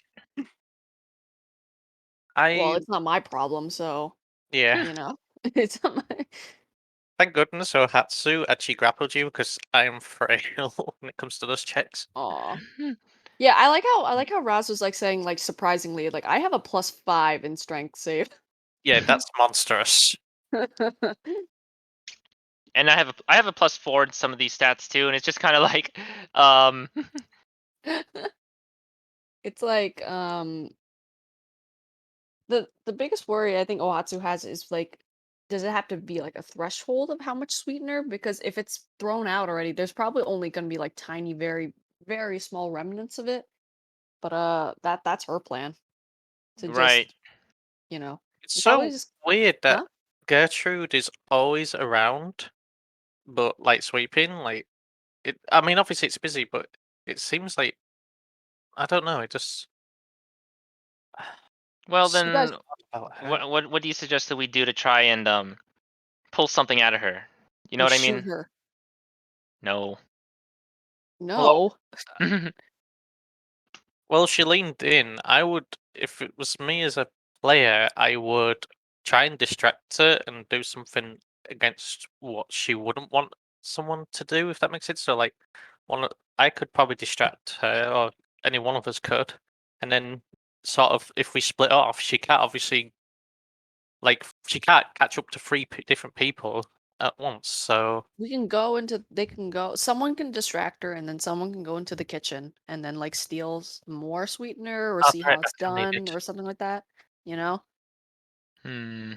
Well, it's not my problem, so
Yeah.
it's not my.
Thank goodness Ohatsu actually grappled you because I am frail when it comes to those checks.
Aw. Yeah, I like how Raz was like saying like surprisingly like I have a +5 in strength save.
Yeah, that's monstrous.
And I have a +4 in some of these stats too, and it's just kind of like, um,
It's like the biggest worry I think Ohatsu has is like does it have to be like a threshold of how much sweetener? Because if it's thrown out already, there's probably only gonna be like tiny, very, very small remnants of it. But that's her plan. To
right.
just, you know,
It's
and
so
probably just
weird that
huh?
Gertrude is always around, but like sweeping, like it. I mean, obviously it's busy, but it seems like I don't know. It just.
Well
So
You guys
then,
about her.
what do you suggest that we do to try and pull something out of her? You know
we
what I
shoot
mean?
her.
No.
No.
Well, she leaned in. I would, if it was me as a player, I would try and distract her and do something against what she wouldn't want someone to do, if that makes sense. So, like, I could probably distract her, or any one of us could, and then sort of, if we split off, she can't obviously, like, she can't catch up to three different people at once. So,
They can go, someone can distract her and then someone can go into the kitchen and then like steal more sweetener or
I'll
see
try
how
it
it's
back if
done
needed.
or something like that, you know?
Hmm.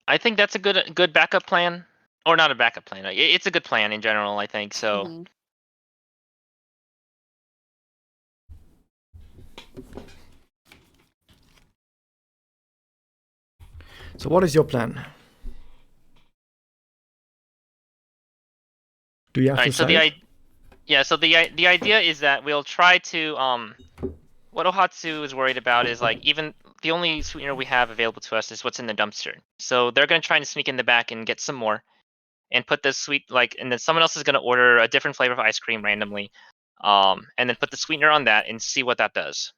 I think that's a good backup plan, or not a backup plan. It's a good plan in general. I think so.
Mhm.
So, what is your plan? Do you have
All
to
right. So
decide?
the idea is that we'll try to what Ohatsu is worried about is like even the only sweetener we have available to us is what's in the dumpster. So they're gonna try and sneak in the back and get some more, and put this and then someone else is gonna order a different flavor of ice cream randomly, and then put the sweetener on that and see what that does.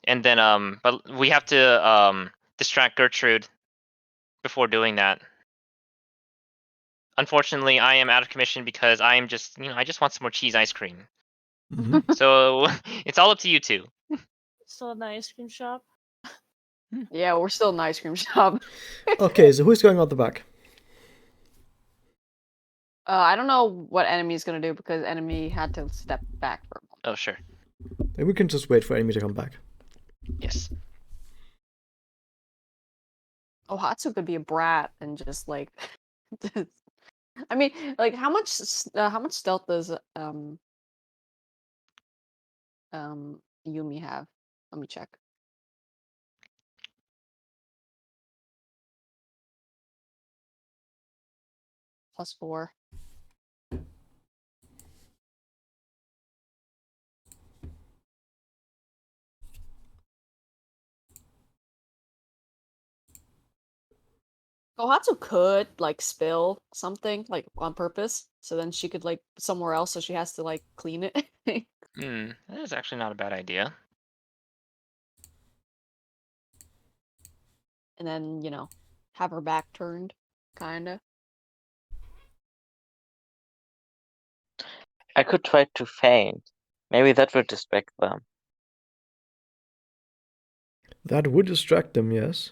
And then but we have to distract Gertrude before doing that. Unfortunately, I am out of commission because I am just I just want some more cheese ice cream.
Mhm.
So it's all up to you two.
Still in the ice cream shop.
Yeah, we're still in the ice cream shop.
Okay, so who's going out the back?
I don't know what Enemy's gonna do because Enemy had to step back for a moment.
Oh, sure.
Then we can just wait for Enemy to come back.
Yes.
Ohatsu could be a brat and just like. I mean, like how much stealth does Yumi have? Let me check. +4. Kohatsu could like spill something like on purpose, so then she could like somewhere else, so she has to like clean it.
That is actually not a bad idea.
And then, have her back turned, kinda.
I could try to feint. Maybe that would distract them.
That would distract them, yes.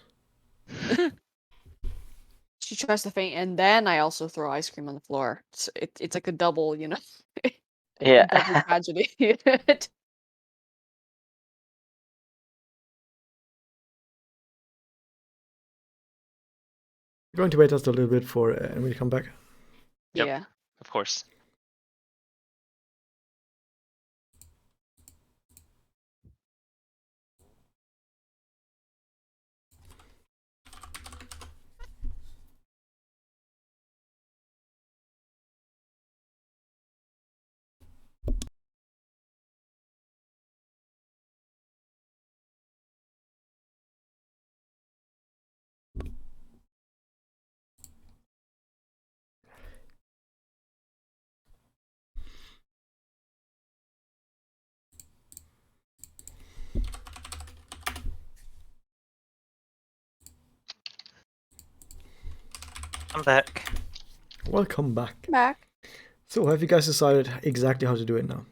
She tries to faint, and then I also throw ice cream on the floor. It's like a double, a
Yeah.
double tragedy.
We're going to wait just a little bit for Enemy to come back.
Yep.
Yeah.
Of course.
I'm back.
Welcome back.
Back.
So, have you guys decided exactly how to do it now?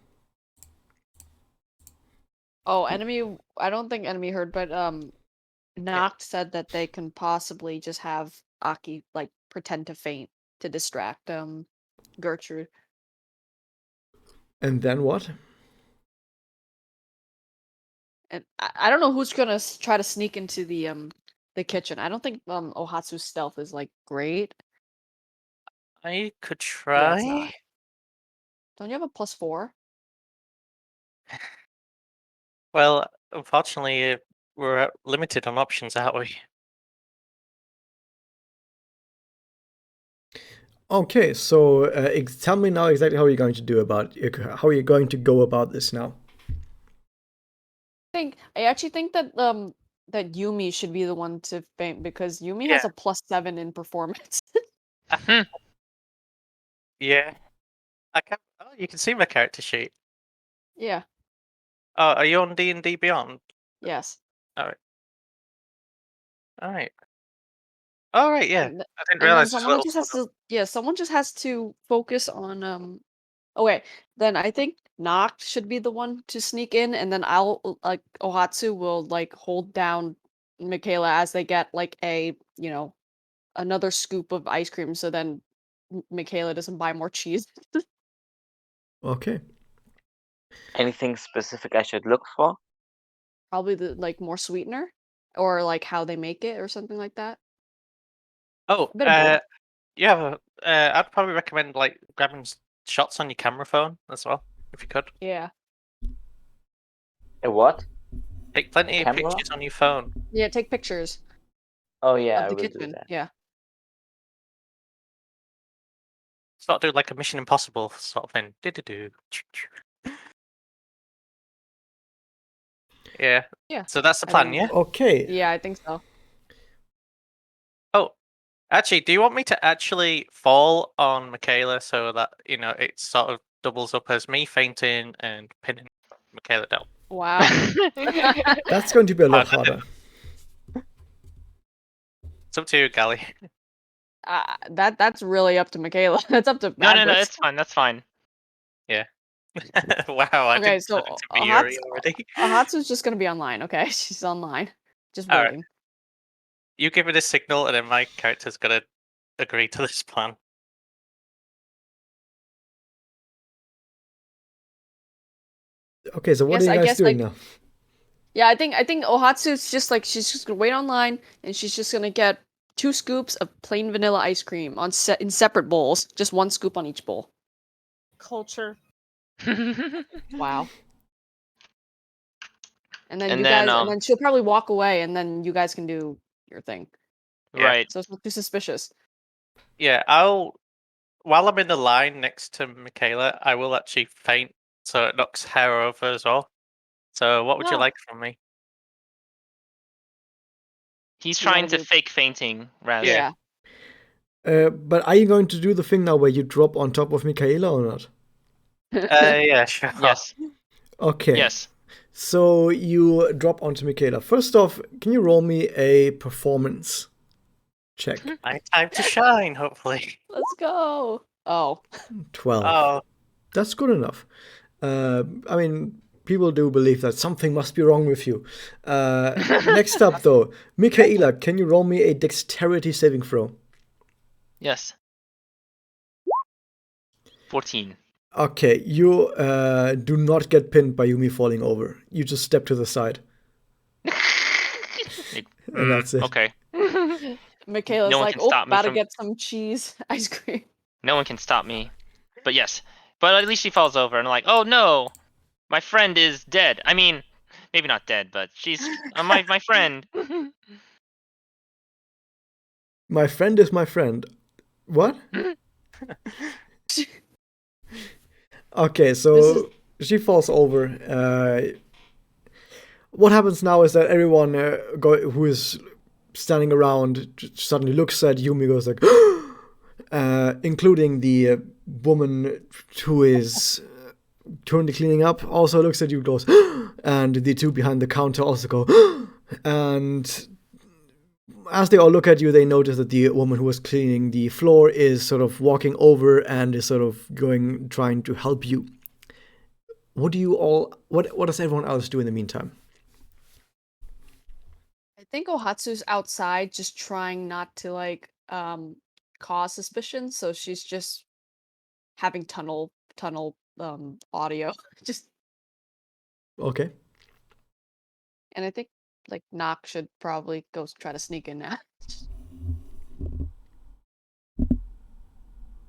Oh, Enemy. I don't think Enemy heard, but Noct said that they can possibly just have Aki like pretend to faint to distract Gertrude.
And then what?
And I don't know who's gonna try to sneak into the kitchen. I don't think Ohatsu's stealth is like great.
I could
Yeah, it's
try.
not. Don't you have a +4?
Well, unfortunately, we're limited on options, aren't we?
Okay, so tell me now exactly how you're going to do about how you're going to go about this now.
I actually think that that Yumi should be the one to faint because Yumi has
Yeah.
a +7 in performance.
Yeah. I can. Oh, you can see my character sheet.
Yeah.
Oh, are you on D&D Beyond?
Yes.
All right. All right. All right. Yeah.
And,
I didn't
and then
realize there's a
someone
little.
just has to someone just has to focus on okay, then I think Noct should be the one to sneak in, and then I'll like Ohatsu will like hold down Michaela as they get like a another scoop of ice cream, so then Michaela doesn't buy more cheese.
Okay.
Anything specific I should look for?
Probably the like more sweetener, or like how they make it, or something like that.
Oh,
A bit of both.
yeah. I'd probably recommend like grabbing shots on your camera phone as well, if you could.
Yeah.
A what?
Take plenty of
Camera?
pictures on your phone.
Yeah. Take pictures
Oh yeah,
of
I
the
will do
kitchen.
that.
Yeah.
Start doing like a Mission Impossible sort of thing. Do. Yeah.
Yeah.
So that's the
I
plan,
think-
yeah?
Okay.
Yeah, I think so.
Oh, actually, do you want me to actually fall on Michaela so that, it sort of doubles up as me fainting and pinning Michaela down?
Wow.
That's going to be a lot
Hard,
harder.
It's up to you, Gally.
That's really up to Michaela. That's up to
No,
Adverse.
it's fine. That's fine.
Wow, I
Okay,
didn't
so
turn into Yuri already.
Ahatsu's just gonna be online. Okay, she's online, just
All right.
waiting.
You give me the signal, and then my character's gonna agree to this plan.
Okay, so what
Yes,
are you
I
guys
guess,
doing
like-
now?
Yeah, I think Ohatsu's just like she's just gonna wait online and she's just gonna get 2 scoops of plain vanilla ice cream in separate bowls, just 1 scoop on each bowl.
Culture.
Wow. And then
And
you
then,
guys, and then she'll probably walk away, and then you guys can do your thing.
Yeah.
Right.
So it's not too suspicious.
Yeah, while I'm in the line next to Michaela, I will actually faint, so it knocks her over as well. So what would you
No.
like from me?
He's
You
trying
wanna
to
be-
fake fainting rather.
Yeah.
But are you going to do the thing now where you drop on top of Michaela or not?
Yeah, sure.
Yes.
Okay.
Yes.
So you drop onto Michaela. First off, can you roll me a performance check?
My time to shine, hopefully.
Let's go. Oh.
12.
Oh,
That's good enough. I mean, people do believe that something must be wrong with you. Next up, though, Michaela, can you roll me a dexterity saving throw?
Yes. 14.
Okay, you do not get pinned by Yumi falling over. You just step to the side. And that's it.
Okay.
Michaela's
No one
like,
can
oh,
stop me
about to
from-
get some cheese ice cream.
No one can stop me. But yes. But at least she falls over and I'm like, oh no! My friend is dead. I mean, maybe not dead, but she's my friend.
My friend is my friend. What? Okay, so she falls over. What happens now is that everyone who is standing around suddenly looks at Yumi, goes like, including the woman who is currently cleaning up, also looks at you, goes, and the 2 behind the counter also go, and as they all look at you, they notice that the woman who was cleaning the floor is sort of walking over and is sort of trying to help you. What does everyone else do in the meantime?
I think Ohatsu's outside just trying not to like cause suspicion, so she's just having tunnel audio. Just
Okay.
and I think like Nock should probably go try to sneak in now.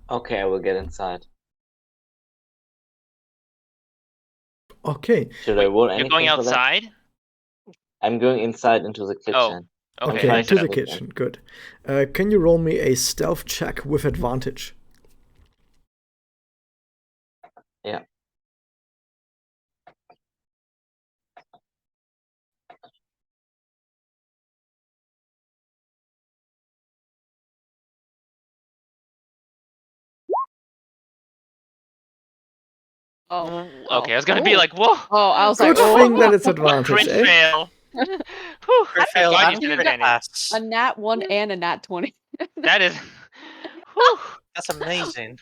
Okay, I will get inside.
Okay.
Should I roll
You're
anything
going
for that?
outside?
I'm going inside into the kitchen.
Okay,
Okay,
nice.
to the kitchen. Good. Can you roll me a stealth check with advantage?
Yeah.
Oh.
Okay, I was gonna be like, whoa.
Oh, I was
Good
like, oh.
thing that it's advantage,
Crit
eh?
fail. Whew,
Crit
I'm
fail
glad
and
you did
crit
advantage.
pass.
A nat 1 and a nat 20.
That is. Whew.
That's amazing.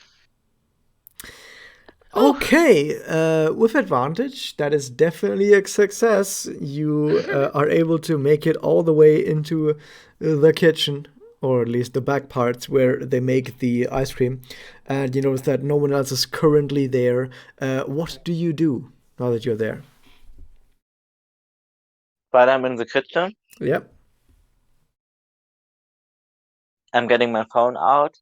Okay, with advantage, that is definitely a success. You are able to make it all the way into the kitchen, or at least the back parts where they make the ice cream, and you notice that no one else is currently there. What do you do now that you're there?
But I'm in the kitchen.
Yep.
I'm getting my phone out,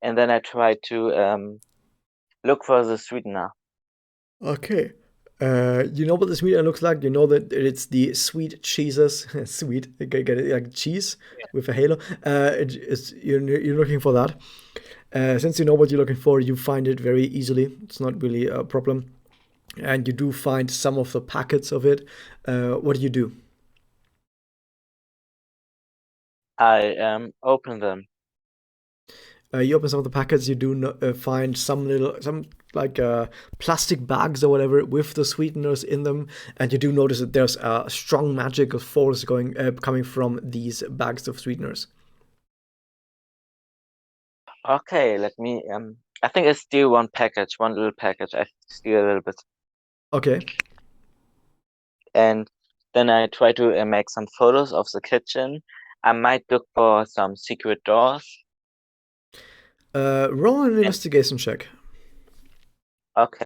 and then I try to look for the sweetener.
Okay. You know what the sweetener looks like? You know that it's the sweet cheeses. Sweet. You get it, like cheese with a halo. You're looking for that. Since you know what you're looking for, you find it very easily. It's not really a problem. And you do find some of the packets of it. What do you do?
I open them.
You open some of the packets. You do find some plastic bags or whatever with the sweeteners in them, and you do notice that there's a strong magical force coming from these bags of sweeteners.
Okay, let me. I think I steal one little package. I steal a little bit,
Okay.
and then I try to make some photos of the kitchen I might look for some secret doors.
Roll an investigation check.
Okay.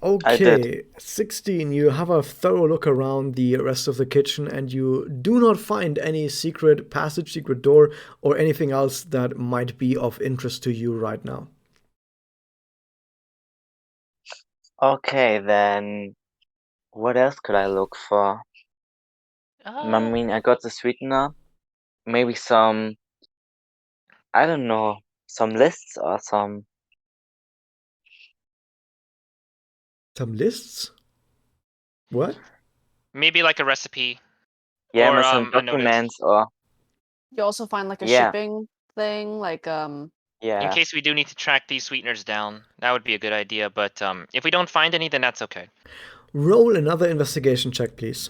Okay, 16. You have a thorough look around the rest of the kitchen and you do not find any secret passage, secret door, or anything else that might be of interest to you right now.
Okay, then what else could I look for? I mean, I got the sweetener. Maybe some, I don't know, some lists or some.
Some lists? What?
Maybe like a recipe
Yeah,
or
maybe some
a notice.
documents or.
You also find like a
Yeah.
shipping thing, like
In
Yeah.
case we do need to track these sweeteners down, that would be a good idea. But if we don't find any, then that's okay.
Roll another investigation check, please.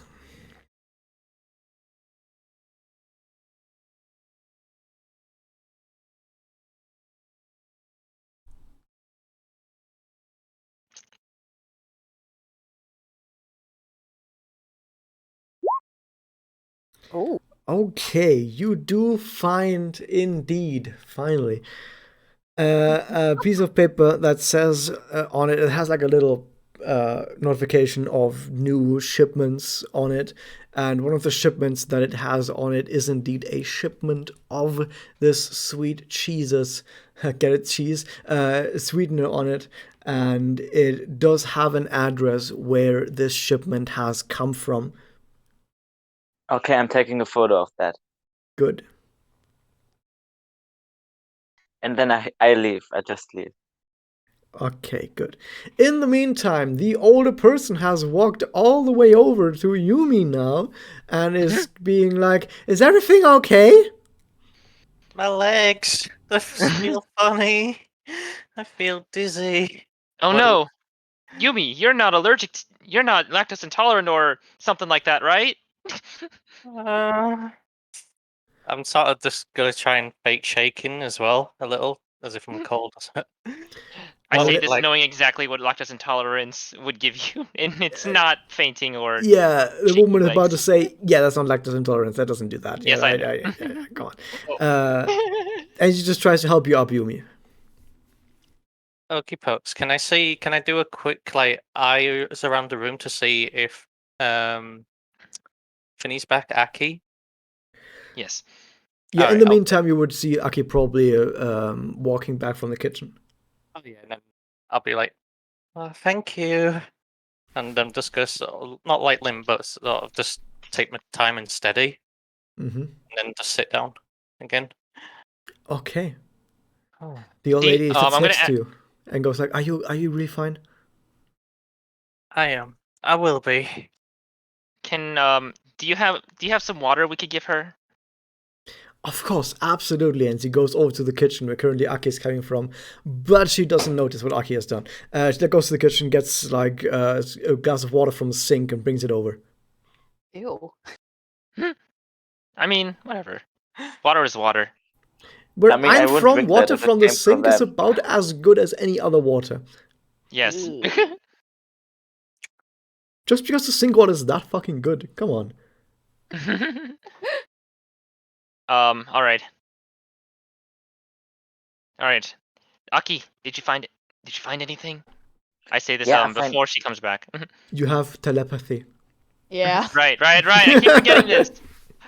oh,
Okay, you do find indeed, finally, a piece of paper that says on it, it has like a little notification of new shipments on it. And one of the shipments that it has on it is indeed a shipment of this sweet cheeses, get it, cheese, sweetener on it. And it does have an address where this shipment has come from.
Okay, I'm taking a photo of that.
Good.
And then I leave. I just leave.
Okay, good. In the meantime, the older person has walked all the way over to Yumi now and is being like, "Is everything okay?"
My legs, they feel funny. I feel dizzy.
Oh
What-
no, Yumi, you're not allergic. You're not lactose intolerant or something like that, right?
I'm sort of just gonna try and fake shaking as well, a little, as if I'm cold.
I
Well,
say
it-
this
like,
knowing exactly what lactose intolerance would give you, and it's not fainting or.
Yeah, the
shaky
woman is about to
legs.
say, "Yeah, that's not lactose intolerance. That doesn't do that."
Yes,
Yeah,
I know.
yeah, come on.
Oh.
And she just tries to help you up, Yumi.
okay, pokes. Can I do a quick like eyes around the room to see if Finny's back, Aki?
Yes.
Yeah, in
Alright,
the meantime, you would see Aki probably walking back from the kitchen.
Oh yeah, and then I'll be like, oh, thank you, and then just go not like limp, but sort of just take my time and steady,
Mm-hmm.
and then just sit down again.
Okay.
Oh.
The old
See,
lady sits
I'm gonna
next to you and goes like, "Are you really fine?"
I am. I will be.
Can do you have some water we could give her?
Of course, absolutely. And she goes over to the kitchen where currently Aki is coming from, but she doesn't notice what Aki has done. She goes to the kitchen, gets like a glass of water from the sink, and brings it over.
ew.
I mean, whatever. Water is water.
Where
I mean, I
I'm
wouldn't
from,
drink that
water
if it
from the
came from
sink is
them.
about as good as any other water.
Yes.
Ew.
Just because the sink water is that fucking good. Come on.
All right. All right. Aki, did you find anything? I say this
Yeah, I find.
before she comes back.
You have telepathy.
Yeah.
Right. I keep forgetting this.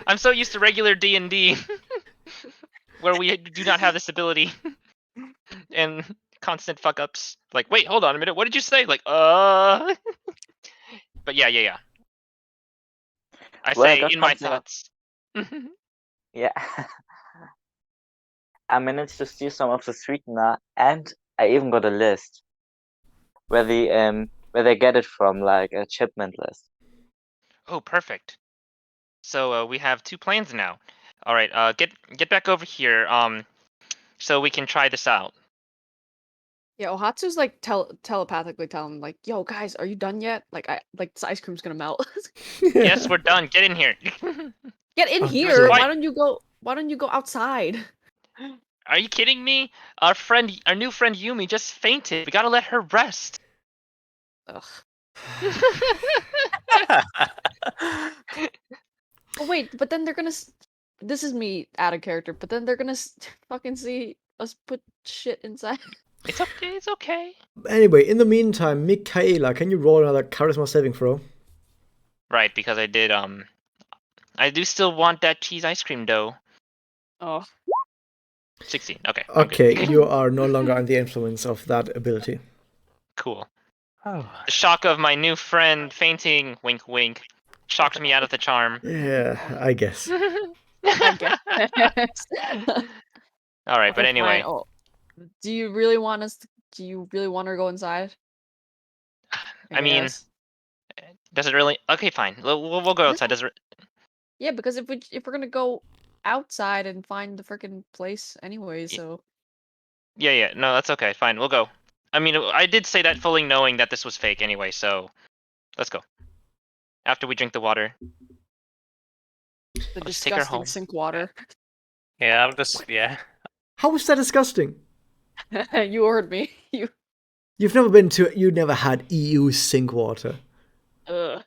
I'm so used to regular D&D where we do not have this ability and constant fuck ups. Like, wait, hold on a minute. What did you say? Like, But yeah. I
Well, I
say
got
in my
something.
thoughts.
Yeah. I managed to steal some of the sweetener, and I even got a list where they get it from, like a shipment list.
Oh, perfect. So we have 2 plans now. All right. Get back over here. So we can try this out.
Yeah, Ohatsu's like telepathically telling them, like, "Yo, guys, are you done yet? Like, this ice cream's gonna melt.
Yes, we're done. Get in here.
Get in
Okay.
here.
Quiet.
Why don't you go outside?"
Are you kidding me? Our new friend Yumi just fainted. We gotta let her rest.
Ugh. Oh wait, but then they're gonna. This is me out of character, but then they're gonna fucking see us put shit inside.
It's okay. It's okay.
Anyway, in the meantime, Michaela, can you roll another charisma saving throw?
Right, because I did. I do still want that cheese ice cream dough.
Oh,
16. Okay. I'm good.
Okay, you are no longer under the influence of that ability.
Cool.
Oh.
The shock of my new friend fainting, wink wink, shocked me out of the charm.
Yeah, I guess.
I guess.
All right, but
Okay,
anyway,
fine. Oh, do you really want us? Do you really want her to go inside?
I mean,
guess.
does it really? Okay, fine. We'll go outside. Does it?
Yeah, because if we're gonna go outside and find the freaking place anyway, so
Yeah. No, that's okay. Fine, we'll go. I mean, I did say that fully knowing that this was fake anyway, so let's go. After we drink the water,
the
I'll just take her
disgusting
home.
sink water.
Yeah, I'm just yeah.
How is that disgusting?
You heard me.
You never had EU sink water,
Ugh.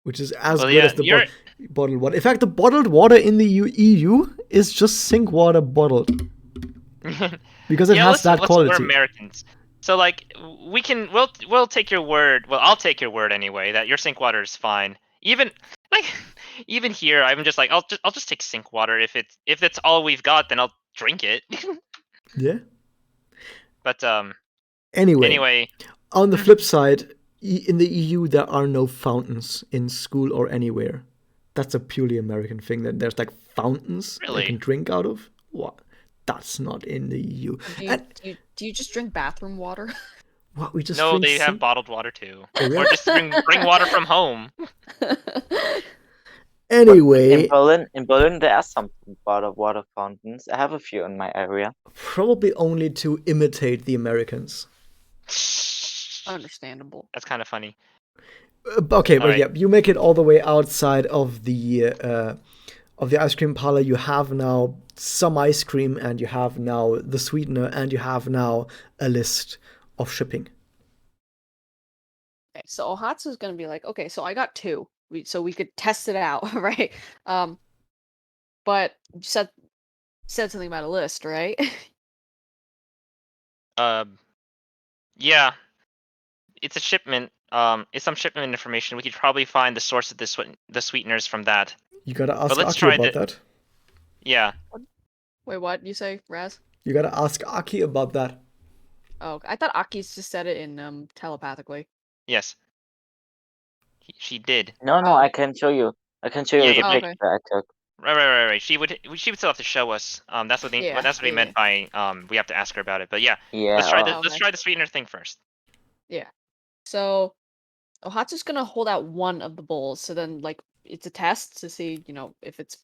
which is as
Well,
good
yeah,
as the
you're.
bottled water. In fact, the bottled water in the EU is just sink water bottled because it
Yeah,
has that
we're
quality.
Americans, so like we'll take your word. Well, I'll take your word anyway that your sink water is fine. Even like even here, I'm just like I'll just take sink water if that's all we've got, then I'll drink it.
Yeah.
But
Anyway, on the flip side, in the EU there are no fountains in school or anywhere. That's a purely American thing. That there's like fountains that you can
Really?
drink out of. What? That's not in the EU.
Do you just drink bathroom water?
What? We just
No,
drink
they have
sink.
bottled water too,
Oh, really?
or just bring water from home.
Anyway,
In Berlin, there are some bottled water fountains. I have a few in my area.
probably only to imitate the Americans.
Understandable.
That's kind of funny.
Okay, but
Alright.
yeah, you make it all the way outside of the ice cream parlor. You have now some ice cream, and you have now the sweetener, and you have now a list of shipping.
Okay, so Ohatsu's gonna be like, okay, so I got two. So we could test it out, right? But you said something about a list, right?
Yeah, it's a shipment. It's some shipment information. We could probably find the source of the sweeteners from that.
You gotta ask
let's
Aki
try
about that.
Yeah.
Wait, what you say, Raz?
You gotta ask Aki about that.
Oh, I thought Aki's just said it in telepathically.
Yes. She did.
No,
Oh.
I can show you. I can show you
Yeah,
the
yeah,
but-
picture I took.
Right. She would still have to show us. That's what
Yeah,
that's what he
yeah,
meant by we have to ask her about it. But yeah,
Yeah.
let's try
oh,
the
okay.
let's try the sweetener thing first.
So Ohatsu's gonna hold out one of the bowls, so then like it's a test to see, if it's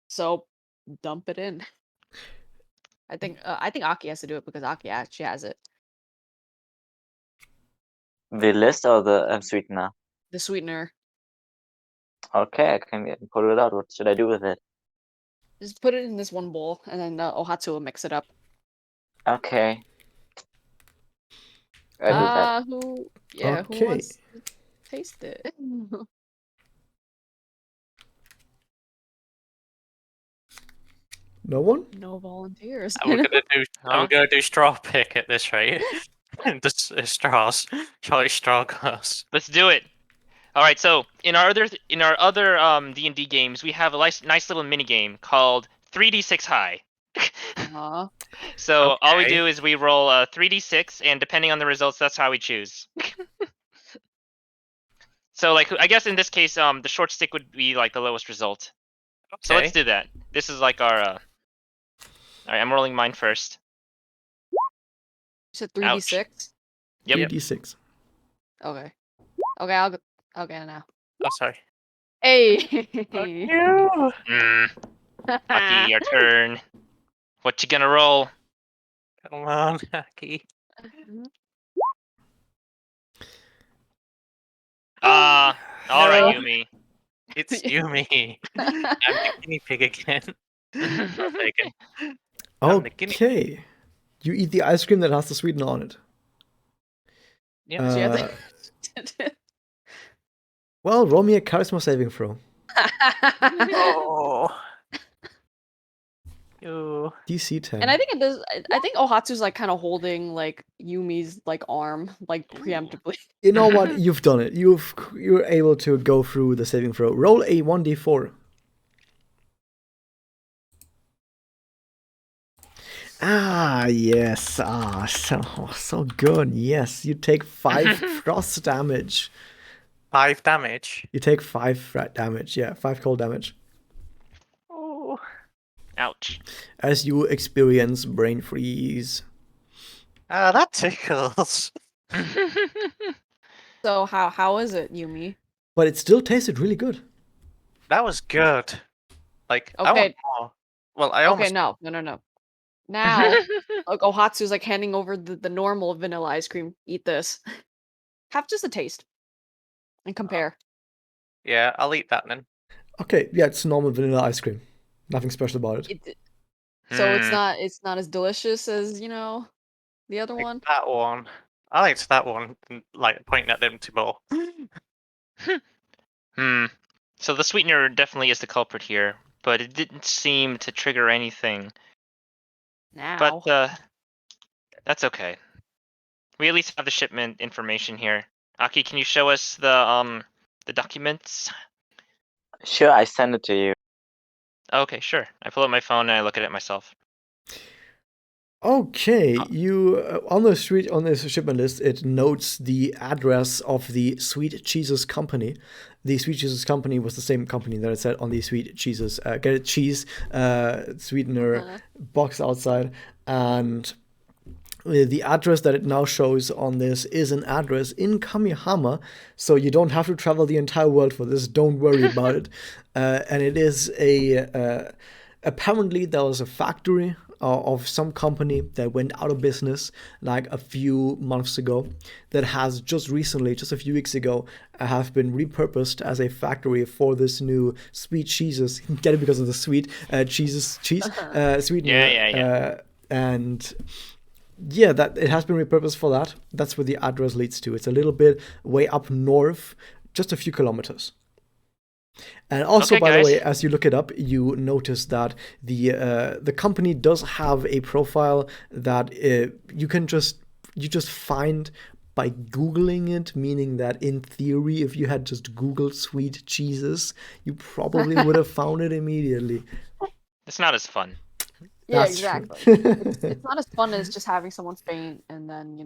so dump it in. I think Aki has to do it because Aki actually has it.
The list or the sweetener?
The sweetener.
Okay, I can pull it out. What should I do with it?
Just put it in this one bowl, and then Ohatsu will mix it up.
Okay. I do that.
Who
Okay.
wants to taste it?
No one?
No volunteers.
I'm gonna do straw pick at this rate. Just straws, Charlie straw glass.
Let's do it. All right. So in our other D&D games, we have a nice little mini game called 3d6 high.
Aw.
So all we
Okay.
do is we roll 3d6, and depending on the results, that's how we choose. So like I guess in this case, the short stick would be like the lowest result. So let's
Okay.
do that. This is like our. All right, I'm rolling mine first.
You said 3d6?
Yep.
3d6.
Okay. Okay, I'll go. Okay, now.
Oh, sorry.
Hey!
Aki, your turn. What you gonna roll?
Come on, Aki.
All right,
No.
Yumi.
It's Yumi. I'm the guinea pig again. Not taken. I'm the guinea.
Okay. You eat the ice cream that has the sweetener on it.
Yeah.
So you have
Uh,
to-
well, roll me a charisma saving throw.
Oh. You.
DC 10.
And I think it does. I think Ohatsu's like kind of holding like Yumi's like arm like preemptively.
You know what? You've done it. You're able to go through the saving throw. Roll a 1d4. Ah, yes. Ah, so good. Yes, you take 5 frost damage.
5 damage.
You take 5 damage. Yeah, 5 cold damage.
Oh.
Ouch.
As you experience brain freeze.
Ah, that tickles.
So how is it, Yumi?
But it still tasted really good.
That was good. Like, I
Okay.
want more. Well, I
Okay,
almost.
no. Now, like Ohatsu's like handing over the normal vanilla ice cream. Eat this. Have just a taste and compare.
Yeah, I'll eat that then.
Okay, yeah, it's normal vanilla ice cream. Nothing special about it.
So it's
Hmm.
not as delicious as the other
Like
one.
that one. I liked that one. Like pointing at them two more.
So the sweetener definitely is the culprit here, but it didn't seem to trigger anything.
Now.
But that's okay. We at least have the shipment information here. Aki, can you show us the documents?
Sure, I send it to you.
Okay, sure. I pull up my phone and I look at it myself.
Okay, you on the shipment list, it notes the address of the Sweet Cheeses Company. The Sweet Cheeses Company was the same company that I said on the Sweet Cheeses get it cheese sweetener box outside, and the address that it now shows on this is an address in Kamihama, so you don't have to travel the entire world for this. Don't worry about it. And it is apparently there was a factory of some company that went out of business like a few months ago that has just recently, just a few weeks ago, have been repurposed as a factory for this new sweet cheeses. Get it because of the sweet cheese sweetener.
Yeah.
And yeah, that it has been repurposed for that. That's where the address leads to. It's a little bit way up north, just a few kilometers. And also,
Okay,
by the
guys.
way, as you look it up, you notice that the company does have a profile that you just find by Googling it, meaning that in theory, if you had just Googled sweet cheeses, you probably would have found it immediately.
It's not as fun.
Yeah,
That's
exactly.
true.
It's not as fun as just having someone faint and then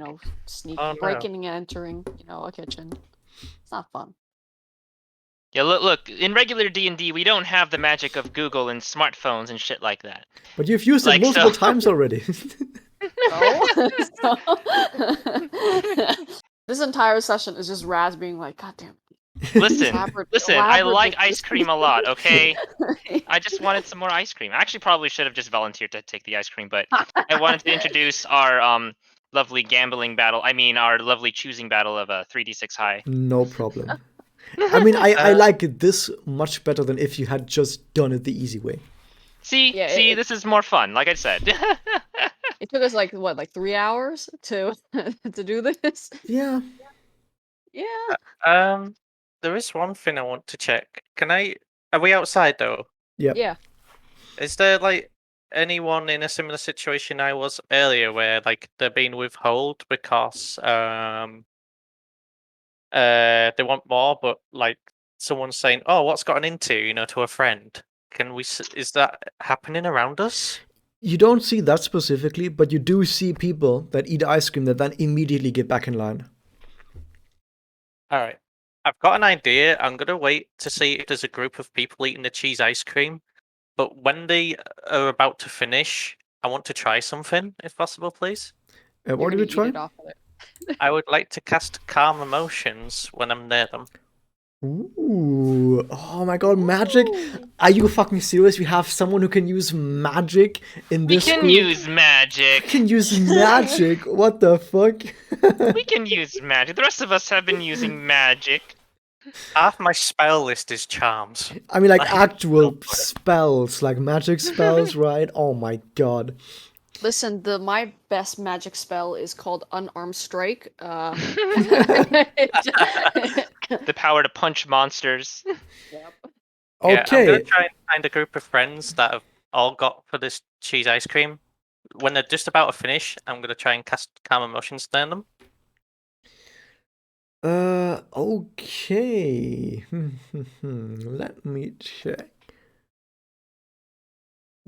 breaking and entering a kitchen. It's not fun.
Yeah, look. In regular D&D, we don't have the magic of Google and smartphones and shit like that.
But you've used it
Like,
multiple
so-
times already.
So, this entire session is just Raz being like, God damn.
Listen, I like ice cream a lot, okay?
Okay.
I just wanted some more ice cream. I actually probably should have just volunteered to take the ice cream, but I wanted to introduce our lovely gambling battle. I mean, our lovely choosing battle of 3d6 high.
No problem. I mean, I like it this much better than if you had just done it the easy way.
See, this is more fun. Like I said.
It took us like 3 hours to to do this.
Yeah.
Yeah.
There is one thing I want to check. Are we outside though?
Yep.
Yeah.
Is there like anyone in a similar situation I was earlier where like they're being withheld because they want more, but like someone's saying, "Oh, what's gotten into?" To a friend. Is that happening around us?
You don't see that specifically, but you do see people that eat ice cream that then immediately get back in line.
All right. I've got an idea. I'm going to wait to see if there's a group of people eating the cheese ice cream. But when they are about to finish, I want to try something, if possible, please.
What do we try?
Eat it off of it.
I would like to cast Calm Emotions when I'm near them.
Ooh. Oh my god, magic. Are you fucking serious? We have someone who can use magic in
We
this
can
group?
use
We
magic.
can use magic. What the fuck?
We can use magic. The rest of us have been using magic.
Half my spell list is charms.
I mean, like
Like,
actual
go for it.
spells, like magic spells, right? Oh my god.
Listen, my best magic spell is called Unarmed Strike.
The power to punch monsters.
Yep.
Yeah, I'm gonna
Okay.
try and find a group of friends that have all got for this cheese ice cream. When they're just about to finish, I'm gonna try and cast calm emotions on them.
Okay. Let me check.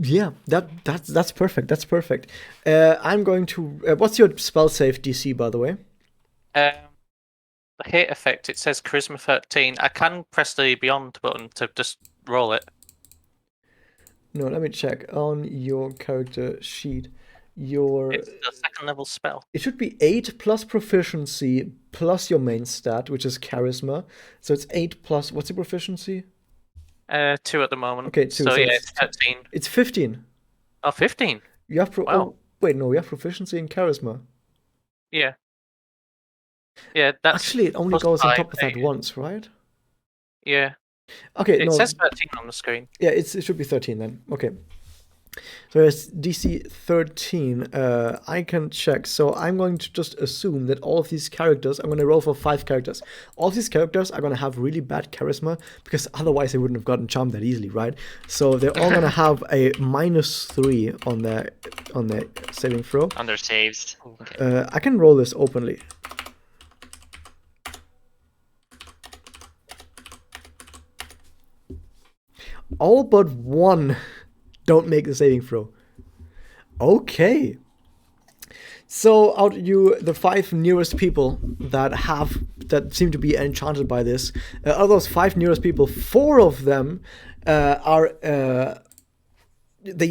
Yeah, that's perfect. That's perfect. I'm going to. What's your spell save DC, by the way?
The hit effect, it says Charisma 13. I can press the Beyond button to just roll it.
No, let me check on your character sheet. Your
It's a second level spell.
it should be 8 plus proficiency plus your main stat, which is charisma. So it's 8 plus what's your proficiency?
2 at the moment.
Okay, 2.
So
So
yeah, it's 13.
it's 15.
Oh, 15.
You have
Wow.
oh wait, no, you have proficiency in charisma.
Yeah. Yeah, that's
Actually, it only
plus
goes on
5,
top of that once, right?
Yeah.
Okay,
It
no.
says 13 on the screen.
Yeah, it should be 13 then. Okay. So it's DC 13. I can check. So I'm going to just assume that all of these characters, I'm going to roll for 5 characters. All of these characters are going to have really bad charisma because otherwise they wouldn't have gotten charmed that easily, right? So they're all going to have a -3 on their saving throw.
On their saves. Okay.
I can roll this openly. All but one don't make the saving throw. Okay. So out of the 5 nearest people that seem to be enchanted by this, out of those 5 nearest people, 4 of them they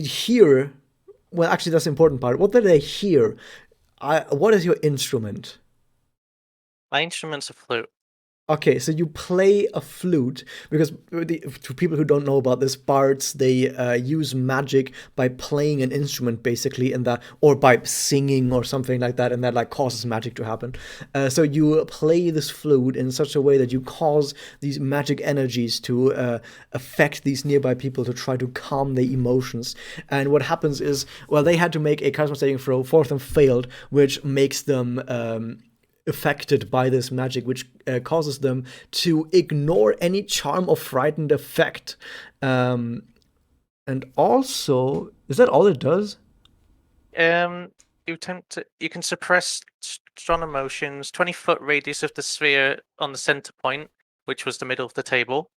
hear. Well, actually, that's the important part. What do they hear? What is your instrument?
My instrument's a flute.
Okay, so you play a flute because to people who don't know about this, bards they use magic by playing an instrument basically, and that or by singing or something like that, and that like causes magic to happen. So you play this flute in such a way that you cause these magic energies to affect these nearby people to try to calm their emotions. And what happens is, well, they had to make a charisma saving throw. 4 of them failed, which makes them affected by this magic, which causes them to ignore any charm or frightened effect. And also, is that all it does?
You can suppress strong emotions. 20-foot radius of the sphere on the center point, which was the middle of the table.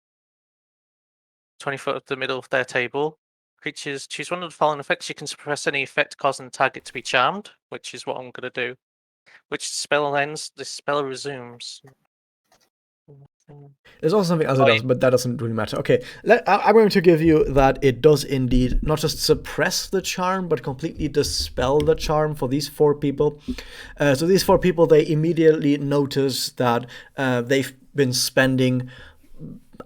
20 foot of the middle of their table. Creatures choose one of the following effects. You can suppress any effect causing the target to be charmed, which is what I'm gonna do. Which spell ends, the spell resumes.
There's also something else it does, but that doesn't really matter. Okay, I'm going to give you that it does indeed not just suppress the charm, but completely dispel the charm for these 4 people. So these 4 people, they immediately notice that they've been spending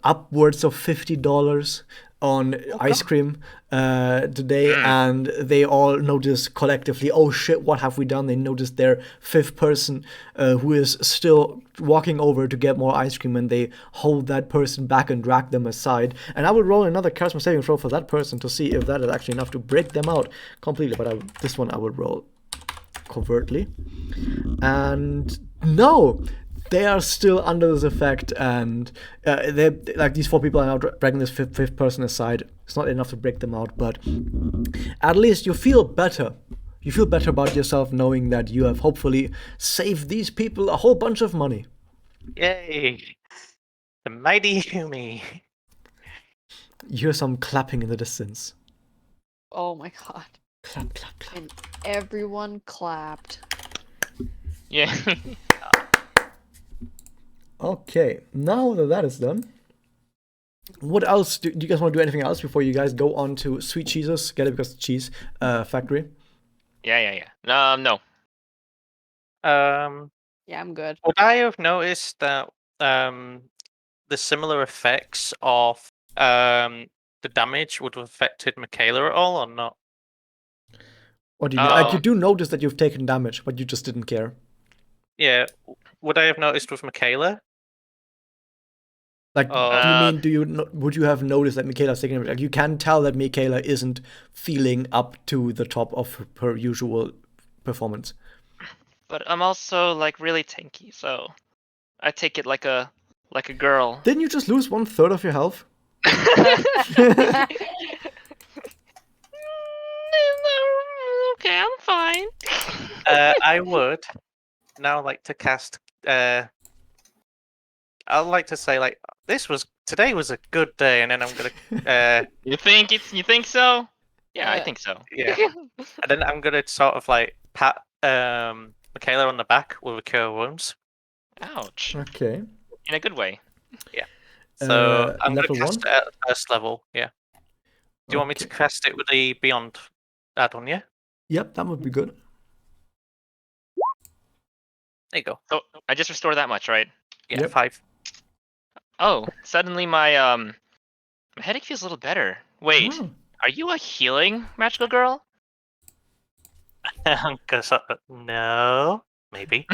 upwards of $50 on ice cream today, and they all notice collectively, oh shit, what have we done? They notice their 5th person who is still walking over to get more ice cream, and they hold that person back and drag them aside. And I will roll another charisma saving throw for that person to see if that is actually enough to break them out completely, but this one I will roll covertly. And no, they are still under this effect, and they're like, these 4 people are now dragging this fifth person aside. It's not enough to break them out, but at least you feel better. You feel better about yourself knowing that you have hopefully saved these people a whole bunch of money.
Yay! The mighty Yumi.
You hear some clapping in the distance.
Oh my god.
Clap, clap, clap.
And everyone clapped.
Yeah.
Okay, now that that is done, what else? Do you guys want to do anything else before you guys go on to Sweet Cheeses? Get it because it's cheese factory.
Yeah. No.
Yeah, I'm good.
Would I have noticed that the similar effects of the damage would have affected Michaela at all, or not?
What do you mean? Like,
Oh.
you do notice that you've taken damage, but you just didn't care.
Yeah. Would I have noticed with Michaela?
Like, do you mean, would you have noticed that Michaela's taking damage? Like, you can tell that Michaela isn't feeling up to the top of her usual performance.
But I'm also like really tanky, so I take it like a girl.
Didn't you just lose 1/3 of your health?
Okay, I'm fine.
I would now like to cast. I'd like to say like today was a good day, and then I'm gonna.
You think so? Yeah, I think so.
Yeah. And then I'm gonna sort of like pat Michaela on the back with a cure wounds.
Ouch.
Okay.
In a good way.
So I'm
level
gonna cast
1?
it at the first level. Yeah. Do you want me to cast it with the Beyond add-on? Yeah.
Yep, that would be good.
There you go.
So I just restore that much, right?
Yeah,
Yep.
5.
Oh, suddenly my headache feels a little better. Wait,
Oh.
are you a healing magical girl?
No, maybe.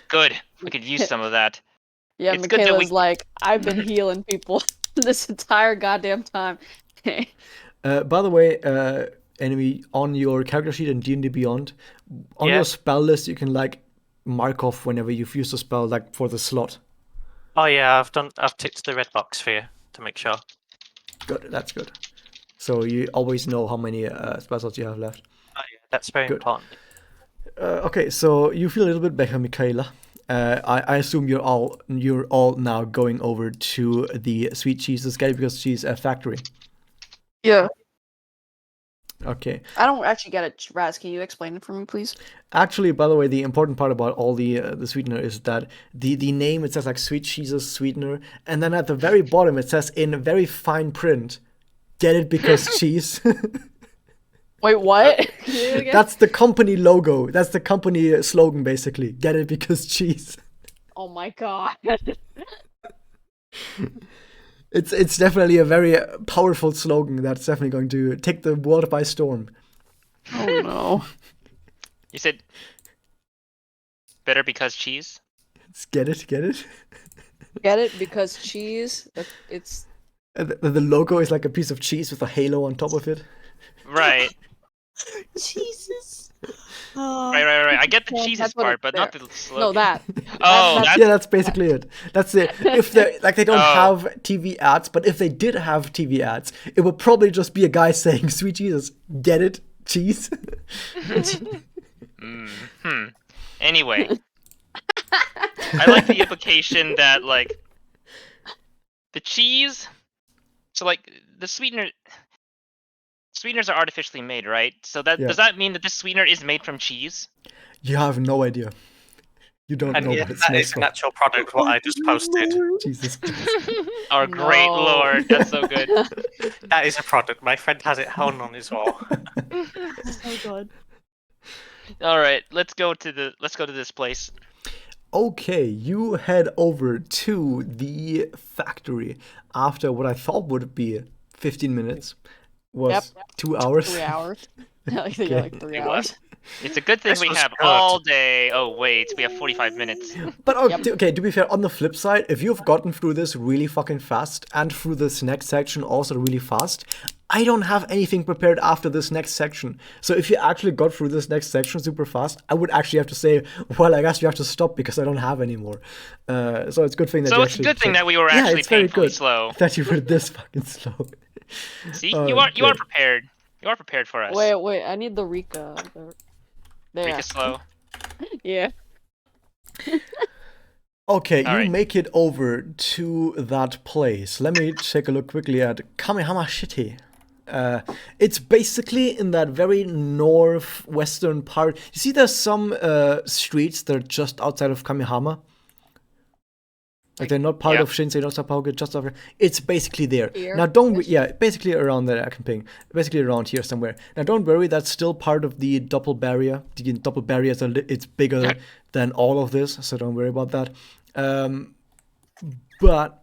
Good. We could use some of that.
Yeah,
It's good that
Michaela's
we-
like, I've been healing people this entire goddamn time.
By the way, enemy, on your character sheet in D&D Beyond, on
Yeah.
your spell list, you can like mark off whenever you've used a spell, like for the slot.
Oh yeah, I've ticked the red box for you to make sure.
Good, that's good. So you always know how many spell slots you have left.
Oh yeah, that's very
Good.
important.
Okay, so you feel a little bit better, Michaela. I assume you're all now going over to the Sweet Cheeses guy because she's a factory.
Yeah.
Okay.
I don't actually get it, Raz. Can you explain it for me, please?
Actually, by the way, the important part about all the sweetener is that the name, it says like Sweet Cheeses sweetener, and then at the very bottom it says in very fine print, "Get it because cheese."
Wait, what? Can you do it again?
That's the company logo. That's the company slogan, basically. Get it because cheese.
Oh my god.
It's definitely a very powerful slogan that's definitely going to take the world by storm.
Oh no.
You said better because cheese?
Get it? Get it?
Get it? Because cheese, it's...
And the logo is like a piece of cheese with a halo on top of it.
Right.
Jesus.
Right. I get the
Yeah,
cheeses
that's what
part,
it's
but not the slogan.
No, that.
Oh, that's...
Yeah, that's basically it. That's it. If they like, they don't
Oh.
have TV ads, but if they did have TV ads, it would probably just be a guy saying, "Sweet Jesus, get it, cheese."
Anyway. I like the implication that, like, the cheese... So, like, the sweeteners are artificially made, right? So that
Yeah.
does that mean that this sweetener is made from cheese?
You have no idea. You don't
And
know
yeah,
what it
that
smells
is an
from.
actual product what I just posted.
Jesus Christ.
Our great
No.
lord, that's so good.
That is a product. My friend has it hung on his wall.
So good.
All right, let's go to this place.
Okay, you head over to the factory after what I thought would be 15 minutes. Was 2 hours.
3 hours. I think
Okay.
like 3 hours.
It's a good thing
This
we
was
have
good.
all day. Oh wait, we have 45 minutes.
But oh,
Yep.
okay, to be fair, on the flip side, if you've gotten through this really fucking fast and through this next section also really fast, I don't have anything prepared after this next section. So if you actually got through this next section super fast, I would actually have to say, well, I guess you have to stop because I don't have any more. So it's a good thing that
So
you
it's a
actually
good thing
took-
that we were
Yeah,
actually
it's very
painfully
good
slow.
that you were this fucking slow.
See,
Oh,
you are
good.
prepared. You are prepared for us.
Wait, I need the Rika. There.
Rika slow.
Yeah.
Okay,
All
you
right.
make it over to that place. Let me take a look quickly at Kamehama City. It's basically in that very northwestern part. You see, there's some streets that are just outside of Kamehama. Like they're not part
Yeah.
of Shinsei, not Sapporo, just over. It's basically there.
Here?
Now don't, yeah, basically around there. I can ping. Basically around here somewhere. Now don't worry, that's still part of the double barrier. The double barrier is it's bigger than all of this, so don't worry about that. But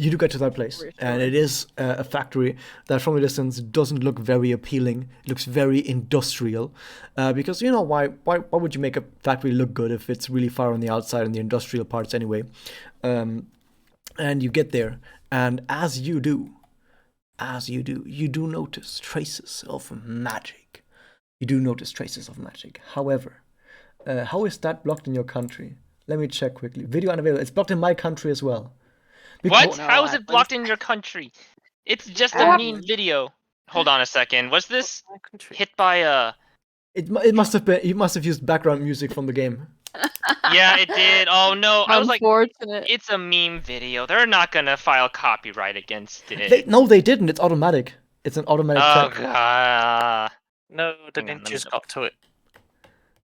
you do get to that place, and
Reassuring.
it is a factory that from a distance doesn't look very appealing. It looks very industrial, because you know why would you make a factory look good if it's really far on the outside and the industrial parts anyway? And you get there, and as you do, you do notice traces of magic. You do notice traces of magic. However, how is that blocked in your country? Let me check quickly. Video unavailable. It's blocked in my country as well.
What?
No,
How is it
Atlas.
blocked in your country? It's just a
Atlas.
meme video. Hold on a second. Was this
My country.
hit by a?
It must have been. You must have used background music from the game.
Yeah, it did. Oh no, I was like,
Unfortunate.
it's a meme video. They're not gonna file copyright against it.
No, they didn't. It's automatic. It's an automatic
Oh
check.
god.
No, the
Hang on, let me
ninjas
go.
got to it.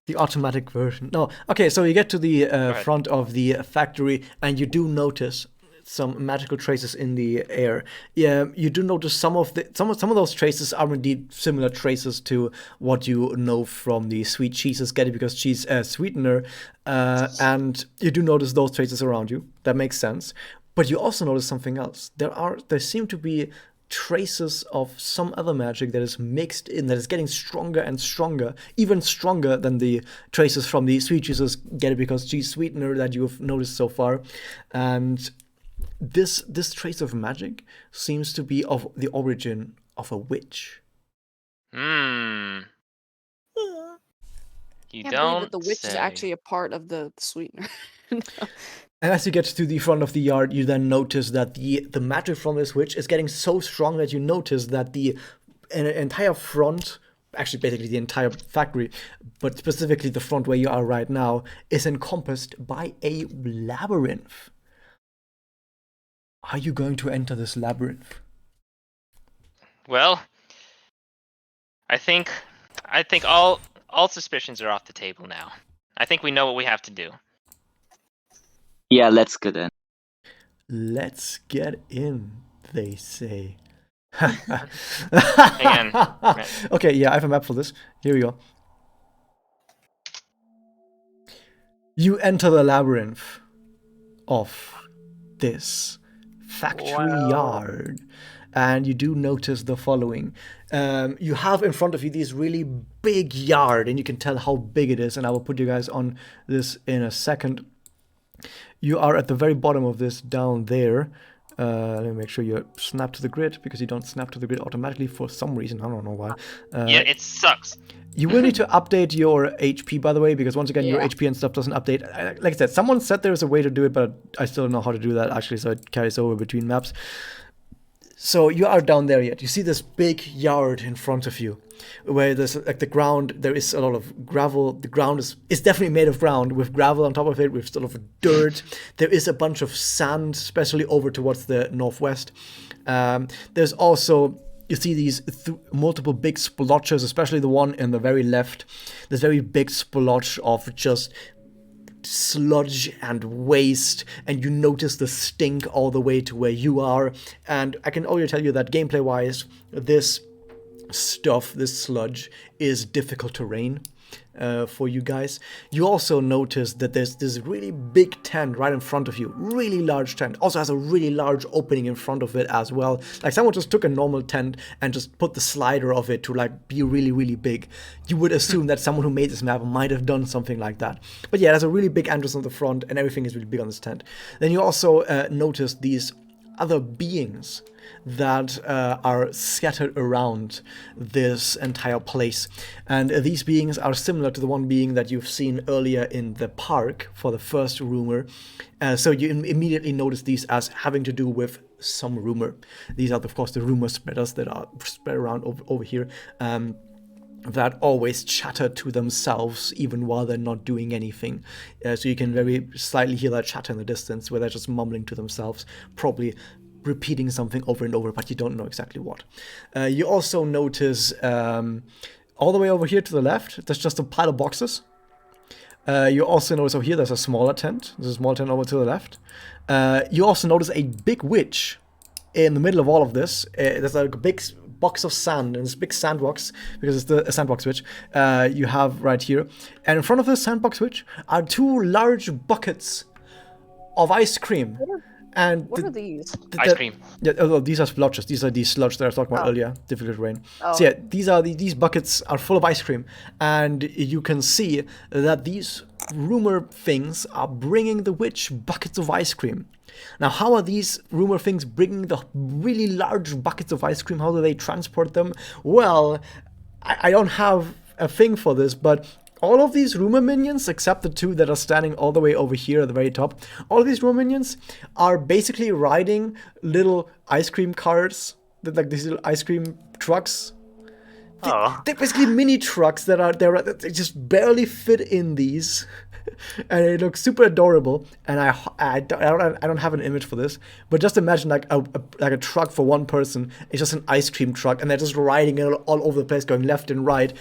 The automatic version. No. Okay, so you get to the
ahead.
front of the factory, and you do notice some magical traces in the air. Yeah, you do notice some of those traces are indeed similar traces to what you know from the sweet cheeses, get it because cheese sweetener, and you do notice those traces around you. That makes sense. But you also notice something else. There seem to be traces of some other magic that is mixed in, that is getting stronger and stronger, even stronger than the traces from the sweet cheeses, get it because cheese sweetener that you've noticed so far. And this trace of magic seems to be of the origin of a witch.
Hmm. You
Can't believe
don't
that the witch is
say.
actually a part of the sweetener.
And as you get to the front of the yard, you then notice that the magic from this witch is getting so strong that you notice that the entire front, actually basically the entire factory, but specifically the front where you are right now, is encompassed by a labyrinth. Are you going to enter this labyrinth?
Well, I think all suspicions are off the table now. I think we know what we have to do.
Yeah, let's get in.
Let's get in, they say.
Hang on.
Okay, yeah, I have a map for this. Here we go. You enter the labyrinth of this factory yard, and you do notice the following. You have in front of you this really big yard, and you can tell how big it is, and I will put you guys on this in a second. You are at the very bottom of this down there. Let me make sure you snap to the grid, because you don't snap to the grid automatically for some reason. I don't know why.
Yeah, it sucks.
You will need to update your HP, by the way, because once again, your
Yeah.
HP and stuff doesn't update. Like I said, someone said there's a way to do it, but I still don't know how to do that, actually, so it carries over between maps. So you are down there yet. You see this big yard in front of you, where there's like the ground, there is a lot of gravel. The ground is definitely made of ground, with gravel on top of it, with sort of dirt. There is a bunch of sand, especially over towards the northwest. There's also, you see these multiple big splotches, especially the one in the very left. This very big splotch of just sludge and waste, and you notice the stink all the way to where you are. And I can only tell you that gameplay wise, this stuff, this sludge, is difficult terrain for you guys. You also notice that there's this really big tent right in front of you, really large tent, also has a really large opening in front of it as well. Like someone just took a normal tent and just put the slider of it to like be really, really big. You would assume that someone who made this map might have done something like that. But yeah, there's a really big entrance on the front, and everything is really big on this tent. Then you also notice these other beings that are scattered around this entire place. And these beings are similar to the one being that you've seen earlier in the park for the first rumor. So you immediately notice these as having to do with some rumor. These are, of course, the rumor spreaders that are spread around over here. That always chatter to themselves even while they're not doing anything. So you can very slightly hear that chatter in the distance, where they're just mumbling to themselves, probably repeating something over and over, but you don't know exactly what. You also notice all the way over here to the left, there's just a pile of boxes. You also notice over here there's a smaller tent. There's a small tent over to the left. You also notice a big witch in the middle of all of this. There's like a big box of sand, and this big sandbox, because it's the sandbox witch you have right here. And in front of this sandbox witch are two large buckets of ice cream. And
What are these?
Ice cream.
Yeah, these are splotches. These are the sludge that I was talking about
Oh.
earlier. Difficult rain.
Oh.
So yeah, these buckets are full of ice cream, and you can see that these rumor things are bringing the witch buckets of ice cream. Now, how are these rumor things bringing the really large buckets of ice cream? How do they transport them? Well, I don't have a thing for this, but all of these rumor minions, except the two that are standing all the way over here at the very top, all of these rumor minions are basically riding little ice cream cars, like these little ice cream trucks.
Oh.
They're basically mini trucks they just barely fit in these, and it looks super adorable. And I don't have an image for this, but just imagine like a truck for one person. It's just an ice cream truck, and they're just riding it all over the place, going left and right.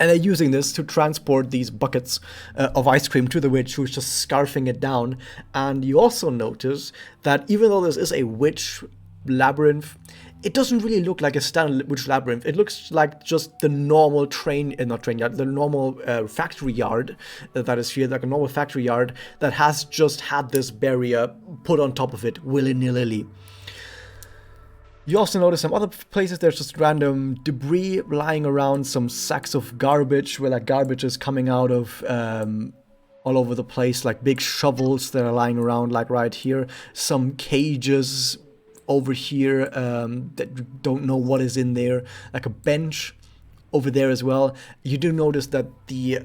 And they're using this to transport these buckets of ice cream to the witch, who's just scarfing it down. And you also notice that even though this is a witch labyrinth, it doesn't really look like a standard witch labyrinth. It looks like just the normal the normal factory yard that is here, like a normal factory yard that has just had this barrier put on top of it willy-nilly. You also notice some other places there's just random debris lying around, some sacks of garbage where that garbage is coming out of all over the place, like big shovels that are lying around, like right here. Some cages over here that you don't know what is in there, like a bench over there as well. You do notice that the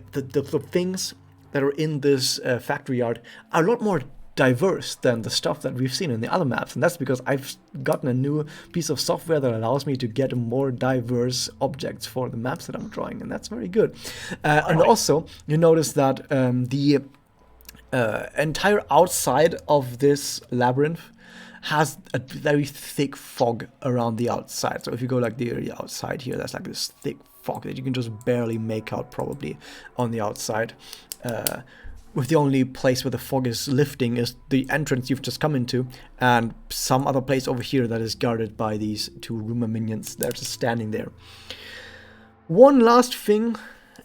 things that are in this factory yard are a lot more diverse than the stuff that we've seen in the other maps, and that's because I've gotten a new piece of software that allows me to get more diverse objects for the maps that I'm drawing, and that's very good. And also, you notice that the entire outside of this labyrinth has a very thick fog around the outside. So if you go like the area outside here, there's like this thick fog that you can just barely make out probably on the outside. With the only place where the fog is lifting is the entrance you've just come into, and some other place over here that is guarded by these two rumor minions that are just standing there. One last thing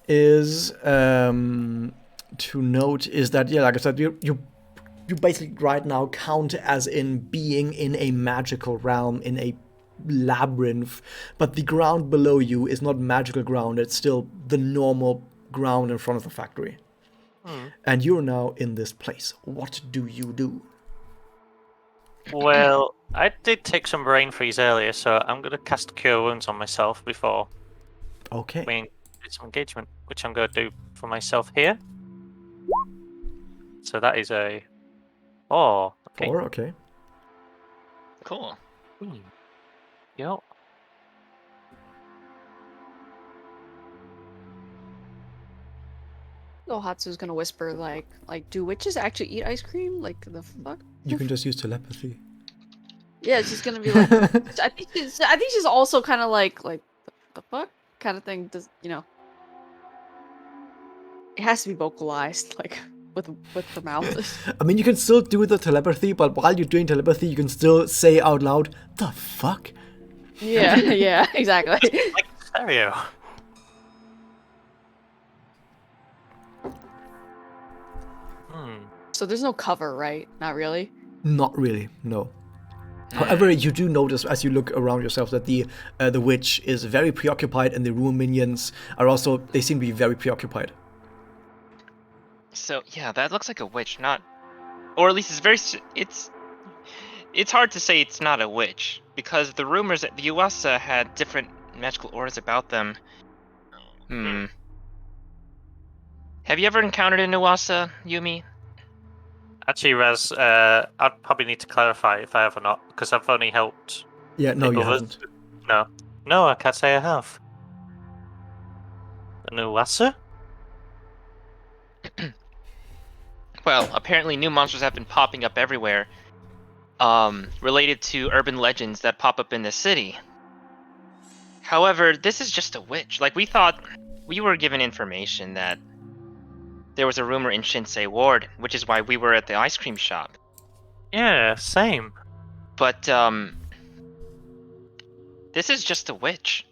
is to note is that, yeah, like I said, you basically right now count as in being in a magical realm, in a labyrinth, but the ground below you is not magical ground, it's still the normal ground in front of the factory. And you're now in this place. What do you do?
Well, I did take some brain freeze earlier, so I'm going to cast Cure Wounds on myself before
Okay.
we do some engagement, which I'm going to do for myself here. So that is a 4. Okay.
4, okay.
Cool.
Yo.
Hatsu's gonna whisper like, do witches actually eat ice cream? Like, the fuck?
You can just use telepathy.
Yeah, she's gonna be like, I think she's also kind of like the fuck kind of thing. Does it has to be vocalized like with her mouth.
I mean, you can still do the telepathy, but while you're doing telepathy, you can still say out loud, "The fuck?"
Yeah, yeah, exactly.
Like stereo.
So there's no cover, right? Not really.
Not really, no. However, you do notice as you look around yourself that the witch is very preoccupied, and the rumor minions are also, they seem to be very preoccupied.
So yeah, that looks like a witch, not, or at least it's hard to say it's not a witch, because the rumors that the Uasa had different magical auras about them. Have you ever encountered an Uasa, Yumi?
Actually, Raz, I'd probably need to clarify if I have or not, because I've only helped.
Yeah, no, you
others.
haven't.
No, I can't say I have. An Uasa?
Well, apparently new monsters have been popping up everywhere, related to urban legends that pop up in the city. However, this is just a witch. Like, we were given information that there was a rumor in Shinsei Ward, which is why we were at the ice cream shop.
Yeah, same.
But, this is just a witch.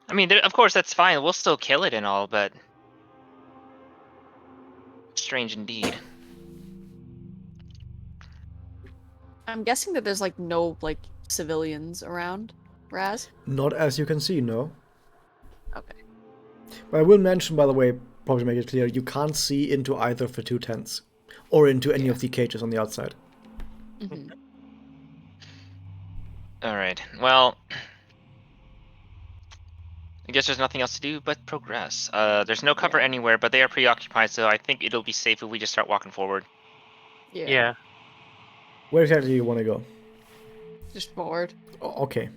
I mean, of course, that's fine. We'll still kill it and all, but Strange indeed.
I'm guessing that there's like no like civilians around, Raz.
Not as you can see, no.
Okay.
But I will mention, by the way, probably to make it clear, you can't see into either of the two tents. Or into any of the cages on the outside.
hmm
Alright, well... I guess there's nothing else to do but progress. There's no cover anywhere, but they are preoccupied, so I think it'll be safe if we just start walking forward.
Yeah.
Where exactly do you want to go?
Just forward.
Okay.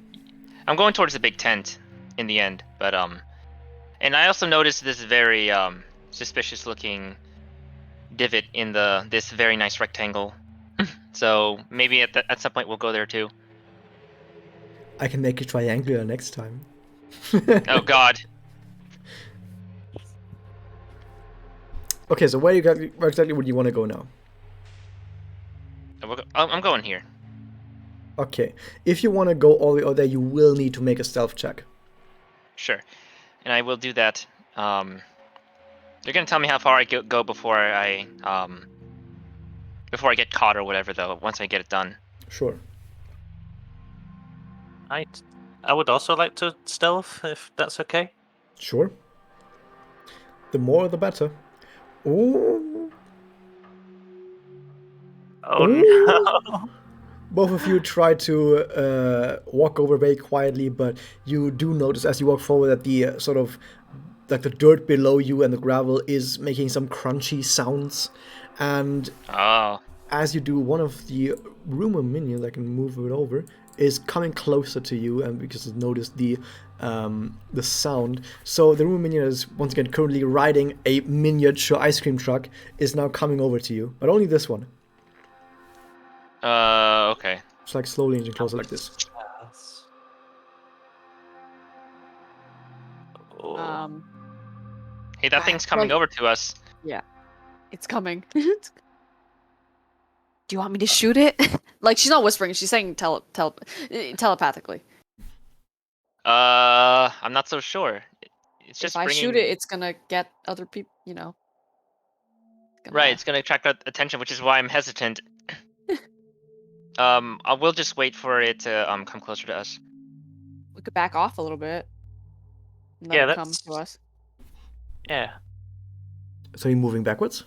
I'm going towards the big tent in the end, but and I also noticed this very suspicious looking divot in this very nice rectangle. So maybe at some point we'll go there too.
I can make it triangular next time.
Oh god.
Okay, so where exactly would you want to go now?
I'm going here.
Okay. If you want to go all the way over there, you will need to make a stealth check.
Sure. And I will do that. You're gonna tell me how far I go before I get caught or whatever, though. Once I get it done.
Sure.
I would also like to stealth, if that's okay.
Sure. The more, the better. Ooh.
Oh
Ooh.
no!
Both of you try to walk over very quietly, but you do notice as you walk forward that the sort of like the dirt below you and the gravel is making some crunchy sounds. And
Oh.
as you do, one of the rumor minions, I can move it over, is coming closer to you, and because it noticed the sound. So the rumor minion is once again currently riding a miniature ice cream truck, is now coming over to you, but only this one.
Okay.
It's like slowly inching closer like this.
Oh.
Hey, that thing's coming over to us.
Yeah. It's coming. Do you want me to shoot it? Like, she's not whispering, she's saying telepathically.
I'm not so sure. It's just
If I shoot it, it's gonna get other people, you know.
Right, it's gonna attract attention, which is why I'm hesitant. I will just wait for it to come closer to us.
We could back off a little bit. And let
Yeah,
it come
that's...
to us.
Yeah.
So you're moving backwards?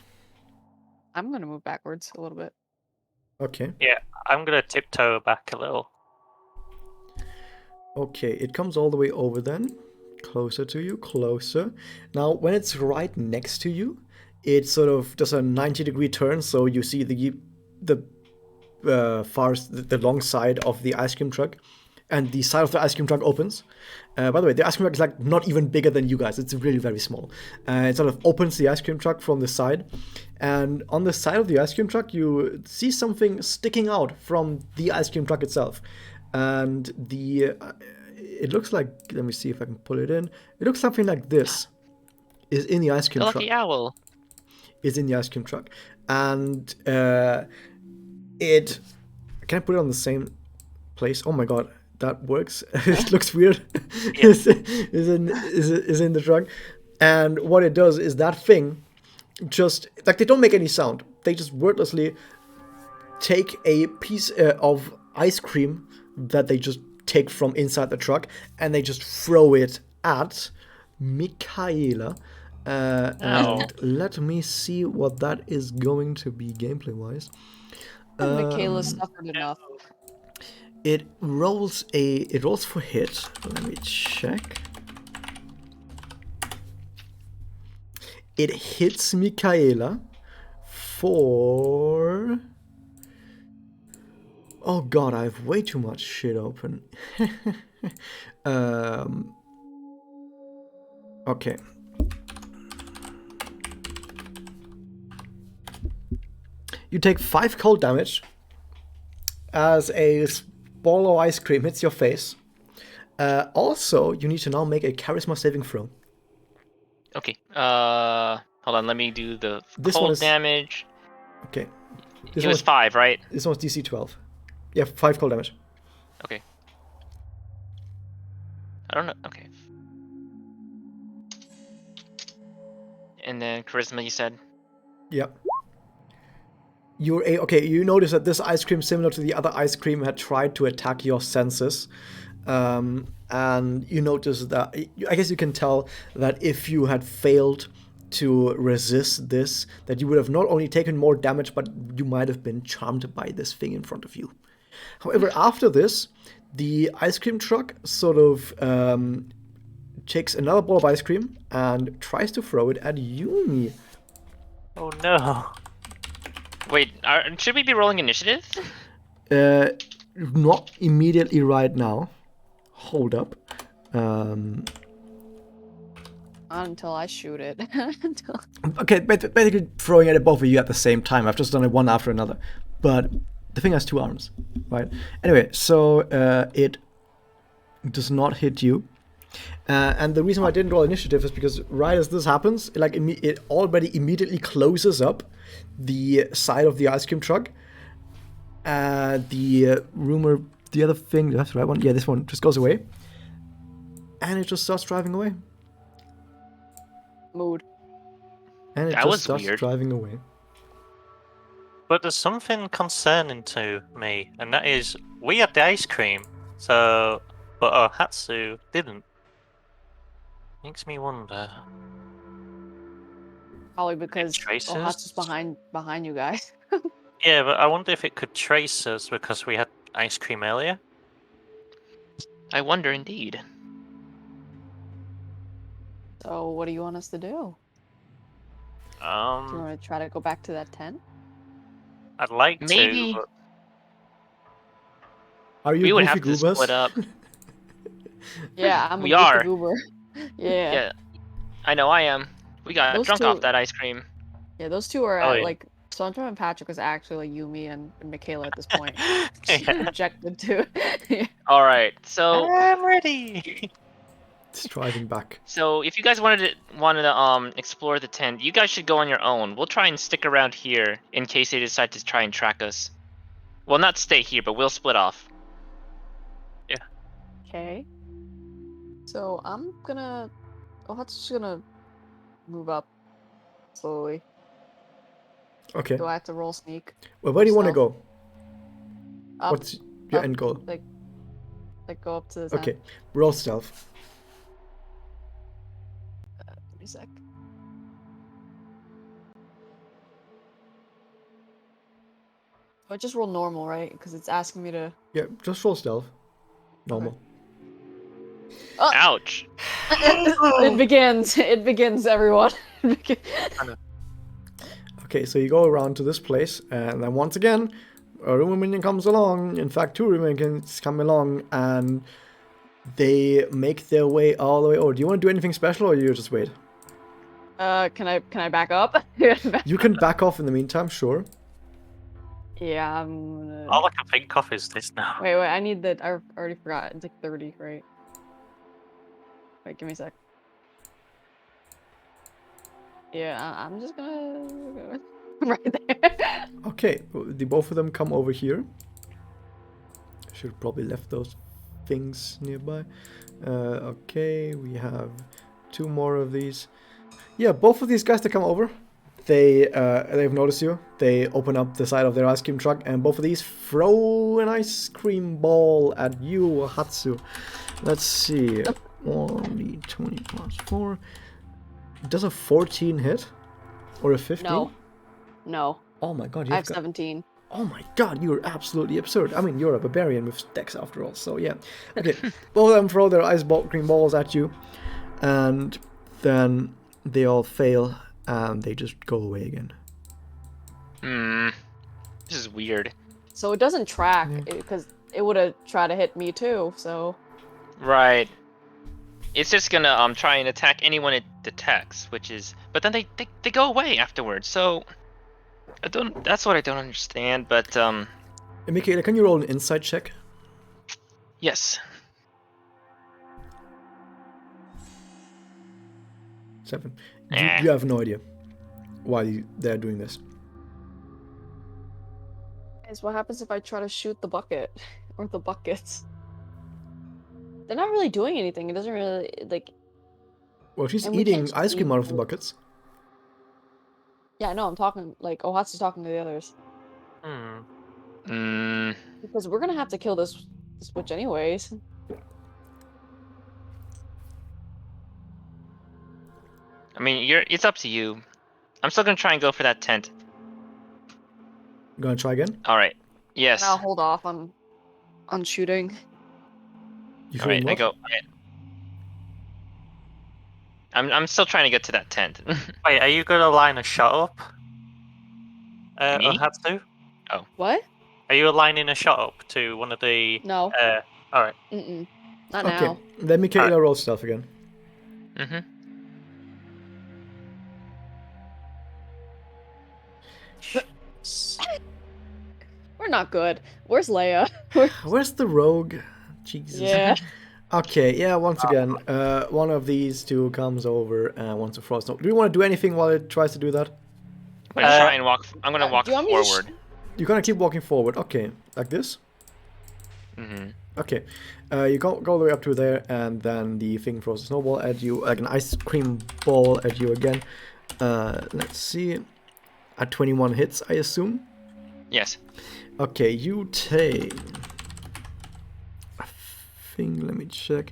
I'm gonna move backwards a little bit.
Okay.
Yeah, I'm gonna tiptoe back a little.
Okay, it comes all the way over then. Closer to you, closer. Now, when it's right next to you, it sort of does a 90-degree turn, so you see the long side of the ice cream truck, and the side of the ice cream truck opens. By the way, the ice cream truck is like not even bigger than you guys. It's really very small. It sort of opens the ice cream truck from the side, and on the side of the ice cream truck, you see something sticking out from the ice cream truck itself, and it looks like, let me see if I can pull it in. It looks something like this. Is in the ice cream
The
truck.
lucky owl.
Is in the ice cream truck, and it. Can I put it on the same place? Oh my god, that works. It looks weird.
Yeah.
is in the truck, and what it does is that thing just like they don't make any sound. They just wordlessly take a piece of ice cream that they just take from inside the truck, and they just throw it at Michaela. And let me see what that is going to be gameplay wise.
Michaela suffered enough.
It rolls for hit. Let me check. It hits Michaela for... Oh god, I have way too much shit open. Okay. You take 5 cold damage as a ball of ice cream hits your face. Also, you need to now make a charisma saving throw.
Okay. Hold on. Let me do the
This
cold
one is-
damage.
Okay.
It was 5, right?
This one's DC 12. Yeah, 5 cold damage.
Okay. I don't know. Okay. And then charisma, you said?
Yep. Okay, you notice that this ice cream, similar to the other ice cream, had tried to attack your senses. And you notice that, I guess you can tell that if you had failed to resist this, that you would have not only taken more damage, but you might have been charmed by this thing in front of you. However, after this, the ice cream truck sort of takes another ball of ice cream and tries to throw it at Yumi.
Oh no.
Wait, should we be rolling initiative?
Not immediately right now. Hold up.
Not until I shoot it.
Okay, basically throwing it at both of you at the same time. I've just done it one after another. But the thing has 2 arms, right? Anyway, so it does not hit you. And the reason why I didn't roll initiative is because right as this happens, like it already immediately closes up the side of the ice cream truck. The rumor, the other thing, that's the right one. Yeah, this one just goes away. And it just starts driving away.
Mood.
And it
That
just
was
starts
weird.
driving away.
But there's something concerning to me, and that is we had the ice cream, so but Hatsu didn't. Makes me wonder.
Probably because
traces?
Ohatsu's behind you guys.
Yeah, but I wonder if it could trace us because we had ice cream earlier.
I wonder indeed.
So what do you want us to do? Do you want to try to go back to that tent?
I'd like
Maybe.
to. But
Are you
We would
Goofy
have to
Goobers?
split up.
Yeah, I'm
We
a
are.
goober. Yeah.
Yeah, I know I am. We got
Those
drunk
two-
off that ice cream.
Yeah, those two are
Oh,
at
yeah.
like Sandra and Patrick is actually like Yumi and Michaela at this point.
Yeah.
Rejected too. Yeah.
All right, so
I'm ready.
It's driving back.
so if you guys wanted to explore the tent, you guys should go on your own. We'll try and stick around here in case they decide to try and track us. Well, not stay here, but we'll split off.
Okay. So I'm gonna. Ohatsu's gonna move up slowly.
Okay.
Do I have to roll sneak?
Well, where do you want to
stealth?
go?
Up,
What's your
up,
end goal?
like go up to the tent.
Okay. Roll stealth.
Give me a sec. I just roll normal, right? Because it's asking me to.
Yeah, just roll stealth. Normal.
Oh!
Ouch.
It begins. It begins, everyone. It begins.
Okay, so you go around to this place, and then once again, a rumor minion comes along. In fact, 2 rumor minions come along, and they make their way all the way over. Do you want to do anything special, or you just wait?
Can I back up?
You can back off in the meantime, sure.
Yeah, I'm gonna.
All I can think of is this now.
Wait, I need the. I already forgot. It's like 30, right? Wait, give me a sec. Yeah, I'm just gonna. Right there.
Okay, the both of them come over here. Should have probably left those things nearby. Okay, we have 2 more of these. Yeah, both of these guys that come over, they've noticed you. They open up the side of their ice cream truck, and both of these throw an ice cream ball at you, Hatsu. Let's see. 1d20 plus 4. Does a 14 hit? Or a 15?
No. No.
Oh my god,
I have
you've got...
17.
Oh my god, you're absolutely absurd. I mean, you're a barbarian with stacks after all, so yeah. Okay, both of them throw their cream balls at you, and then they all fail, and they just go away again.
This is weird.
So it doesn't track
Yeah.
because it would have tried to hit me too. So
Right. It's just gonna try and attack anyone it detects, which is, but then they go away afterwards. So that's what I don't understand. But
And Michaela, can you roll an insight check?
yes.
7.
Eh.
You have no idea why they're doing this.
is what happens if I try to shoot the bucket or the buckets. They're not really doing anything. It doesn't really like.
Well, she's
And we
eating
can't
ice cream
eat
out of the
food.
buckets.
Yeah, no, I'm talking like Ohatsu's talking to the others
Hmm.
Mm,
because we're gonna have to kill this witch anyways.
I mean, it's up to you. I'm still gonna try and go for that tent.
You gonna try again?
All right.
And
Yes.
I'll hold off on shooting.
You
All right.
shooting
I
what?
go. All right. I'm still trying to get to that tent.
Wait, are you gonna line a shot up?
Me?
Ohatsu?
What?
Are you aligning a shot up to one of the?
No.
All right.
Mm-mm. Not
Okay,
now.
let me
Alright.
roll stealth again.
Mm-hmm.
We're not good. Where's Leia?
Where's the rogue? Jesus.
Yeah.
Okay, yeah, once again, one of these two comes over and wants to frost. Do you want to do anything while it tries to do that?
I'm gonna try and walk. I'm gonna walk
do you want me to
forward.
You're gonna keep walking forward. Okay, like this?
Mm-hmm.
Okay. You go all the way up to there, and then the thing throws a snowball at you, like an ice cream ball at you again. Let's see. At 21 hits, I assume?
Yes.
Okay, you take... I think, let me check.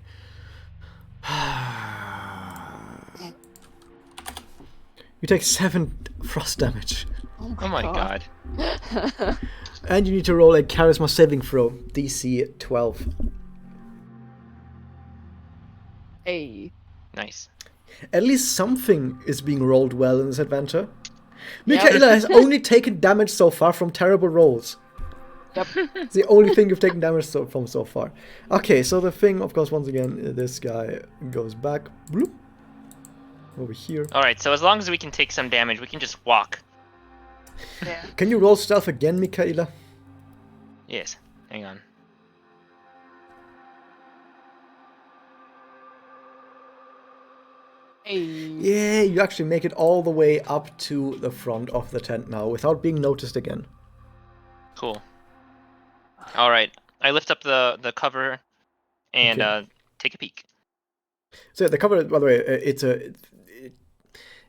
You take 7 frost damage.
Oh my god.
And you need to roll a charisma saving throw, DC 12.
Hey.
Nice.
At least something is being rolled well in this adventure.
Yep.
Michaela has only taken damage so far from terrible rolls.
Yep.
It's the only thing you've taken damage from so far. Okay, so the thing, of course, once again, this guy goes back. Bloop, over here.
All right. So as long as we can take some damage, we can just walk.
Yeah.
Can you roll stealth again, Michaela?
Yes. Hang on.
Hey.
Yeah, you actually make it all the way up to the front of the tent now without being noticed again.
Cool. All right. I lift up the cover and
Okay.
take a peek.
So the cover, by the way,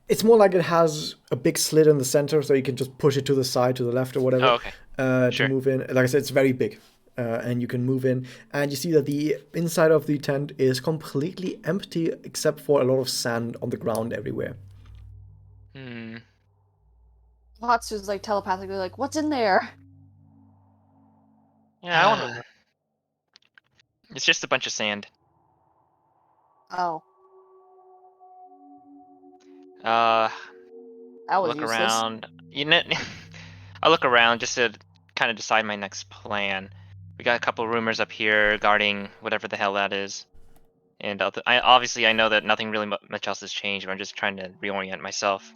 it's more like it has a big slit in the center, so you can just push it to the side, to the left, or whatever.
Oh, okay. Sure.
To move in. Like I said, it's very big, and you can move in. And you see that the inside of the tent is completely empty, except for a lot of sand on the ground everywhere.
Hmm.
Hatsu's like telepathically like, what's in there?
Yeah. It's just a bunch of sand.
Oh,
Uh,
that was
look
useless.
around. You know, I'll look around just to kind of decide my next plan. We got a couple rumors up here guarding whatever the hell that is, and obviously I know that nothing really much else has changed. But I'm just trying to reorient myself.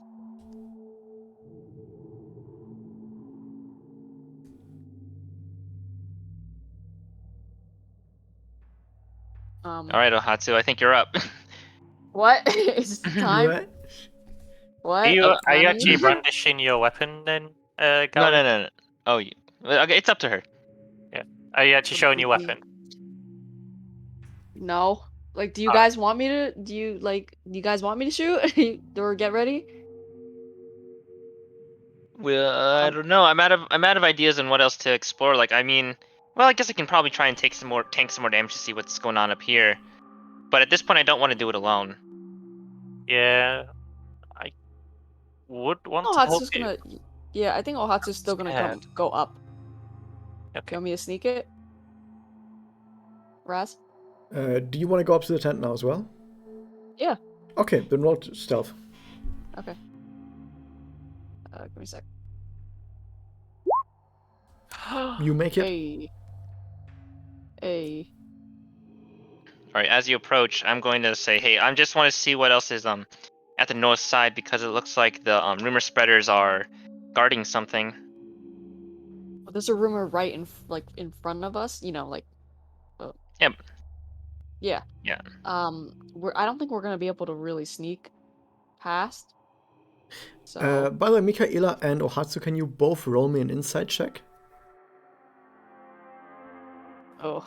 All right, Ohatsu, I think you're up.
What? Is it time?
What?
What?
Are you
It's
are you
time?
actually brandishing your weapon then,
No,
Gally?
no. Oh, okay, it's up to her.
Are you actually showing your weapon?
No. Like, do you
Alright.
guys want me to? Do you guys want me to shoot or get ready?
Well, I don't know. I'm out of ideas on what else to explore. Like, I mean, well, I guess I can probably try and tank some more damage to see what's going on up here. But at this point, I don't want to do it alone.
Yeah, I would want to help
Ohatsu's
you.
gonna. Yeah, I think Ohatsu's still gonna go up.
Okay.
You want me to sneak it? Raz?
Do you want to go up to the tent now as well?
Yeah.
Okay, then roll stealth.
Okay. Give me a sec.
You make it.
Hey. Hey.
All right, as you approach, I'm going to say, hey, I just want to see what else is at the north side because it looks like the rumor spreaders are guarding something.
Well, there's a rumor right in front of us. You know, like.
Yep.
Yeah.
Yeah.
I don't think we're gonna be able to really sneak past. So.
By the way, Mikaela and Ohatsu, can you both roll me an insight check?
Oh.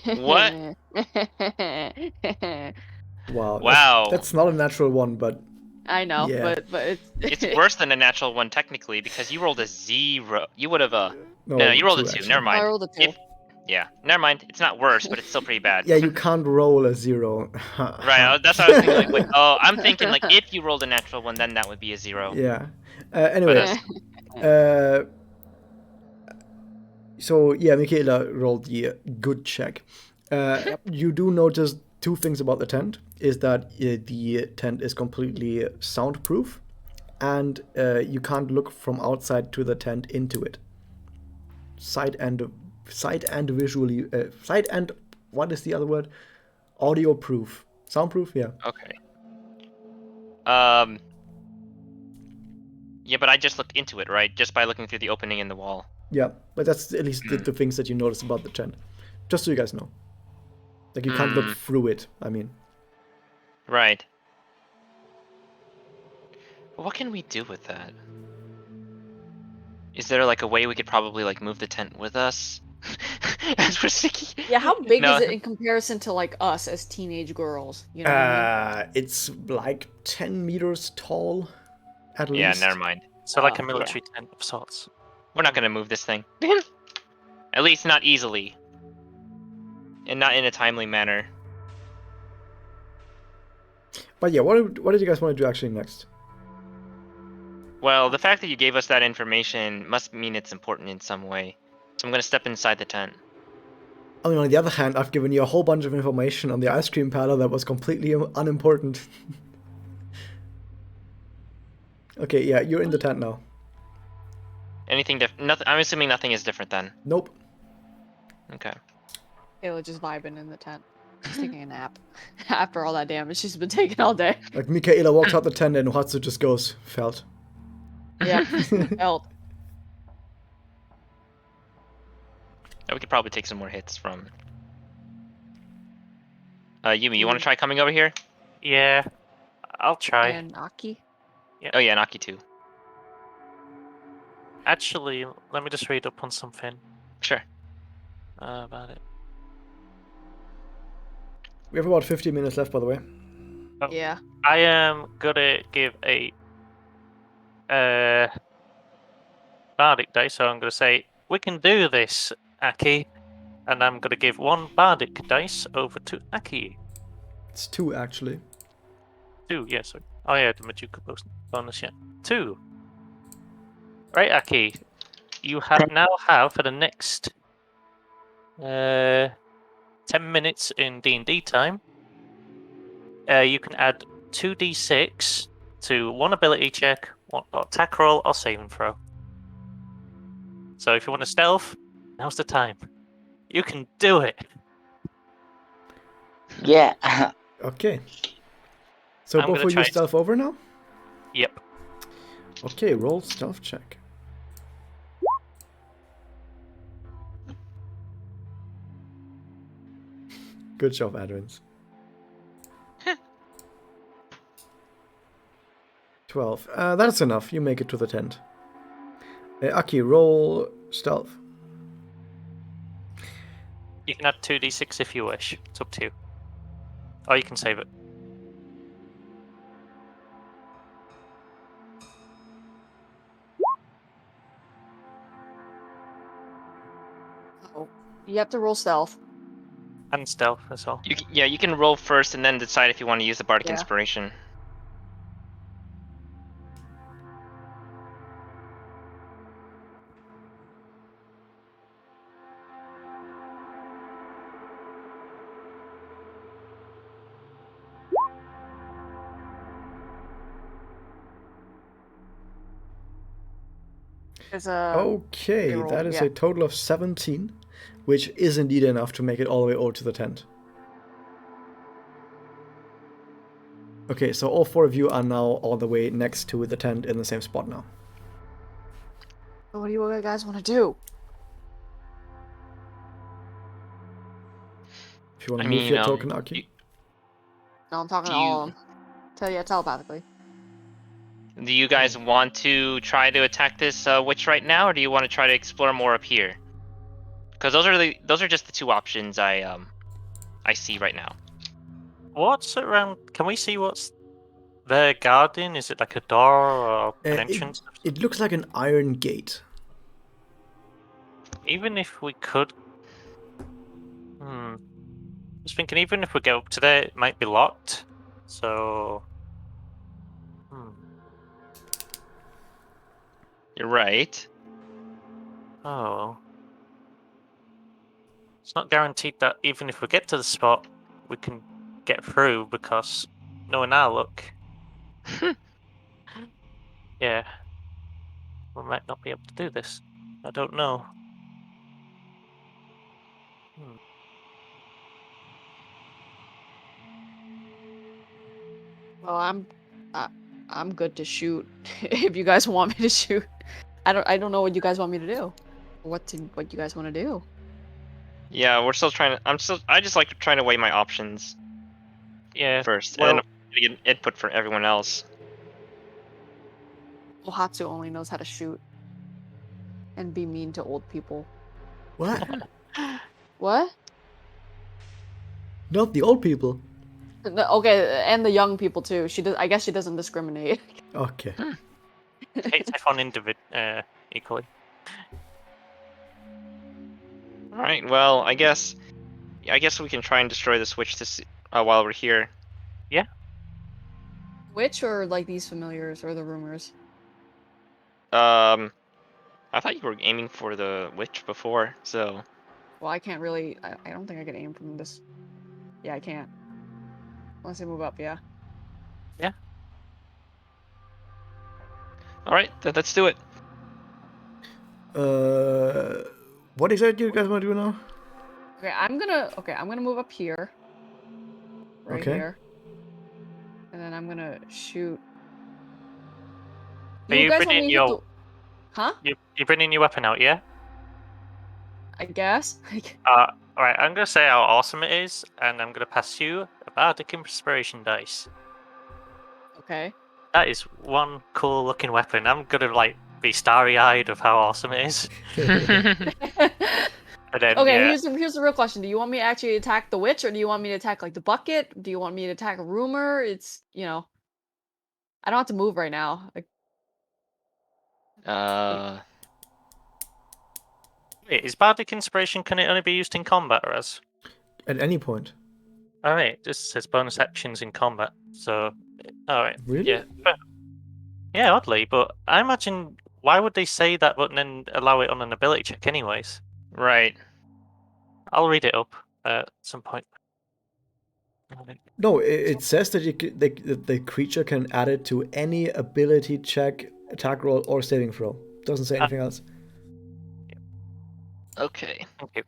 What?
Wow.
Wow.
That's not a natural one, but
I know,
Yeah.
but
It's worse than a natural one technically because you rolled a 0. You would have no, you rolled a 2.
actually.
Never mind.
I rolled a 2.
Yeah, never mind. It's not worse, but it's still pretty bad.
Yeah, you can't roll a 0.
Right. That's what I was thinking. Like, oh, I'm thinking like if you rolled a natural one, then that would be a 0.
Yeah.
But
Anyway, so yeah, Michaela rolled the good check. You do notice two things about the tent: is that the tent is completely soundproof, and you can't look from outside to the tent into it. Sight and visually, sight and what is the other word? Audio proof, soundproof. Yeah.
okay. Yeah, but I just looked into it, right? Just by looking through the opening in the wall.
Yeah, but that's at least the things that you notice about the tent. Just so you guys know. Like, you can't look through it, I mean.
Right. What can we do with that? Is there like a way we could probably like move the tent with us? As we're sticking.
Yeah, how big
No.
is it in comparison to like us as teenage girls? You know what I mean?
It's like 10 meters tall, at
Yeah,
least.
never mind.
So like a
yeah.
military tent of sorts.
We're not gonna move this thing. At least not easily. And not in a timely manner.
But yeah, what did you guys want to do actually next?
Well, the fact that you gave us that information must mean it's important in some way. So I'm gonna step inside the tent.
I mean, on the other hand, I've given you a whole bunch of information on the ice cream parlor that was completely unimportant. Okay, yeah, you're in the tent now.
Anything nothing. I'm assuming nothing is different then.
Nope.
Okay.
Kayla just vibing in the tent. She's taking a nap. After all that damage she's been taking all day.
Like, Michaela walks out the tent and Hatsu just goes, felt.
Yeah. Felt.
Yeah, we could probably take some more hits from. Yumi, you want to try coming over here?
Yeah, I'll try.
And Aki.
Oh yeah, Naki too.
Actually, let me just read up on something
Sure.
about it.
We have about 15 minutes left, by the way.
Oh.
Yeah.
I am gonna give a bardic dice, so I'm gonna say we can do this, Aki, and I'm gonna give one bardic dice over to Aki.
It's 2, actually.
2, yeah, sorry. Oh yeah, the Majuka bonus, yeah. 2. Right, Aki. You now have for the next 10 minutes in D&D time. You can add 2d6 to one ability check, one attack roll, or saving throw. So if you want to stealth, now's the time. You can do it.
Yeah.
Okay. So
I'm
both
gonna
of you
try it.
stealth over now?
Yep.
Okay, roll stealth check. Good job, Adrins. 12. That's enough. You make it to the tent. Aki, roll stealth.
You can add 2d6 if you wish. It's up to you. Or you can save it.
Oh. You have to roll stealth.
And stealth as well.
You can roll first and then decide if you want to use the bardic
Yeah.
inspiration.
There's a
Okay,
reroll,
that is
yeah.
a total of 17, which is indeed enough to make it all the way over to the tent. Okay, so all 4 of you are now all the way next to the tent in the same spot now.
What do you guys want to do?
If you want
I
to move
mean,
your token, Aki.
No, I'm talking
Do
to all
you-
of them. Tell you telepathically.
Do you guys want to try to attack this witch right now, or do you want to try to explore more up here? Because those are just the 2 options I see right now.
What's around? Can we see what's they're guarding? Is it like a door or an entrance?
It looks like an iron gate.
Even if we could... Just thinking, even if we get up to there, it might be locked. So...
You're right.
Oh. It's not guaranteed that even if we get to the spot, we can get through, because knowing our luck... yeah. We might not be able to do this. I don't know.
Well, I'm good to shoot if you guys want me to shoot. I don't know what you guys want me to do. What you guys want to do?
Yeah, we're still trying to. I just like trying to weigh my options
Yeah.
first,
Well,
and then get input from everyone else.
Ohatsu only knows how to shoot and be mean to old people.
What?
What?
Not the old people.
Okay, and the young people too. She does. I guess she doesn't discriminate.
Okay.
hates everyone equally.
All right. Well, I guess we can try and destroy the switch while we're here.
Yeah.
Which or like these familiars or the rumors?
I thought you were aiming for the witch before, so.
Well, I can't really. I don't think I can aim from this. Yeah, I can't. Unless I move up, yeah.
Yeah.
All right, let's do it.
What exactly do you guys want to do now?
Okay, I'm gonna move up here. Right
Okay.
here. And then I'm gonna shoot.
Are you
guys want
bringing
me to
your...
hit the... Huh?
You're bringing your weapon out, yeah?
I guess.
Alright, I'm gonna say how awesome it is, and I'm gonna pass you a bardic inspiration dice.
Okay.
That is one cool looking weapon. I'm gonna like be starry eyed of how awesome it is. And then,
Okay,
yeah,
here's the real question. Do you want me to actually attack the witch, or do you want me to attack like the bucket? Do you want me to attack a rumor? It's, you know, I don't have to move right now. Like,
wait, is bardic inspiration, can it only be used in combat, or as?
At any point.
Alright, it just says bonus actions in combat. So, alright.
Really?
Yeah. Yeah, oddly, but I imagine, why would they say that but then allow it on an ability check anyways?
Right.
I'll read it up at some point.
No, it says that that the creature can add it to any ability check, attack roll, or saving throw. Doesn't say anything else.
Okay.
Okay.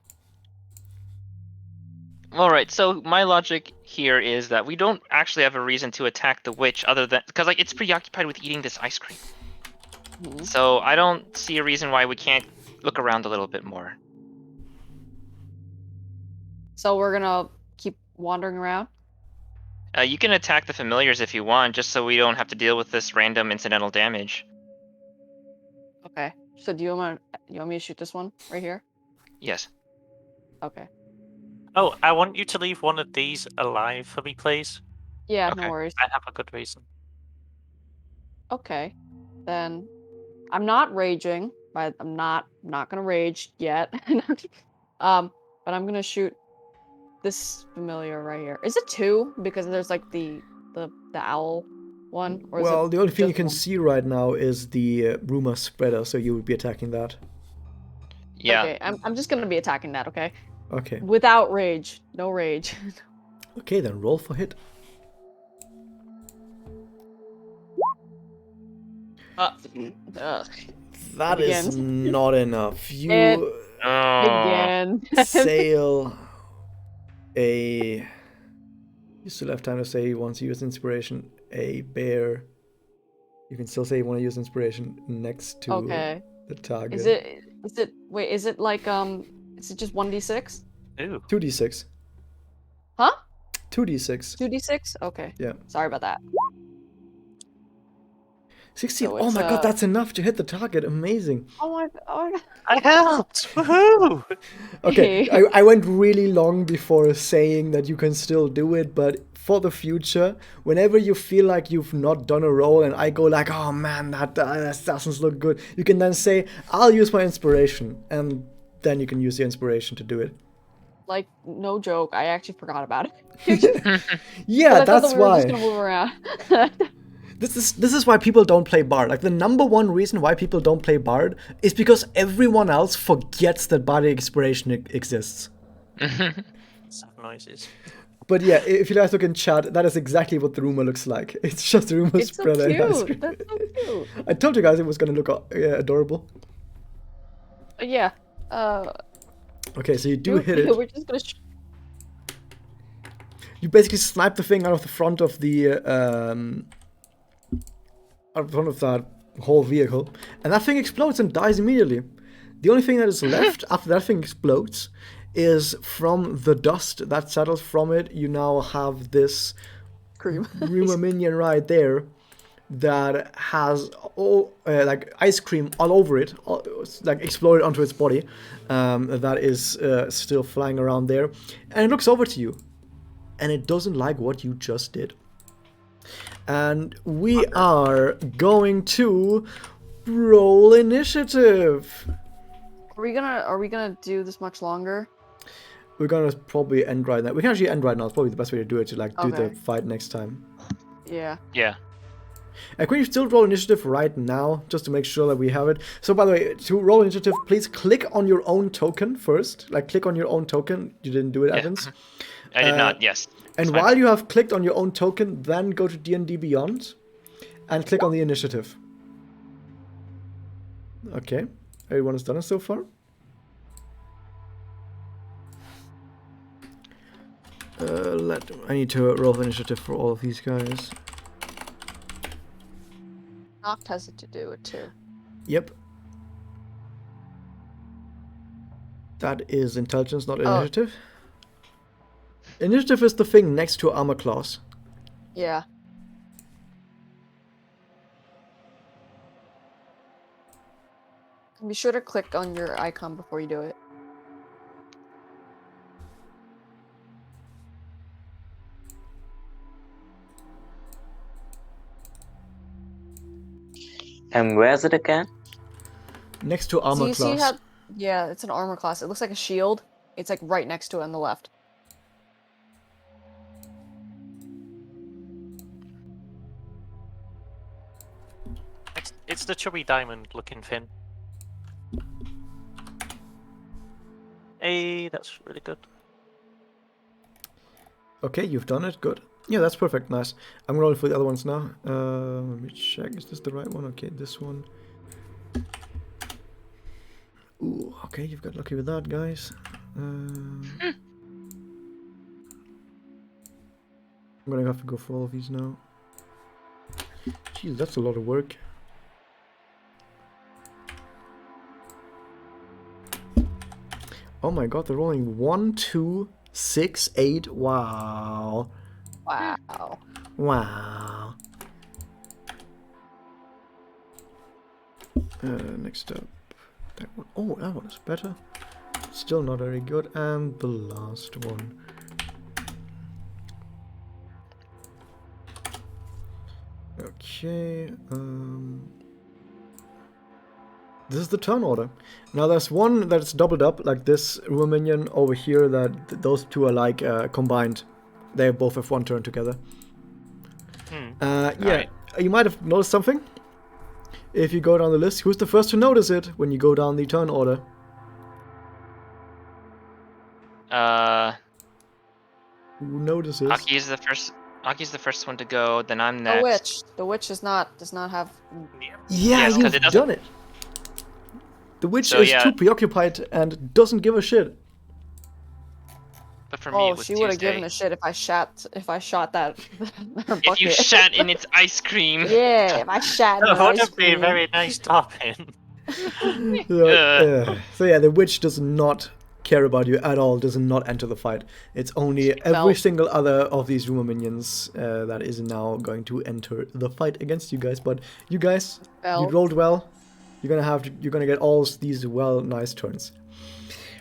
All right. So my logic here is that we don't actually have a reason to attack the witch, other than because like it's preoccupied with eating this ice cream. So I don't see a reason why we can't look around a little bit more.
so we're gonna keep wandering around.
You can attack the familiars if you want, just so we don't have to deal with this random incidental damage.
Okay. So do you want me to shoot this one right here?
Yes.
Okay.
Oh, I want you to leave one of these alive for me, please.
Yeah,
Okay.
no worries.
I have a good reason.
Okay. Then I'm not raging, but I'm not gonna rage yet. But I'm gonna shoot this familiar right here. Is it two? Because there's like the owl one, or is
Well,
it
the only thing you
just
can
one?
see right now is the rumor spreader, so you would be attacking that.
Yeah.
Okay, I'm just gonna be attacking that. Okay.
Okay.
Without rage, no rage.
Okay, then roll for hit. That is
Begins.
not enough. You
Again.
sail a. You still have time to say you want to use inspiration. A bear. You can still say you want to use inspiration next to
Okay.
the target.
Is it wait, is it like is it just 1d6?
Ooh.
2d6.
Huh?
2d6.
2d6? Okay.
Yeah.
Sorry about that.
16.
So
Oh
it's,
my god, that's enough to hit the target. Amazing.
Oh my god.
I helped! Woohoo!
Okay, I went really long before saying that you can still do it, but for the future, whenever you feel like you've not done a roll and I go like, oh man, that doesn't look good, you can then say, I'll use my inspiration, and then you can use the inspiration to do it.
Like, no joke, I actually forgot about it.
Yeah,
I thought
that's
that we were just
why.
gonna move around.
This is why people don't play Bard. Like, the number one reason why people don't play Bard is because everyone else forgets that Bardic Inspiration exists.
Soft noises.
But yeah, if you guys look in chat, that is exactly what the rumor looks like. It's just a rumor
It's so
spreader and ice
cute.
cream.
That's so cute.
I told you guys it was gonna look adorable.
Yeah.
Okay, so you do hit it.
We're just gonna.
You basically snipe the thing out of the front of the out of front of that whole vehicle, and that thing explodes and dies immediately. The only thing that is left after that thing explodes is from the dust that settles from it. You now have this
Cream.
rumor minion right there that has all like ice cream all over it, like exploded onto its body. That is still flying around there, and it looks over to you, and it doesn't like what you just did. And we are going to roll initiative.
Are we gonna do this much longer?
We're gonna probably end right now. We can actually end right now. It's probably the best way to do it, to like do the
Okay.
fight next time.
Yeah.
Yeah.
Can you still roll initiative right now, just to make sure that we have it? So by the way, to roll initiative, please click on your own token first. Like, click on your own token. You didn't do it,
Yeah.
Evans.
I did not. Yes.
And
It's fine.
while you have clicked on your own token, then go to D&D Beyond and click on the initiative. Okay. Everyone has done it so far? I need to roll initiative for all of these guys.
Noct has it to do it too.
Yep. That is intelligence, not
Oh.
initiative. Initiative is the thing next to armor class.
Yeah. Be sure to click on your icon before you do it.
And where's it again?
Next to armor
So you
class.
see how? Yeah, it's an armor class. It looks like a shield. It's like right next to it on the left.
It's the chubby diamond looking thing. Hey, that's really good.
Okay, you've done it. Good. Yeah, that's perfect. Nice. I'm rolling for the other ones now. Let me check. Is this the right one? Okay, this one. Ooh, okay, you've got lucky with that, guys. I'm gonna have to go for all of these now. Jeez, that's a lot of work. Oh my god, they're rolling 1, 2, 6, 8. Wow.
Wow.
Wow. Next up, that one. Oh, that one is better. Still not very good. And the last one. Okay. This is the turn order. Now there's one that's doubled up, like this rumor minion over here. That those two are like combined. They both have one turn together. Yeah,
Alright.
you might have noticed something. If you go down the list, who's the first to notice it when you go down the turn order? Who notices?
Aki's the first. Aki's the first one to go. Then I'm
The
next.
witch. The witch does not have.
Yeah,
Yes, 'cause
you've
it doesn't-
done it. The witch
So,
is
yeah.
too preoccupied and doesn't give a shit.
But for me,
Oh,
it was
she would have
Tuesday.
given a shit if I shot that. Her
If you
bucket.
shat in its ice cream.
Yeah, if I shot in
That
her
would
ice
have been
cream.
very nice topping.
So yeah, the witch does not care about you at all. Does not enter the fight. It's only every
felt.
single other of these rumor minions that is now going to enter the fight against you guys. But you guys, you
Felt.
rolled well. You're gonna get all these nice turns.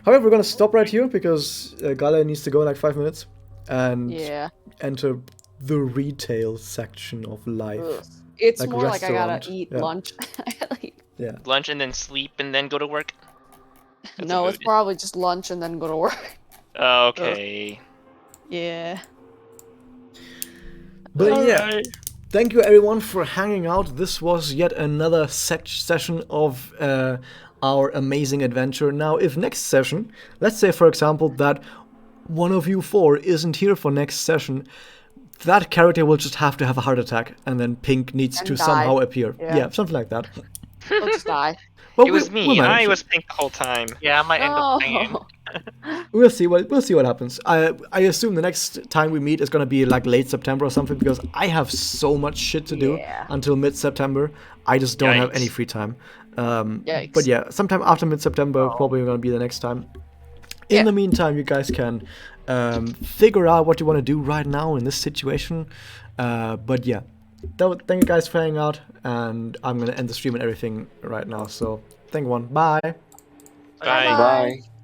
However, we're gonna stop right here because Gala needs to go in like 5 minutes. and
Yeah.
enter the retail section of life.
Ugh. It's
Like
more like I gotta
restaurant,
eat
yeah.
lunch. Like,
Yeah.
Lunch and then sleep and then go to work. That's a
no, it's
mood.
probably just lunch and then go to work.
Okay.
Yeah.
But yeah,
Alright.
thank you everyone for hanging out. This was yet another session of our amazing adventure. Now, if next session, let's say for example that one of you four isn't here for next session, that character will just have to have a heart attack, and then Pink needs
And
to
die.
somehow appear.
Yeah.
Yeah, something like that.
They'll just die.
Well,
It was
we'll
me.
manage
I
it.
was pink the whole time.
Yeah, I might end up hanging.
No.
We'll see what happens. I assume the next time we meet is gonna be like late September or something, because I have so much shit to do
Yeah.
until mid-September. I just don't have any
Yikes.
free time.
Yikes.
But yeah, sometime after mid-September
Oh.
probably gonna be the next time. In
Yeah.
the meantime, you guys can figure out what you want to do right now in this situation. But yeah, thank you guys for hanging out, and I'm gonna end the stream and everything right now. So thank you, one. Bye.
Bye.
Bye.